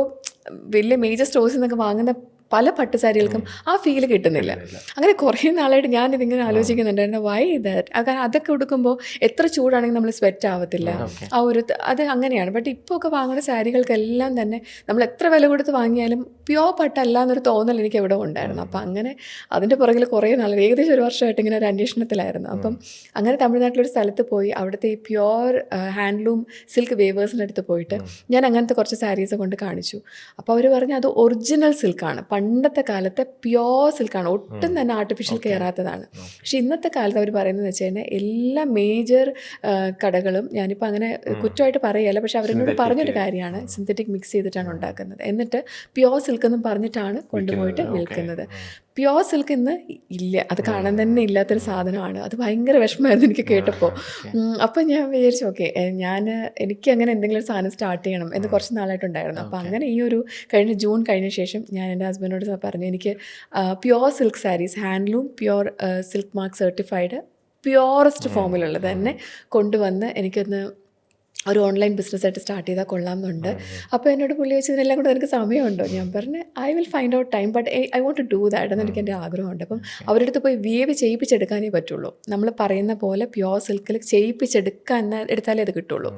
വലിയ മേജർ സ്റ്റോഴ്സിൽ നിന്നൊക്കെ വാങ്ങുന്ന പല പട്ടുസാരികൾക്കും ആ ഫീല് കിട്ടുന്നില്ല. അങ്ങനെ കുറേ നാളായിട്ട് ഞാനിതിങ്ങനെ ആലോചിക്കുന്നുണ്ടായിരുന്നു, വൈ ദാറ്റ്. കാരണം അതൊക്കെ ഉടുക്കുമ്പോൾ എത്ര ചൂടാണെങ്കിൽ നമ്മൾ സ്വെറ്റ് ആവത്തില്ല, ആ ഒരു അത് അങ്ങനെയാണ്. ബട്ട് ഇപ്പോൾ ഒക്കെ വാങ്ങുന്ന സാരികൾക്കെല്ലാം തന്നെ നമ്മൾ എത്ര വില കൊടുത്ത് വാങ്ങിയാലും പ്യോർ പട്ടല്ല എന്നൊരു തോന്നൽ എനിക്ക് എവിടെ ഉണ്ടായിരുന്നു. അപ്പം അങ്ങനെ അതിൻ്റെ പുറകിൽ കുറേ നാൾ, ഏകദേശം ഒരു വർഷമായിട്ട് ഇങ്ങനെ ഒരു അന്വേഷണത്തിലായിരുന്നു. അപ്പം അങ്ങനെ തമിഴ്നാട്ടിലൊരു സ്ഥലത്ത് പോയി അവിടുത്തെ ഈ പ്യോർ ഹാൻഡ്ലൂം സിൽക്ക് വേവേഴ്സിൻ്റെ അടുത്ത് പോയിട്ട് ഞാൻ അങ്ങനത്തെ കുറച്ച് സാരീസ് കൊണ്ട് കാണിച്ചു. അപ്പോൾ അവർ പറഞ്ഞു അത് ഒറിജിനൽ സിൽക്കാണ്, പണ്ടത്തെ കാലത്തെ പ്യോർ സിൽക്കാണ്, ഒട്ടും തന്നെ ആർട്ടിഫിഷ്യൽ കയറാത്തതാണ്. പക്ഷെ ഇന്നത്തെ കാലത്ത് അവർ പറയുന്നത് വെച്ച് കഴിഞ്ഞാൽ എല്ലാ മേജർ കടകളും, ഞാനിപ്പോൾ അങ്ങനെ കുറ്റമായിട്ട് പറയുകയല്ല, പക്ഷെ അവരെന്നോട് പറഞ്ഞൊരു കാര്യമാണ്, സിന്തറ്റിക് മിക്സ് ചെയ്തിട്ടാണ് ഉണ്ടാക്കുന്നത്, എന്നിട്ട് പ്യോർ സിൽക്ക് എന്നും പറഞ്ഞിട്ടാണ് കൊണ്ടുപോയിട്ട് വിൽക്കുന്നത്. പ്യോർ സിൽക്ക് ഇന്ന് ഇല്ല, അത് കാണാൻ തന്നെ ഇല്ലാത്തൊരു സാധനമാണ്. അത് ഭയങ്കര വിഷമമായിരുന്നു എനിക്ക് കേട്ടപ്പോൾ. അപ്പം ഞാൻ വിചാരിച്ചു ഓക്കെ, എനിക്ക് അങ്ങനെ എന്തെങ്കിലും ഒരു സാധനം സ്റ്റാർട്ട് ചെയ്യണം എന്ന് കുറച്ച് നാളായിട്ടുണ്ടായിരുന്നു. അപ്പോൾ അങ്ങനെ ഈ ഒരു കഴിഞ്ഞ ജൂൺ കഴിഞ്ഞ ശേഷം ഞാൻ എൻ്റെ ഹസ്ബൻഡിനോട് പറഞ്ഞു, എനിക്ക് pure silk saris, handloom pure silk mark certified purest ഫോമിലുള്ളത് തന്നെ കൊണ്ടുവന്ന് എനിക്കൊന്ന് ഒരു ഓൺലൈൻ ബിസിനസ്സായിട്ട് സ്റ്റാർട്ട് ചെയ്താൽ കൊള്ളാമെന്നുണ്ട്. അപ്പോൾ എന്നോട് പുള്ളി വെച്ച് ഇതിനെല്ലാം കൂടെ എനിക്ക് സമയമുണ്ടോ? ഞാൻ പറഞ്ഞു I will find out time, but I want to do that എന്ന് എനിക്ക് എൻ്റെ ആഗ്രഹമുണ്ട്. അപ്പം അവരുടെ അടുത്ത് പോയി വേവ് ചെയ്യിപ്പിച്ചെടുക്കാനേ പറ്റുള്ളൂ. നമ്മൾ പറയുന്ന പോലെ പ്യോർ സിൽക്കിൽ ചെയ്യിപ്പിച്ചെടുക്കാൻ എടുത്താലേ അത് കിട്ടുള്ളൂ.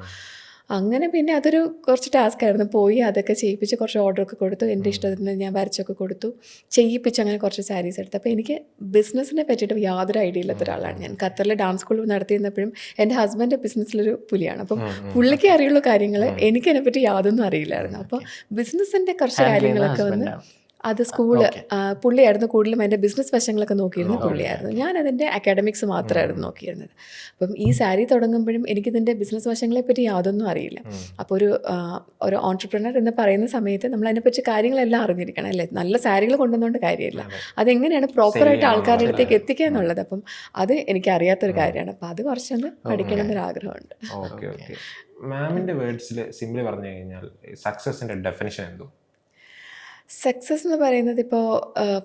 അങ്ങനെ പിന്നെ അതൊരു കുറച്ച് ടാസ്ക് ആയിരുന്നു. പോയി അതൊക്കെ ചെയ്യിപ്പിച്ച് കുറച്ച് ഓർഡറൊക്കെ കൊടുത്തു. എൻ്റെ ഇഷ്ടത്തിന് ഞാൻ വരച്ചൊക്കെ കൊടുത്തു, ചെയ്യിപ്പിച്ച് അങ്ങനെ കുറച്ച് സാരീസ് എടുത്തു. അപ്പോൾ എനിക്ക് ബിസിനസ്സിനെ പറ്റിയിട്ട് യാതൊരു ഐഡിയ ഇല്ലാത്ത ഒരാളാണ് ഞാൻ. ഖത്തറിൽ ഡാൻസ് സ്കൂളിൽ നടത്തിയിരുന്നപ്പോഴും എൻ്റെ ഹസ്ബൻഡ് ബിസിനസ്സിലൊരു പുലിയാണ്. അപ്പം പുള്ളിക്ക് അറിയുള്ള കാര്യങ്ങൾ എനിക്കതിനെപ്പറ്റി യാതൊന്നും അറിയില്ലായിരുന്നു. അപ്പോൾ ബിസിനസ്സിൻ്റെ കുറച്ച് കാര്യങ്ങളൊക്കെ വന്ന് അത് സ്കൂള് പുള്ളിയായിരുന്നു കൂടുതലും എൻ്റെ ബിസിനസ് വശങ്ങളൊക്കെ നോക്കിയിരുന്ന പുള്ളിയായിരുന്നു. ഞാനതിൻ്റെ അക്കാഡമിക്സ് മാത്രമായിരുന്നു നോക്കിയിരുന്നത്. അപ്പം ഈ സാരി തുടങ്ങുമ്പോഴും എനിക്കിതിൻ്റെ ബിസിനസ് വശങ്ങളെ പറ്റി യാതൊന്നും അറിയില്ല. അപ്പോൾ ഒരു ഓൺട്രപ്രണർ എന്ന് പറയുന്ന സമയത്ത് നമ്മൾ അതിനെപ്പറ്റി കാര്യങ്ങളെല്ലാം അറിഞ്ഞിരിക്കണം അല്ലേ. നല്ല സാരികൾ കൊണ്ടുവന്നുകൊണ്ട് കാര്യമില്ല, അതെങ്ങനെയാണ് പ്രോപ്പറായിട്ട് ആൾക്കാരുടെ അടുത്തേക്ക് എത്തിക്കുക എന്നുള്ളത്. അപ്പം അത് എനിക്ക് അറിയാത്തൊരു കാര്യമാണ്. അപ്പം അത് കുറച്ചൊന്ന് പഠിക്കണം എന്നൊരാഗ്രഹമുണ്ട്. Okay okay. മാമിൻ്റെ വേർഡ്സിൽ സിംപ്ലി പറഞ്ഞു കഴിഞ്ഞാൽ സക്സസിൻ്റെ ഡെഫിനിഷൻ എന്തോ? സക്സസ് എന്ന് പറയുന്നത് ഇപ്പോൾ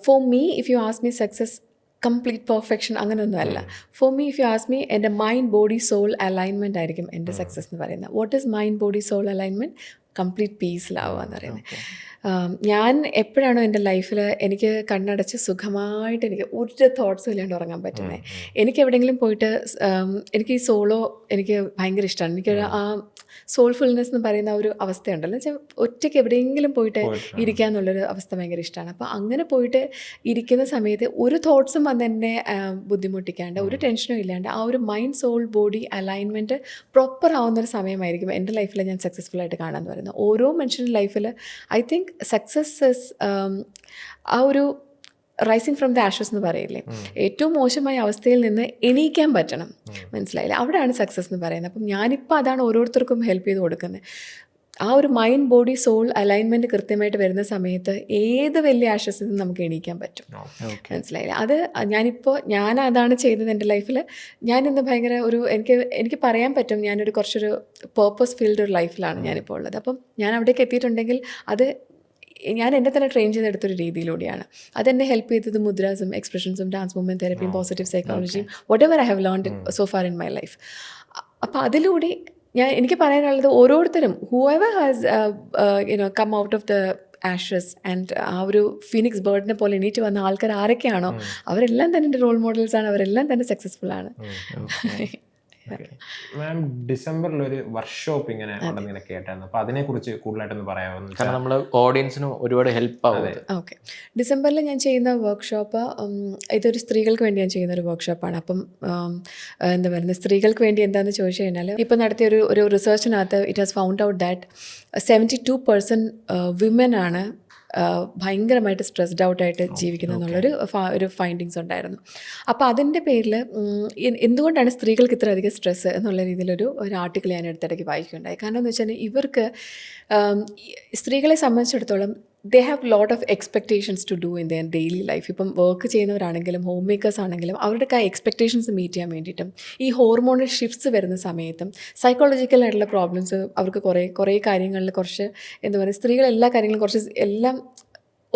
for me if you ask me success complete perfection അങ്ങനെയൊന്നും അല്ല. For me if you ask me എൻ്റെ മൈൻഡ് ബോഡി സോൾ അലൈൻമെൻറ്റ് ആയിരിക്കും എൻ്റെ സക്സസ് എന്ന് പറയുന്നത്. What is mind body soul alignment? Complete പീസിലാവുക എന്ന് പറയുന്നത്. ഞാൻ എപ്പോഴാണോ എൻ്റെ ലൈഫിൽ എനിക്ക് കണ്ണടച്ച് സുഖമായിട്ട് എനിക്ക് ഒരു തോട്ട്സും ഇല്ലാണ്ട് ഉറങ്ങാൻ പറ്റുന്നത്. എനിക്ക് എവിടെയെങ്കിലും പോയിട്ട് എനിക്ക് ഈ സോളോ എനിക്ക് ഭയങ്കര ഇഷ്ടമാണ്. എനിക്കൊരു ആ സോൾഫുൾനെസ് എന്ന് പറയുന്ന ഒരു അവസ്ഥയുണ്ടല്ലോ, വെച്ചാൽ ഒറ്റയ്ക്ക് എവിടെയെങ്കിലും പോയിട്ട് ഇരിക്കുക എന്നുള്ളൊരു അവസ്ഥ ഭയങ്കര ഇഷ്ടമാണ്. അപ്പോൾ അങ്ങനെ പോയിട്ട് ഇരിക്കുന്ന സമയത്ത് ഒരു തോട്ട്സും വന്ന് എന്നെ ബുദ്ധിമുട്ടിക്കാണ്ട് ഒരു ടെൻഷനും ഇല്ലാണ്ട് ആ ഒരു mind soul body alignment proper ആവുന്നൊരു സമയമായിരിക്കും എൻ്റെ ലൈഫിൽ ഞാൻ സക്സസ്ഫുള്ളായിട്ട് കാണാമെന്ന് പറയുന്നത്. ഓരോ മനുഷ്യൻ്റെ ലൈഫിൽ ഐ തിങ്ക് സക്സസ് ആ ഒരു റൈസിങ് ഫ്രം ദ ആഷസ് എന്ന് പറയില്ലേ, ഏറ്റവും മോശമായ അവസ്ഥയിൽ നിന്ന് എണീക്കാൻ പറ്റണം, മനസ്സിലായില്ലേ, അവിടെയാണ് സക്സസ് എന്ന് പറയുന്നത്. അപ്പം ഞാനിപ്പോൾ അതാണ് ഓരോരുത്തർക്കും ഹെൽപ്പ് ചെയ്ത് കൊടുക്കുന്നത്. ആ ഒരു മൈൻഡ് ബോഡി സോൾ അലൈൻമെൻറ്റ് കൃത്യമായിട്ട് വരുന്ന സമയത്ത് ഏത് വലിയ ആഷസിൽ നിന്ന് നമുക്ക് എണീക്കാൻ പറ്റും, മനസ്സിലായില്ലേ. അത് ഞാൻ അതാണ് ചെയ്തത് എൻ്റെ ലൈഫിൽ. ഞാനിന്ന് ഭയങ്കര എനിക്ക് പറയാൻ പറ്റും ഞാനൊരു കുറച്ചൊരു പേർപ്പസ് ഫീൽഡ് ഒരു ലൈഫിലാണ് ഞാനിപ്പോൾ ഉള്ളത്. അപ്പം ഞാൻ അവിടേക്ക് എത്തിയിട്ടുണ്ടെങ്കിൽ അത് ഞാൻ എന്നെ തന്നെ ട്രെയിൻ ചെയ്തെടുത്തൊരു രീതിയിലൂടെയാണ്. അതെന്നെ ഹെൽപ്പ് ചെയ്തത് മുദ്രാസും എക്സ്പ്രഷൻസും ഡാൻസ് മൂവ്മെൻറ്റ് തെറപ്പിയും പോസിറ്റീവ് സൈക്കോളജിയും whatever I have learned so far in my life. അപ്പോൾ അതിലൂടെ എനിക്ക് പറയാനുള്ളത് ഓരോരുത്തരും whoever has come out of the ashes and ആ ഒരു ഫീനിക്സ് ബേർഡിനെ പോലെ എണീറ്റ് വന്ന ആൾക്കാർ ആരൊക്കെയാണോ അവരെല്ലാം തന്നെ എൻ്റെ റോൾ മോഡൽസാണ്, അവരെല്ലാം തന്നെ സക്സസ്ഫുൾ ആണ്. മാം ഡിസംബറിൽ ഒരു വർക്ക്ഷോപ്പ് ഇങ്ങനെ ഉണ്ടെന്ന് കേട്ടായിരുന്നു. അപ്പോൾ അതിനെക്കുറിച്ച് കൂടുതലായിട്ടൊന്ന് പറയാമോ? കാരണം നമ്മൾ ഓഡിയൻസിന് ഒരുപാട് ഹെൽപ്പ് ആവും. ഓക്കെ, ഡിസംബറിൽ ഞാൻ ചെയ്യുന്ന വർക്ക്ഷോപ്പ് ഇതൊരു സ്ത്രീകൾക്ക് വേണ്ടി ഞാൻ ചെയ്യുന്ന ഒരു വർക്ക്ഷോപ്പാണ്. അപ്പം എന്താ പറയുന്നത്, സ്ത്രീകൾക്ക് വേണ്ടി എന്താണെന്ന് ചോദിച്ചു കഴിഞ്ഞാൽ ഇപ്പോൾ നടത്തിയ ഒരു റിസർച്ചിനകത്ത് it has found out that 72% women ആണ് ഭയങ്കരമായിട്ട് സ്ട്രെസ്ഡ് ഔട്ടായിട്ട് ജീവിക്കുന്നത് എന്നുള്ളൊരു ഫൈൻഡിങ്സ് ഉണ്ടായിരുന്നു. അപ്പോൾ അതിൻ്റെ പേരിൽ എന്തുകൊണ്ടാണ് സ്ത്രീകൾക്ക് ഇത്രയധികം സ്ട്രെസ്സ് എന്നുള്ള രീതിയിലൊരു ആർട്ടിക്കിൾ ഞാൻ അടുത്തിടയ്ക്ക് വായിക്കുകയുണ്ടായി. കാരണം എന്ന് വെച്ചാൽ ഇവർക്ക് സ്ത്രീകളെ സംബന്ധിച്ചിടത്തോളം they have lot of expectations to do in their daily life. ഇപ്പം വർക്ക് ചെയ്യുന്നവരാണെങ്കിലും ഹോം മേക്കേഴ്സ് ആണെങ്കിലും അവരുടെ എക്സ്പെക്റ്റേഷൻസ് മീറ്റ് ചെയ്യാൻ വേണ്ടിയിട്ടും ഈ ഹോർമോണൽ ഷിഫ്റ്റ്സ് വരുന്ന സമയത്തും സൈക്കോളജിക്കലായിട്ടുള്ള പ്രോബ്ലംസ് അവർക്ക് കുറേ കാര്യങ്ങളിൽ കുറച്ച് എന്താ പറയുക, സ്ത്രീകൾ എല്ലാ കാര്യങ്ങളും കുറച്ച് എല്ലാം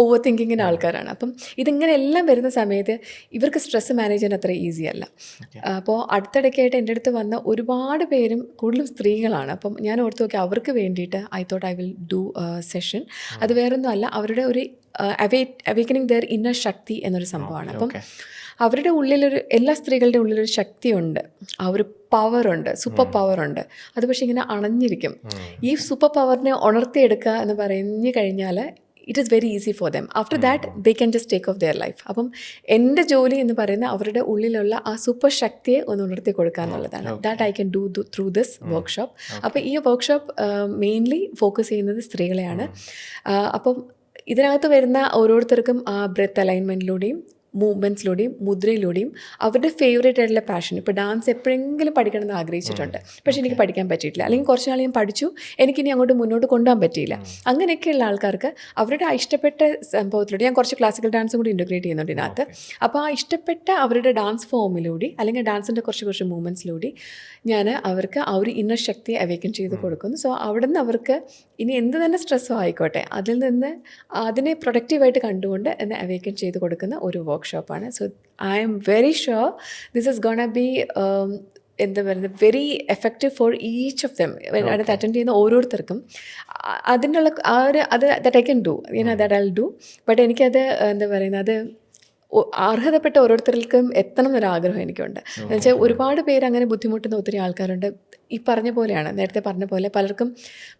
ഓവർ തിങ്കിങ്ങിൻ്റെ ആൾക്കാരാണ്. അപ്പം ഇതിങ്ങനെ എല്ലാം വരുന്ന സമയത്ത് ഇവർക്ക് സ്ട്രെസ്സ് മാനേജ് ചെയ്യാൻ അത്ര ഈസി അല്ല. അപ്പോൾ അടുത്തിടയ്ക്കായിട്ട് എൻ്റെ അടുത്ത് വന്ന ഒരുപാട് പേരും കൂടുതലും സ്ത്രീകളാണ്. അപ്പം ഞാൻ ഓർത്ത് നോക്കി അവർക്ക് വേണ്ടിയിട്ട് I thought I will do session. അത് വേറൊന്നും അല്ല, അവരുടെ ഒരു അവേക്കനിങ് ദെയർ ഇന്നർ ശക്തി എന്നൊരു സംഭവമാണ്. അപ്പം അവരുടെ ഉള്ളിലൊരു എല്ലാ സ്ത്രീകളുടെ ഉള്ളിലൊരു ശക്തിയുണ്ട്, ആ ഒരു പവറുണ്ട്, സൂപ്പർ പവറുണ്ട്. അത് പക്ഷേ ഇങ്ങനെ അണഞ്ഞിരിക്കും. ഈ സൂപ്പർ പവറിനെ ഉണർത്തിയെടുക്കുക എന്ന് പറഞ്ഞു കഴിഞ്ഞാൽ it is very easy for them. After that they can just take of their life. അപ്പം എൻ്റെ ജോലി എന്ന് പറയുന്നത് അവരുടെ ഉള്ളിലുള്ള ആ സൂപ്പർ ശക്തിയെ ഒന്ന് ഉണർത്തി കൊടുക്കുക എന്നുള്ളതാണ്. That I can do through this workshop. അപ്പോൾ ഈ വർക്ക്ഷോപ്പ് മെയിൻലി ഫോക്കസ് ചെയ്യുന്നത് സ്ത്രീകളെയാണ്. അപ്പം ഇതിനകത്ത് വരുന്ന ഓരോരുത്തർക്കും ആ ബ്രെത്ത് അലൈൻമെൻറ്റിലൂടെയും മൂവ്മെൻറ്റ്സിലൂടെയും മുദ്രയിലൂടെയും അവരുടെ ഫേവറേറ്റ് ആയിട്ടുള്ള പാഷൻ, ഇപ്പോൾ ഡാൻസ് എപ്പോഴെങ്കിലും പഠിക്കണമെന്ന് ആഗ്രഹിച്ചിട്ടുണ്ട്, പക്ഷേ എനിക്ക് പഠിക്കാൻ പറ്റിയിട്ടില്ല, അല്ലെങ്കിൽ കുറച്ച് നാൾ ഞാൻ പഠിച്ചു, എനിക്കിനി അങ്ങോട്ട് മുന്നോട്ട് കൊണ്ടുപോകാൻ പറ്റിയില്ല. അങ്ങനെയൊക്കെയുള്ള ആൾക്കാർക്ക് അവരുടെ ഇഷ്ടപ്പെട്ട സംഭവത്തിലൂടെ ഞാൻ കുറച്ച് ക്ലാസിക്കൽ ഡാൻസും കൂടി ഇൻറ്റഗ്രേറ്റ് ചെയ്യുന്നുണ്ട് ഇതിനകത്ത്. അപ്പോൾ ആ ഇഷ്ടപ്പെട്ട അവരുടെ ഡാൻസ് ഫോമിലൂടെ അല്ലെങ്കിൽ ഡാൻസിൻ്റെ കുറച്ച് മൂവ്മെൻറ്റ്സിലൂടെ ഞാൻ അവർക്ക് ആ ഒരു ഇന്നർ ശക്തിയെ അവേക്കൻ ചെയ്ത് കൊടുക്കുന്നു. സോ അവിടെ നിന്ന് അവർക്ക് ഇനി എന്ത് തന്നെ സ്ട്രെസ്സോ ആയിക്കോട്ടെ അതിൽ നിന്ന് അതിനെ പ്രൊഡക്റ്റീവായിട്ട് കണ്ടുകൊണ്ട് എന്നെ അവേക്കൻ ചെയ്ത് കൊടുക്കുന്ന ഒരു വർക്ക്ഷോപ്പാണ്. So I M very sure this is gonna be എന്താ പറയുന്നത് very effective for each of them. അടുത്ത് അറ്റൻഡ് ചെയ്യുന്ന ഓരോരുത്തർക്കും അതിനുള്ള ആ ഒരു that I can do that I will do. But എനിക്കത് എന്താ പറയുന്നത് അത് അർഹതപ്പെട്ട ഓരോരുത്തർക്കും എത്തണം എന്നൊരാഗ്രഹം എനിക്കുണ്ട്. എന്നുവെച്ചാൽ ഒരുപാട് പേര് അങ്ങനെ ബുദ്ധിമുട്ടുന്ന ഒത്തിരി ആൾക്കാരുണ്ട്. ഈ പറഞ്ഞ പോലെയാണ്, നേരത്തെ പറഞ്ഞ പോലെ പലർക്കും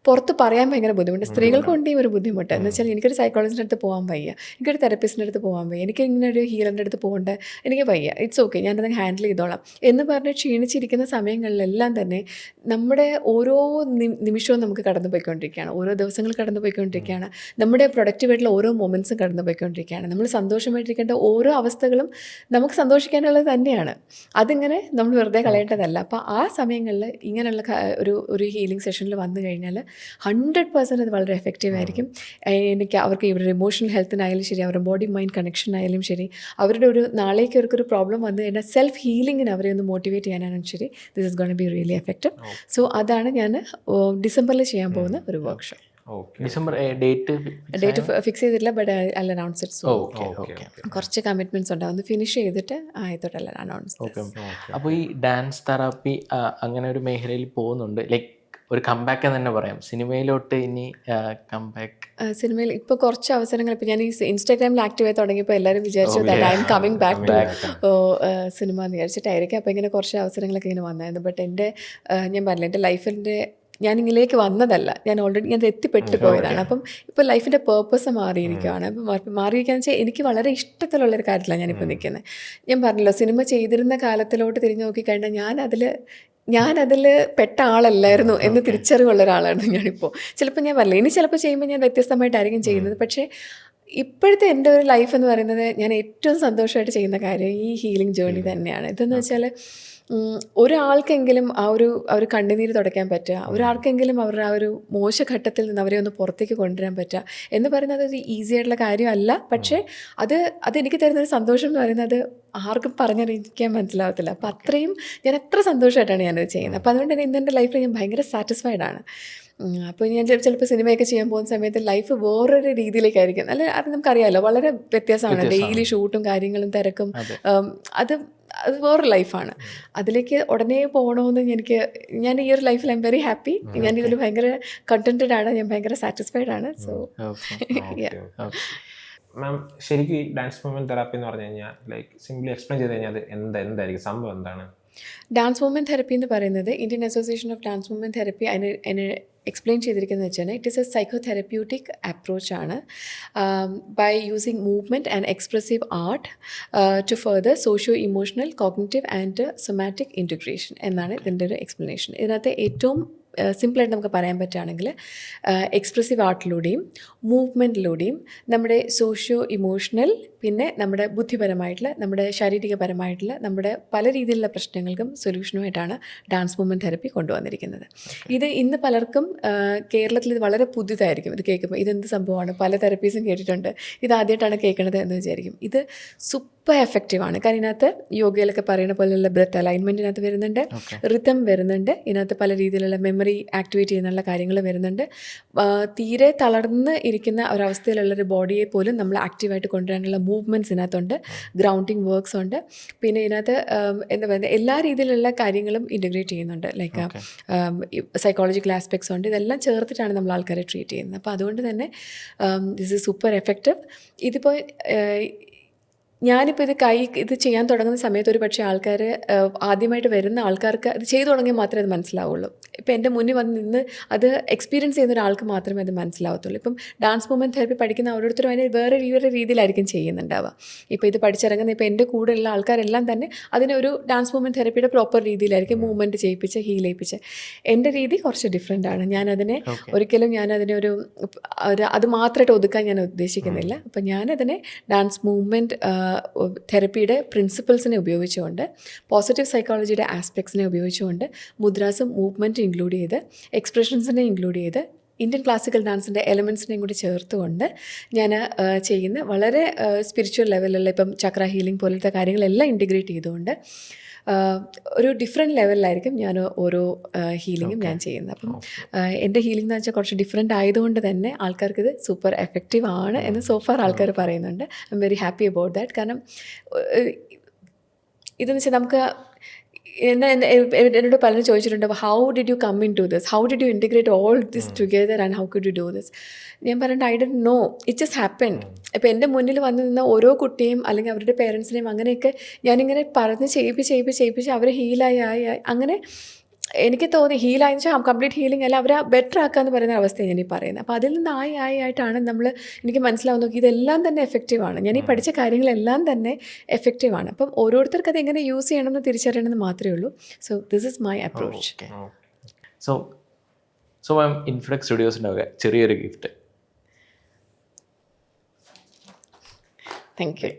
പുറത്ത് പറയാൻ ഭയങ്കര ബുദ്ധിമുട്ട്. സ്ത്രീകൾക്കുണ്ട് ഈ ഒരു ബുദ്ധിമുട്ട് എന്ന് വെച്ചാൽ എനിക്കൊരു സൈക്കോളജിൻ്റെ അടുത്ത് പോകാൻ വയ്യ, എനിക്കൊരു തെറപ്പിസ്റ്റിൻ്റെ അടുത്ത് പോകാൻ വയ്യ, എനിക്ക് ഇങ്ങനെ ഒരു ഹീലറിൻ്റെ അടുത്ത് പോകേണ്ട എനിക്ക് വയ്യ, ഇറ്റ്സ് ഓക്കെ ഞാനത് ഹാൻഡിൽ ചെയ്തോളാം എന്ന് പറഞ്ഞ് ക്ഷീണിച്ചിരിക്കുന്ന സമയങ്ങളിലെല്ലാം തന്നെ നമ്മുടെ ഓരോ നിമിഷവും നമുക്ക് കടന്നു പോയിക്കൊണ്ടിരിക്കുകയാണ്, ഓരോ ദിവസങ്ങൾ കടന്നു പോയിക്കൊണ്ടിരിക്കുകയാണ്, നമ്മുടെ പ്രൊഡക്റ്റീവായിട്ടുള്ള ഓരോ മൊമെൻറ്റ്സും കടന്നു പോയിക്കൊണ്ടിരിക്കുകയാണ്. നമ്മൾ സന്തോഷമായിട്ടിരിക്കേണ്ട ഓരോ അവസ്ഥകളും നമുക്ക് സന്തോഷിക്കാനുള്ളത് തന്നെയാണ്. അതിങ്ങനെ നമ്മൾ വെറുതെ കളയേണ്ടതല്ല. അപ്പോൾ ആ സമയങ്ങളിൽ ഇങ്ങനെയുള്ള ഒരു ഹീലിംഗ് സെഷനിൽ വന്നു കഴിഞ്ഞാൽ 100% അത് വളരെ എഫക്റ്റീവ് ആയിരിക്കും. എനിക്ക് അവർക്ക് ഇവരുടെ ഇമോഷണൽ ഹെൽത്തിനായാലും ശരി, അവരുടെ ബോഡി മൈൻഡ് കണക്ഷൻ ആയാലും ശരി, അവരുടെ ഒരു നാളേക്ക് അവർക്കൊരു പ്രോബ്ലം വന്നു കഴിഞ്ഞാൽ സെൽഫ് ഹീലിങ്ങിന് അവരെ ഒന്ന് മോട്ടിവേറ്റ് ചെയ്യാനാണ് ശരി, this is gonna be really effective. So അതാണ് ഞാൻ ഡിസംബറിൽ ചെയ്യാൻ പോകുന്ന ഒരു വർക്ക്ഷോപ്പ്. ഡിസംബർ ഡേറ്റ് ഫിക്സ് ചെയ്തിട്ടില്ല, but I announce it so. കുറച്ച് കമ്മിറ്റ്മെന്റ്സ് ഉണ്ട്, ഒന്ന് ഫിനിഷ് ചെയ്തിട്ട് ആയത്തോട്ടല്ല അനൗൺസ്. അപ്പോൾ ഈ ഡാൻസ് തെറാപ്പി അങ്ങനെ ഒരു മേഖലയിൽ പോകുന്നുണ്ട്, ലൈക്ക് ഒരു കംബാക്ക് എന്ന് തന്നെ പറയാം. സിനിമയിലോട്ട് ഇനി കംബാക്ക് സിനിമയിൽ ഇപ്പോൾ കുറച്ച് അവസരങ്ങൾ, ഇപ്പോൾ ഞാൻ ഈ ഇൻസ്റ്റാഗ്രാമിൽ ആക്റ്റീവ് ആയി തുടങ്ങിയപ്പോൾ എല്ലാവരും വിചാരിച്ചു that I am coming back to cinema എന്ന് വിചാരിച്ചിട്ടായിരിക്കും. അപ്പോൾ ഇങ്ങനെ കുറച്ച് അവസരങ്ങളൊക്കെ ഇങ്ങനെ വന്നായിരുന്നു. ബട്ട് എൻ്റെ ഞാൻ പറഞ്ഞില്ല, എൻ്റെ ലൈഫിൻ്റെ ഞാൻ ഇങ്ങനെയൊക്കെ വന്നതല്ല, ഞാൻ ഓൾറെഡി ഞാൻ എത്തിപ്പെട്ട് പോയതാണ്. അപ്പം ഇപ്പോൾ ലൈഫിൻ്റെ പേർപ്പസ് മാറിയിരിക്കുകയാണ്. അപ്പം മാറിയിരിക്കുകയെന്ന് വെച്ചാൽ എനിക്ക് വളരെ ഇഷ്ടത്തിലുള്ളൊരു കാര്യത്തിലാണ് ഞാനിപ്പോൾ നിൽക്കുന്നത്. ഞാൻ പറഞ്ഞല്ലോ, സിനിമ ചെയ്തിരുന്ന കാലത്തിലോട്ട് തിരിഞ്ഞു നോക്കിക്കഴിഞ്ഞാൽ ഞാനതിൽ പെട്ട ആളല്ലായിരുന്നു എന്ന് തിരിച്ചറിവുള്ള ഒരാളായിരുന്നു ഞാനിപ്പോൾ. ചിലപ്പോൾ ഞാൻ പറഞ്ഞില്ല, ഇനി ചിലപ്പോൾ ചെയ്യുമ്പോൾ ഞാൻ വ്യത്യസ്തമായിട്ടായിരിക്കും ചെയ്യുന്നത്. പക്ഷേ ഇപ്പോഴത്തെ എൻ്റെ ഒരു ലൈഫ് എന്ന് പറയുന്നത് ഞാൻ ഏറ്റവും സന്തോഷമായിട്ട് ചെയ്യുന്ന കാര്യം ഈ ഹീലിംഗ് ജേർണി തന്നെയാണ്. ഇതെന്ന് വെച്ചാൽ ഒരാൾക്കെങ്കിലും ആ ഒരു കണ്ണുനീര് തുടയ്ക്കാൻ പറ്റുക, ഒരാൾക്കെങ്കിലും അവരുടെ ആ ഒരു മോശഘട്ടത്തിൽ നിന്ന് അവരെ ഒന്ന് പുറത്തേക്ക് കൊണ്ടുവരാൻ പറ്റുക എന്ന് പറയുന്നത് ഒരു ഈസി ആയിട്ടുള്ള കാര്യമല്ല. പക്ഷേ അതെനിക്ക് തരുന്നൊരു സന്തോഷം എന്ന് പറയുന്നത് ആർക്കും പറഞ്ഞറിയിക്കാൻ മനസ്സിലാവത്തില്ല. അപ്പോൾ അത്രയും ഞാൻ എത്ര സന്തോഷമായിട്ടാണ് ഞാനത് ചെയ്യുന്നത്. അപ്പോൾ അതുകൊണ്ട് തന്നെ ഇന്നെൻ്റെ ലൈഫിൽ ഞാൻ ഭയങ്കര സാറ്റിസ്ഫൈഡ് ആണ്. അപ്പോൾ ഞാൻ ചിലപ്പോൾ സിനിമയൊക്കെ ചെയ്യാൻ പോകുന്ന സമയത്ത് ലൈഫ് വേറൊരു രീതിയിലേക്കായിരിക്കും. അല്ല, അത് നമുക്കറിയാമല്ലോ, വളരെ വ്യത്യാസമാണ്. ഡെയിലി ഷൂട്ടും കാര്യങ്ങളും തിരക്കും, അത് വേറൊരു ലൈഫാണ്. അതിലേക്ക് ഉടനെ പോകണമെന്ന് ഞാൻ ഈ ഒരു ലൈഫിൽ ഐ എം വെരി ഹാപ്പി. ഞാൻ ഇതിൽ ഭയങ്കര കണ്ടന്റഡ് ആണ്, ഞാൻ ഭയങ്കര സാറ്റിസ്ഫൈഡ് ആണ്. സോ മാം, ശരിക്കും ഈ ഡാൻസ് മൂവ്മെന്റ് തെറാപ്പി എന്ന് പറഞ്ഞു കഴിഞ്ഞാൽ ലൈക്ക് സിംപ്ലി എക്സ്പ്ലെയിൻ ചെയ്ത് കഴിഞ്ഞാൽ അത് എന്തായിരിക്കും സംഭവം, എന്താണ്? ഡാൻസ് മൂവ്മെൻറ്റ് തെറപ്പി എന്ന് പറയുന്നത് Indian association of dance movement therapy അതിനെ എക്സ്പ്ലെയിൻ ചെയ്തിരിക്കുന്നത് വെച്ചാൽ ഇറ്റ് ഈസ് എ സൈക്കോതെറപ്യൂട്ടിക് അപ്രോച്ചാണ് by using movement and expressive art to further socio emotional cognitive and somatic integration എന്നാണ് ഇതിൻ്റെ ഒരു എക്സ്പ്ലനേഷൻ. ഇതിനകത്ത് ഏറ്റവും സിമ്പിളായിട്ട് നമുക്ക് പറയാൻ പറ്റുകയാണെങ്കിൽ എക്സ്പ്രസീവ് ആർട്ടിലൂടെയും മൂവ്മെൻറ്റിലൂടെയും നമ്മുടെ സോഷ്യോ ഇമോഷണൽ, പിന്നെ നമ്മുടെ ബുദ്ധിപരമായിട്ടുള്ള, നമ്മുടെ ശാരീരികപരമായിട്ടുള്ള, നമ്മുടെ പല രീതിയിലുള്ള പ്രശ്നങ്ങൾക്കും സൊല്യൂഷനുമായിട്ടാണ് ഡാൻസ് മൂവ്മെൻറ്റ് തെറപ്പി കൊണ്ടുവന്നിരിക്കുന്നത്. ഇത് ഇന്ന് പലർക്കും കേരളത്തിൽ ഇത് വളരെ പുതിയതായിരിക്കും. ഇത് കേൾക്കുമ്പോൾ ഇതെന്ത് സംഭവമാണ്, പല തെറപ്പീസും കേട്ടിട്ടുണ്ട്, ഇതാദ്യമായിട്ടാണ് കേൾക്കുന്നത് എന്ന് വിചാരിക്കും. ഇത് സൂപ്പർ എഫക്റ്റീവാണ്. കാരണം ഇതിനകത്ത് യോഗയിലൊക്കെ പറയുന്ന പോലെയുള്ള ബ്രെത്ത് അലൈൻമെൻറ്റിനകത്ത് വരുന്നുണ്ട്, റിതം വരുന്നുണ്ട്, ഇതിനകത്ത് പല രീതിയിലുള്ള മെമ്മറി ആക്ടിവേറ്റ് ചെയ്യുന്നുള്ള കാര്യങ്ങൾ വരുന്നുണ്ട്. തീരെ തളർന്ന് ഇരിക്കുന്ന ഒരവസ്ഥയിലുള്ളൊരു ബോഡിയെ പോലും നമ്മൾ ആക്റ്റീവായിട്ട് കൊണ്ടുവരാനുള്ള മൂവ്മെൻറ്റ്സ് ഇതിനകത്തുണ്ട്, ഗ്രൗണ്ടിങ് വർക്ക്സ് ഉണ്ട്. പിന്നെ ഇതിനകത്ത് എന്താ പറയുക, എല്ലാ രീതിയിലുള്ള കാര്യങ്ങളും ഇൻറ്റഗ്രേറ്റ് ചെയ്യുന്നുണ്ട്. ലൈക്ക് സൈക്കോളജിക്കൽ ആസ്പെക്ട്സ് ഉണ്ട്. ഇതെല്ലാം ചേർത്തിട്ടാണ് നമ്മൾ ആൾക്കാരെ ട്രീറ്റ് ചെയ്യുന്നത്. അപ്പോൾ അതുകൊണ്ട് തന്നെ ദിസ് ഈസ് സൂപ്പർ എഫക്റ്റീവ്. ഇതിപ്പോൾ ഞാനിപ്പോൾ ഇത് ചെയ്യാൻ തുടങ്ങുന്ന സമയത്ത് ഒരു പക്ഷേ ആൾക്കാർ ആദ്യമായിട്ട് വരുന്ന ആൾക്കാർക്ക് ഇത് ചെയ്തു തുടങ്ങിയാൽ മാത്രമേ അത് മനസ്സിലാവുള്ളൂ. ഇപ്പോൾ എൻ്റെ മുന്നിൽ വന്ന് നിന്ന് അത് എക്സ്പീരിയൻസ് ചെയ്യുന്ന ഒരാൾക്ക് മാത്രമേ അത് മനസ്സിലാവത്തുള്ളൂ. ഇപ്പം ഡാൻസ് മൂവ്മെൻറ്റ് തെറപ്പി പഠിക്കുന്ന ഓരോരുത്തരും അതിനെ വേറെ രീതിയിലായിരിക്കും ചെയ്യുന്നുണ്ടാവുക. ഇപ്പോൾ ഇത് പഠിച്ചിറങ്ങുന്ന ഇപ്പോൾ എൻ്റെ കൂടെയുള്ള ആൾക്കാരെല്ലാം തന്നെ അതിനെ ഒരു ഡാൻസ് മൂവ്മെൻറ്റ് തെറപ്പിയുടെ പ്രോപ്പർ രീതിയിലായിരിക്കും മൂവ്മെൻറ്റ് ചെയ്യിപ്പിച്ച് ഹീൽ ചെയ്യിപ്പിച്ച്. എൻ്റെ രീതി കുറച്ച് ഡിഫറെൻ്റ് ആണ്. ഒരിക്കലും ഞാനതിനെ അത് മാത്രമായിട്ട് ഒതുക്കാൻ ഞാൻ ഉദ്ദേശിക്കുന്നില്ല. അപ്പം ഞാനതിനെ ഡാൻസ് മൂവ്മെൻറ്റ് തെറപ്പിയുടെ പ്രിൻസിപ്പിൾസിനെ ഉപയോഗിച്ചുകൊണ്ട്, പോസിറ്റീവ് സൈക്കോളജിയുടെ ആസ്പെക്ട്സിനെ ഉപയോഗിച്ചുകൊണ്ട്, മുദ്രാസും മൂവ്മെൻറ്റ് ഇൻക്ലൂഡ് ചെയ്ത്, എക്സ്പ്രഷൻസിനെ ഇൻക്ലൂഡ് ചെയ്ത്, ഇന്ത്യൻ ക്ലാസിക്കൽ ഡാൻസിൻ്റെ എലമെൻറ്റ്സിനെയും കൂടി ചേർത്തുകൊണ്ട് ഞാൻ ചെയ്യുന്ന വളരെ സ്പിരിച്വൽ ലെവലിലുള്ള ഇപ്പം ചക്ര ഹീലിംഗ് പോലത്തെ കാര്യങ്ങളെല്ലാം ഇൻറ്റിഗ്രേറ്റ് ചെയ്തുകൊണ്ട് ഒരു ഡിഫറെൻറ്റ് ലെവലിലായിരിക്കും ഞാൻ ഓരോ ഹീലിങ്ങും ഞാൻ ചെയ്യുന്നത്. അപ്പം എൻ്റെ ഹീലിംഗ് എന്ന് വെച്ചാൽ കുറച്ച് ഡിഫറെൻ്റ് ആയതുകൊണ്ട് തന്നെ ആൾക്കാർക്ക് ഇത് സൂപ്പർ എഫക്റ്റീവ് ആണ് എന്ന് സോഫാർ ആൾക്കാർ പറയുന്നുണ്ട്. I M very happy about that. കാരണം ഇതെന്ന് വെച്ചാൽ നമുക്ക് എന്നോട് പലരും ചോദിച്ചിട്ടുണ്ട്, how did you come into this, how did you integrate all this together and how could you do this. ഞാൻ പറഞ്ഞിട്ട് I don't know, it just happened. ഇപ്പോൾ എൻ്റെ മുന്നിൽ വന്ന് നിന്ന ഓരോ കുട്ടിയും അല്ലെങ്കിൽ അവരുടെ പേരൻസിനെയും അങ്ങനെയൊക്കെ ഞാനിങ്ങനെ പറഞ്ഞ് ചെയ്യിപ്പിച്ച് അവരെ ഹീലായി അങ്ങനെ എനിക്ക് തോന്നി ഹീലായെന്ന് വെച്ചാൽ കംപ്ലീറ്റ് ഹീലിംഗ് അല്ല, അവരെ ബെറ്റർ ആക്കാന്ന് പറയുന്ന അവസ്ഥയാണ് ഞാൻ ഈ പറയുന്നത്. അപ്പോൾ അതിൽ നിന്ന് ആയിട്ടാണ് നമ്മൾ എനിക്ക് മനസ്സിലാവുന്നത് ഇതെല്ലാം തന്നെ എഫക്റ്റീവാണ്. ഞാൻ ഈ പഠിച്ച കാര്യങ്ങളെല്ലാം തന്നെ എഫക്റ്റീവാണ്. അപ്പം ഓരോരുത്തർക്ക് അത് എങ്ങനെ യൂസ് ചെയ്യണമെന്ന് തിരിച്ചറിയണമെന്ന് മാത്രമേ ഉള്ളൂ. So this is my approach. So ma'am, Inflex സ്റ്റുഡിയോസിൻ്റെ ഒക്കെ ചെറിയൊരു ഗിഫ്റ്റ്. Thank you.